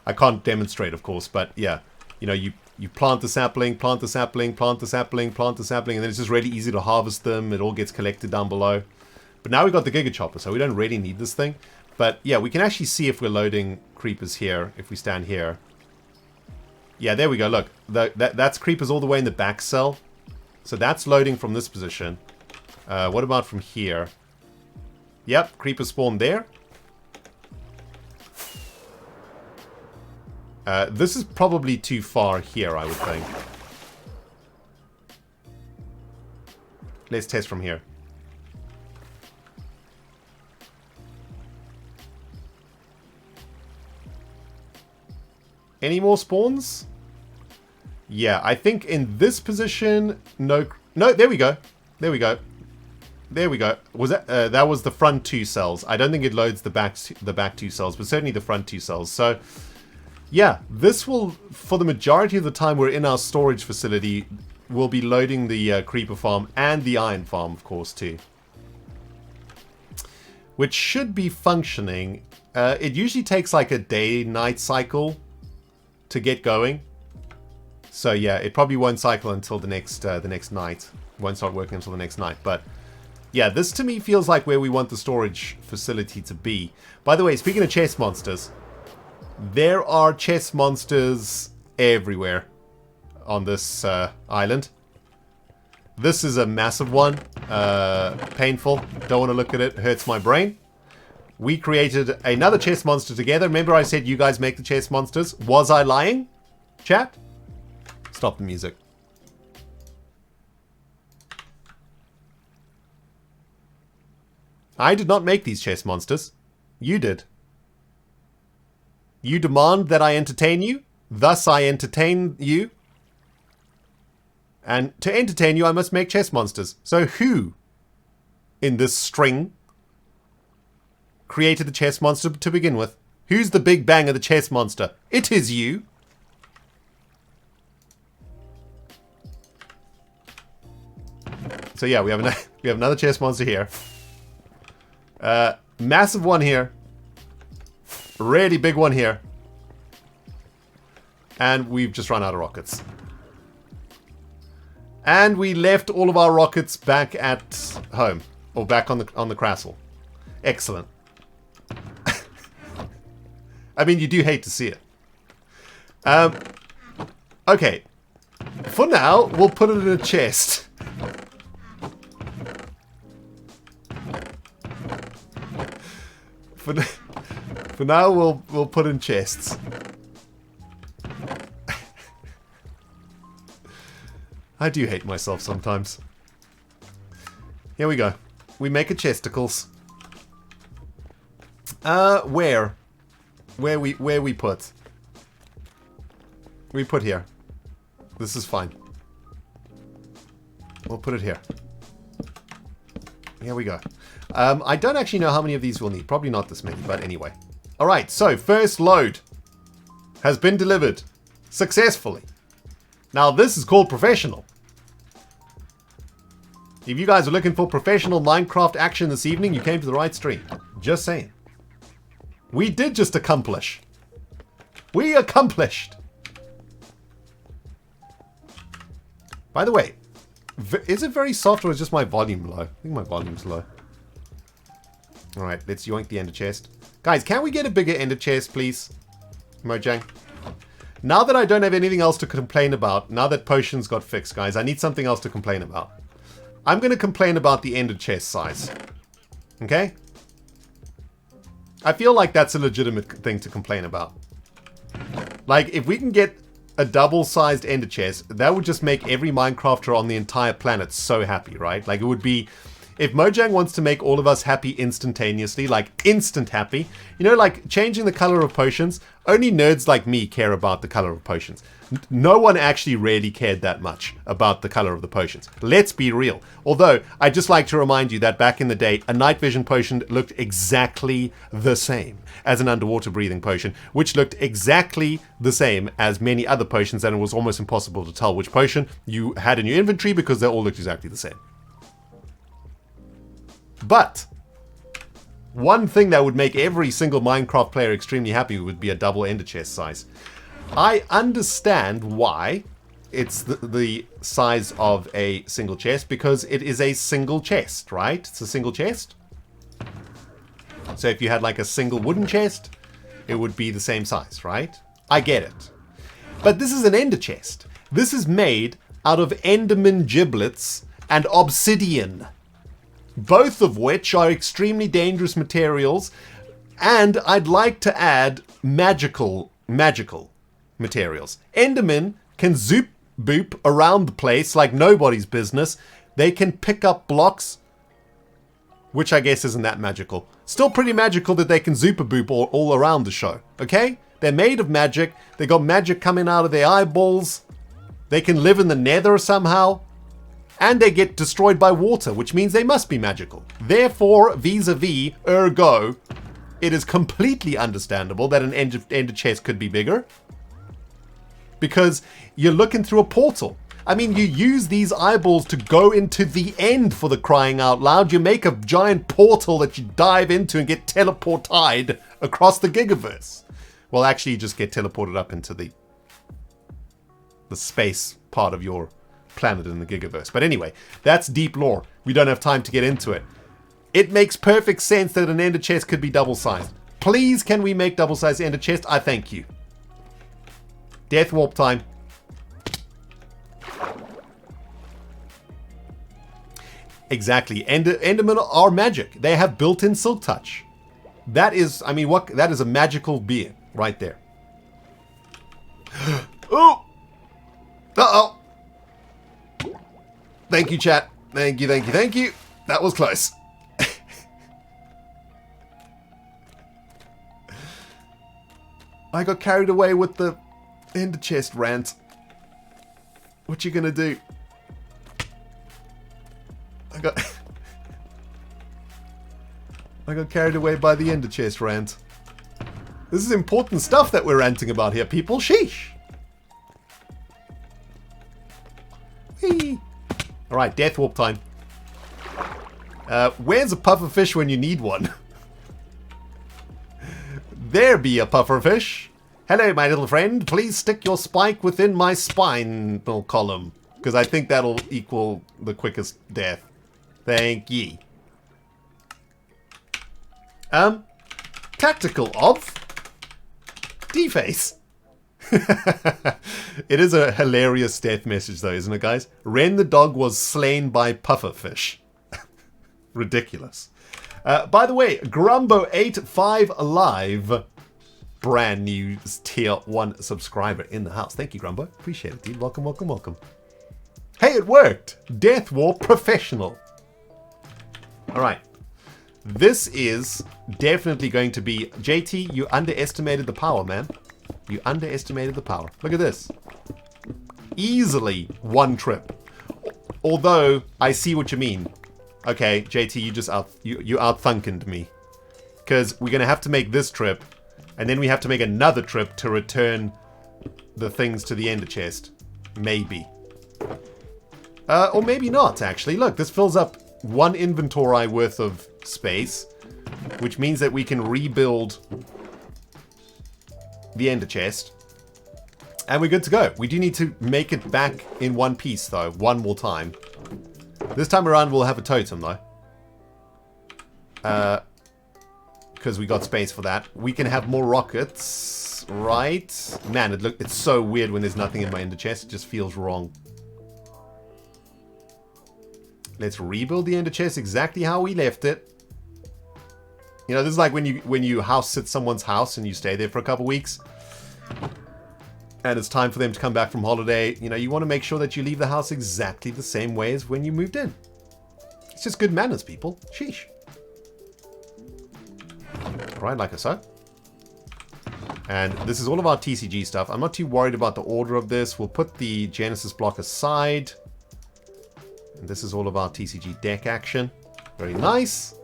I can't demonstrate, of course, but yeah. You know, you plant the sapling, plant the sapling, plant the sapling, plant the sapling, and then it's just really easy to harvest them. It all gets collected down below. But now we've got the Giga Chopper, so we don't really need this thing. But yeah, we can actually see if we're loading creepers here, if we stand here. Yeah, there we go, look. That's creepers all the way in the back cell. So that's loading from this position. What about from here? Yep, creepers spawn there. This is probably too far here, I would think. Let's test from here. Any more spawns? Yeah, I think in this position, no, there we go. There we go. There we go. Was that was the front two cells. I don't think it loads the back two cells, but certainly the front two cells. So yeah, this will, for the majority of the time we're in our storage facility, we'll be loading the creeper farm and the iron farm, of course, too. Which should be functioning. It usually takes like a day-night cycle to get going. So yeah, it probably won't cycle until the next night. Won't start working until the next night. But yeah, this to me feels like where we want the storage facility to be. By the way, speaking of chest monsters, there are chest monsters everywhere on this island. This is a massive one. Painful. Don't want to look at it. Hurts my brain. We created another chest monster together. Remember I said you guys make the chest monsters? Was I lying? Chat? Stop the music. I did not make these chest monsters. You did. You demand that I entertain you, thus I entertain you. And to entertain you, I must make chest monsters. So who in this string created the chest monster to begin with? Who's the big bang of the chest monster? It is you. So yeah, we have another chest monster here. Massive one here. Really big one here. And we've just run out of rockets. And we left all of our rockets back at home. Or back on the Crassle. Excellent. I mean, you do hate to see it. Okay. For now, we'll put it in a chest. For now, we'll put in chests. I do hate myself sometimes. Here we go. We make a chesticles. Where we put? we put here? This is fine. We'll put it here. Here we go. I don't actually know how many of these we'll need. Probably not this many, but anyway. Alright, so first load has been delivered successfully. Now this is called professional. If you guys are looking for professional Minecraft action this evening, you came to the right stream. Just saying. We did just accomplish. We accomplished. By the way, is it very soft or is just my volume low? I think my volume's low. Alright, let's yoink the ender chest. Guys, can we get a bigger ender chest, please? Mojang. Now that I don't have anything else to complain about, now that potions got fixed, guys, I need something else to complain about. I'm going to complain about the ender chest size. Okay? I feel like that's a legitimate thing to complain about. Like, if we can get a double-sized ender chest, that would just make every Minecrafter on the entire planet so happy, right? Like, it would be... If Mojang wants to make all of us happy instantaneously, like instant happy, you know, like changing the color of potions, only nerds like me care about the color of potions. No one actually really cared that much about the color of the potions. Let's be real. Although, I'd just like to remind you that back in the day, a night vision potion looked exactly the same as an underwater breathing potion, which looked exactly the same as many other potions, and it was almost impossible to tell which potion you had in your inventory because they all looked exactly the same. But one thing that would make every single Minecraft player extremely happy would be a double ender chest size. I understand why it's the size of a single chest, because it is a single chest, right? It's a single chest. So if you had like a single wooden chest, it would be the same size, right? I get it. But this is an ender chest. This is made out of enderman giblets and obsidian. Both of which are extremely dangerous materials, and I'd like to add magical materials. Endermen can zoop boop around the place like nobody's business. They can pick up blocks, which I guess isn't that magical. Still pretty magical that they can zoop a boop all around the show, okay? They're made of magic. They got magic coming out of their eyeballs. They can live in the nether somehow. And they get destroyed by water, which means they must be magical. Therefore, vis-a-vis, ergo, it is completely understandable that an ender chest could be bigger. Because you're looking through a portal. I mean, you use these eyeballs to go into the end, for the crying out loud. You make a giant portal that you dive into and get teleported across the gigaverse. Well, actually, you just get teleported up into the space part of your planet in the gigaverse. But anyway, that's deep lore. We don't have time to get into it. It makes perfect sense that an ender chest could be double-sized. Please, can we make double-sized ender chest? I thank you. Death warp time. Exactly. Endermen are magic. They have built-in silk touch. That is, I mean, that is a magical being right there. Oh! Uh-oh! Thank you, chat. Thank you, thank you, thank you. That was close. I got carried away with the ender chest rant. What you gonna do? I got carried away by the ender chest rant. This is important stuff that we're ranting about here, people. Sheesh. Whee. Alright, death warp time. Where's a pufferfish when you need one? There be a pufferfish. Hello, my little friend. Please stick your spike within my spinal column, because I think that'll equal the quickest death. Thank ye. Tactical of D-Face. It is a hilarious death message though, isn't it, guys? Ren the dog was slain by pufferfish. Ridiculous. By the way, Grumbo85 Alive, brand new tier 1 subscriber in the house. Thank you, Grumbo. Appreciate it, dude. Welcome, welcome, welcome. Hey, it worked! Death War Professional. Alright. This is definitely going to be... JT, you underestimated the power, man. You underestimated the power. Look at this. Easily 1 trip. Although, I see what you mean. Okay, JT, you just you out-thunkened me. Because we're going to have to make this trip, and then we have to make another trip to return the things to the ender chest. Maybe. Or maybe not, actually. Look, this fills up 1 inventory worth of space, which means that we can rebuild the ender chest. And we're good to go. We do need to make it back in 1 piece, though. 1 more time. This time around, we'll have a totem, though. Because we got space for that. We can have more rockets, right? Man, it's so weird when there's nothing in my ender chest. It just feels wrong. Let's rebuild the ender chest exactly how we left it. You know, this is like when you house sit someone's house and you stay there for a couple weeks. And it's time for them to come back from holiday. You know, you want to make sure that you leave the house exactly the same way as when you moved in. It's just good manners, people. Sheesh. Right, like so. And this is all of our TCG stuff. I'm not too worried about the order of this. We'll put the Genesis block aside. And this is all of our TCG deck action. Very nice.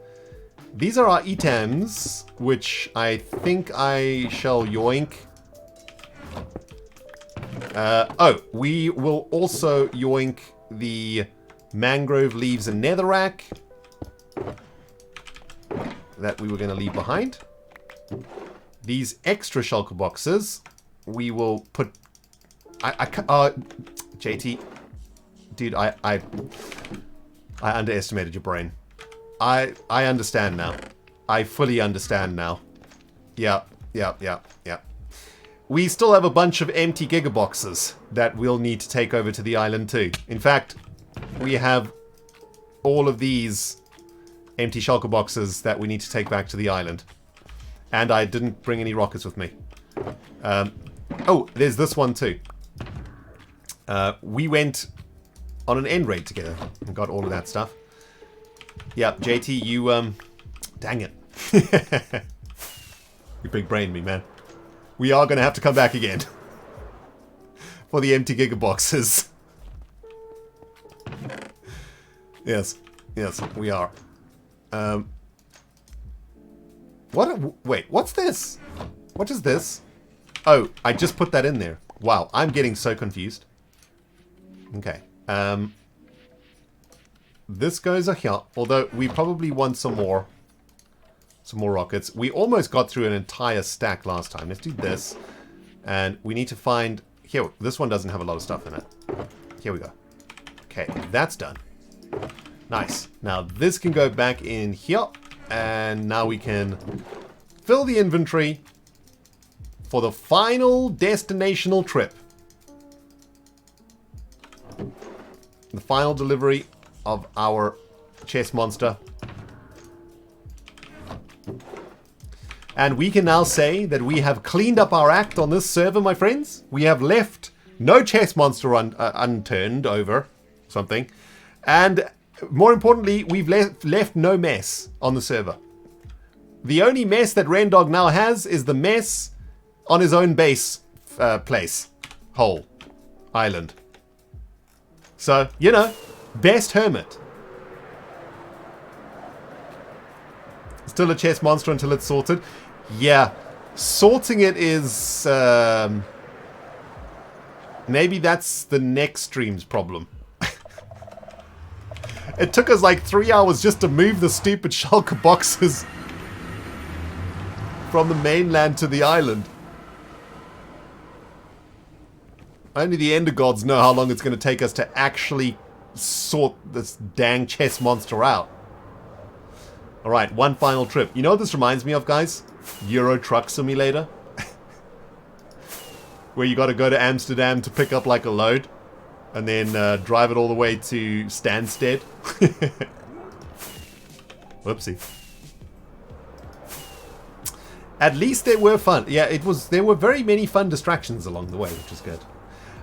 These are our items, which I think I shall yoink. We will also yoink the mangrove leaves and netherrack that we were going to leave behind. These extra shulker boxes, we will put... JT, dude, I underestimated your brain. I understand now. I fully understand now. Yeah. We still have a bunch of empty gigaboxes that we'll need to take over to the island too. In fact, we have all of these empty shulker boxes that we need to take back to the island. And I didn't bring any rockets with me. Oh, there's this one too. We went on an end raid together and got all of that stuff. Yeah, JT, you, dang it. You big brained me, man. We are going to have to come back again for the empty gigaboxes. Yes, we are. Wait, what's this? What is this? Oh, I just put that in there. Wow, I'm getting so confused. Okay. This goes here, although we probably want some more rockets. We almost got through an entire stack last time. Let's do this. And we need to find... Here, this one doesn't have a lot of stuff in it. Here we go. Okay, that's done. Nice. Now, this can go back in here. And now we can fill the inventory for the final destinational trip. The final delivery of our chest monster. And we can now say that we have cleaned up our act on this server, my friends. We have left no chest monster unturned over something. And more importantly, we've left no mess on the server. The only mess that Rendog now has is the mess on his own base island. So, you know, best hermit. Still a chest monster until it's sorted. Yeah, sorting it is... maybe that's the next stream's problem. It took us like 3 hours just to move the stupid shulker boxes from the mainland to the island. Only the Ender Gods know how long it's going to take us to actually sort this dang chest monster out. Alright, one final trip. You know what this reminds me of, guys? Euro Truck Simulator. Where you got to go to Amsterdam to pick up like a load. And then drive it all the way to Stansted. Whoopsie. At least they were fun. Yeah, there were very many fun distractions along the way, which is good.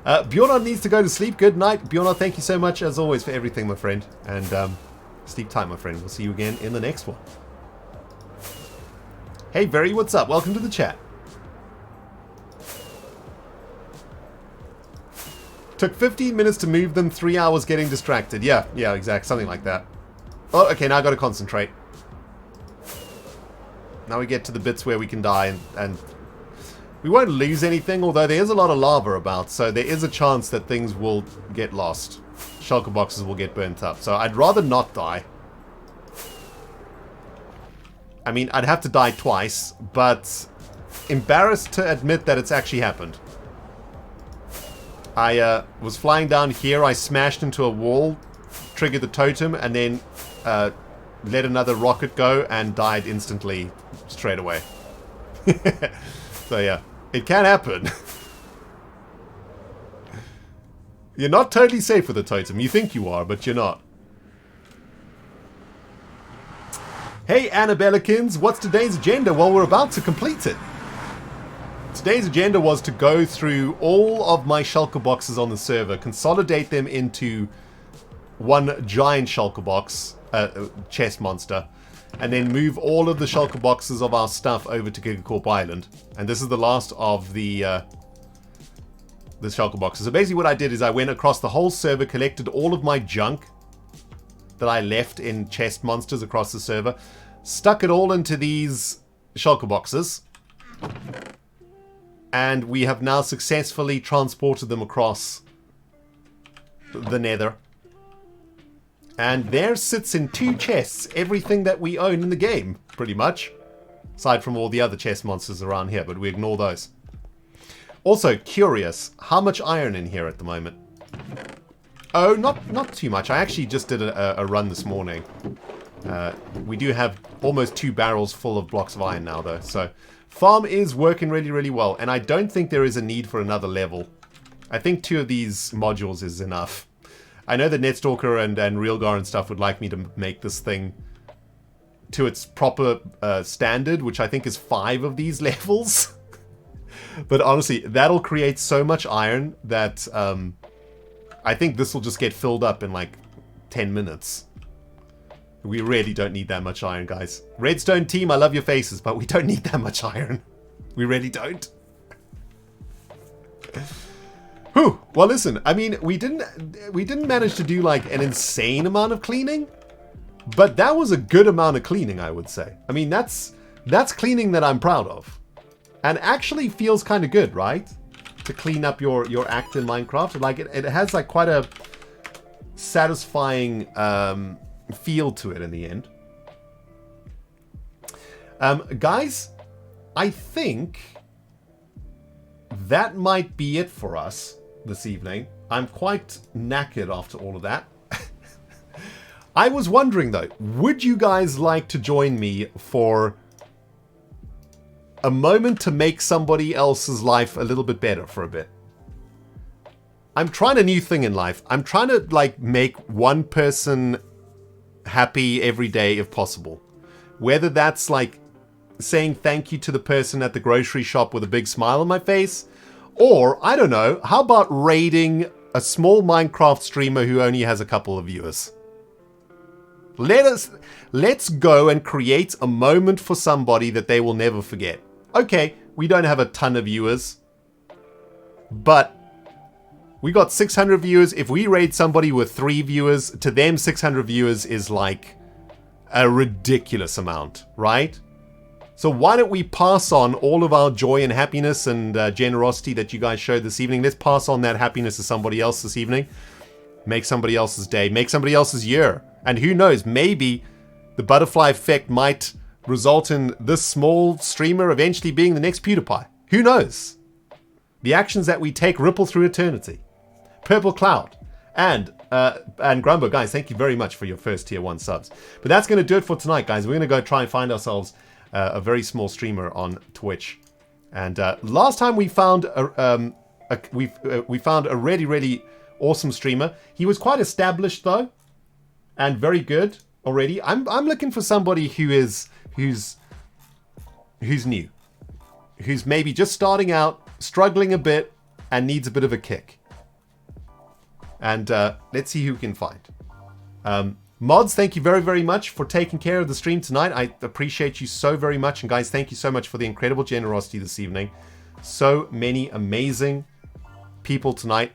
Bjornar needs to go to sleep. Good night. Bjornar, thank you so much, as always, for everything, my friend. And sleep tight, my friend. We'll see you again in the next one. Hey, Very, what's up? Welcome to the chat. Took 15 minutes to move them, 3 hours getting distracted. Yeah, exactly. Something like that. Oh, okay, now I gotta concentrate. Now we get to the bits where we can die, and we won't lose anything, although there is a lot of lava about, so there is a chance that things will get lost. Shulker boxes will get burnt up, so I'd rather not die. I mean, I'd have to die twice, but embarrassed to admit that it's actually happened. I was flying down here, I smashed into a wall, triggered the totem, and then let another rocket go and died instantly straight away. So yeah, it can happen. You're not totally safe with a totem. You think you are, but you're not. Hey Annabellikins, what's today's agenda? Well, we're about to complete it. Today's agenda was to go through all of my shulker boxes on the server, consolidate them into one giant shulker box, chest monster, and then move all of the shulker boxes of our stuff over to Gigacorp Island. And this is the last of the shulker boxes. So basically what I did is I went across the whole server, collected all of my junk that I left in chest monsters across the server, stuck it all into these shulker boxes, and we have now successfully transported them across the nether. And there sits in 2 chests everything that we own in the game, pretty much. Aside from all the other chest monsters around here, but we ignore those. Also, curious, how much iron in here at the moment? Oh, not too much. I actually just did a run this morning. We do have almost 2 barrels full of blocks of iron now, though. So, farm is working really, really well. And I don't think there is a need for another level. I think 2 of these modules is enough. I know that Netstalker and Realgar and stuff would like me to make this thing to its proper standard, which I think is 5 of these levels. But honestly, that'll create so much iron that I think this will just get filled up in like 10 minutes. We really don't need that much iron, guys. Redstone team, I love your faces, but we don't need that much iron. We really don't. Whew. Well, listen, I mean, we didn't manage to do like an insane amount of cleaning, but that was a good amount of cleaning, I would say. I mean, that's cleaning that I'm proud of. And actually feels kind of good, right? To clean up your act in Minecraft. Like, it has like quite a satisfying feel to it in the end. Guys, I think that might be it for us this evening. I'm quite knackered after all of that. I was wondering though, would you guys like to join me for a moment to make somebody else's life a little bit better for a bit? I'm trying a new thing in life. I'm trying to like make one person happy every day if possible. Whether that's like saying thank you to the person at the grocery shop with a big smile on my face, or I don't know, how about raiding a small Minecraft streamer who only has a couple of viewers? Let's go and create a moment for somebody that they will never forget. Okay, we don't have a ton of viewers, but we got 600 viewers. If we raid somebody with 3 viewers, to them 600 viewers is like a ridiculous amount, right? So why don't we pass on all of our joy and happiness and generosity that you guys showed this evening? Let's pass on that happiness to somebody else this evening. Make somebody else's day. Make somebody else's year. And who knows, maybe the butterfly effect might result in this small streamer eventually being the next PewDiePie. Who knows? The actions that we take ripple through eternity. Purple Cloud and Grumbo, guys, thank you very much for your first tier 1 subs. But that's going to do it for tonight, guys. We're going to go try and find ourselves a very small streamer on Twitch. And last time we found we found a really, really awesome streamer. He was quite established though, and very good already. I'm looking for somebody who's new, who's maybe just starting out, struggling a bit, and needs a bit of a kick. And let's see who we can find. Mods, thank you very, very much for taking care of the stream tonight. I appreciate you so very much. And guys, thank you so much for the incredible generosity this evening. So many amazing people tonight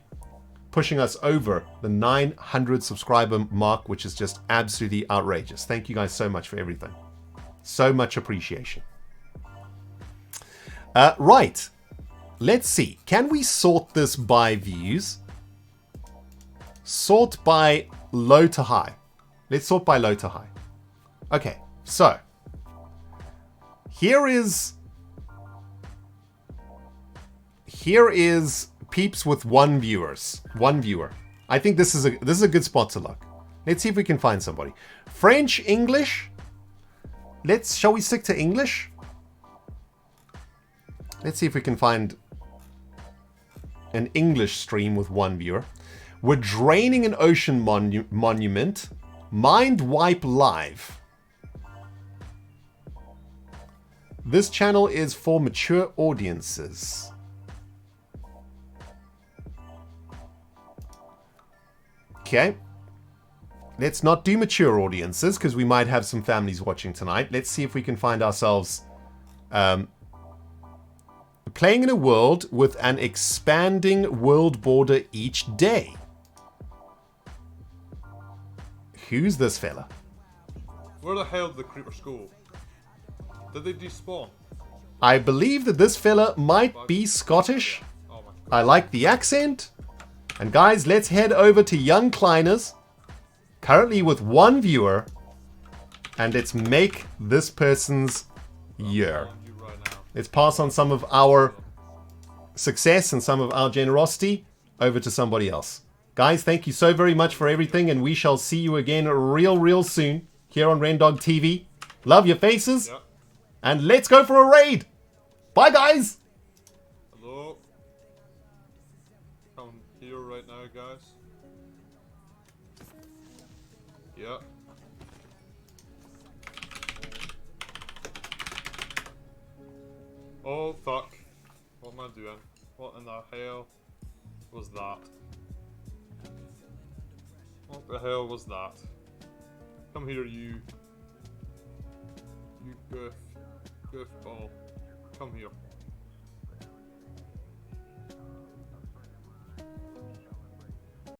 pushing us over the 900 subscriber mark, which is just absolutely outrageous. Thank you guys so much for everything. So much appreciation. Right. Let's see. Can we sort this by views? Sort by low to high. Let's sort by low to high. Okay, so here is peeps with one viewer. I think this is a good spot to look. Let's see if we can find somebody. French, English. Shall we stick to English? Let's see if we can find an English stream with one viewer. We're draining an ocean monument. Mind Wipe Live. This channel is for mature audiences. Okay. Let's not do mature audiences because we might have some families watching tonight. Let's see if we can find ourselves playing in a world with an expanding world border each day. Who's this fella? Where the hell did the creepers go? Did they despawn? I believe that this fella might be Scottish. Oh my god. I like the accent. And guys, let's head over to Young Kleiners. Currently with one viewer. And let's make this person's year. You right now. Let's pass on some of our success and some of our generosity over to somebody else. Guys, thank you so very much for everything, and we shall see you again real soon here on Rendog TV. Love your faces, Yep. and let's go for a raid. Bye, guys. Hello. Come here right now, guys. Yep. Oh fuck. What am I doing? What in the hell was that? What the hell was that? Come here, you. You goofball. Come here.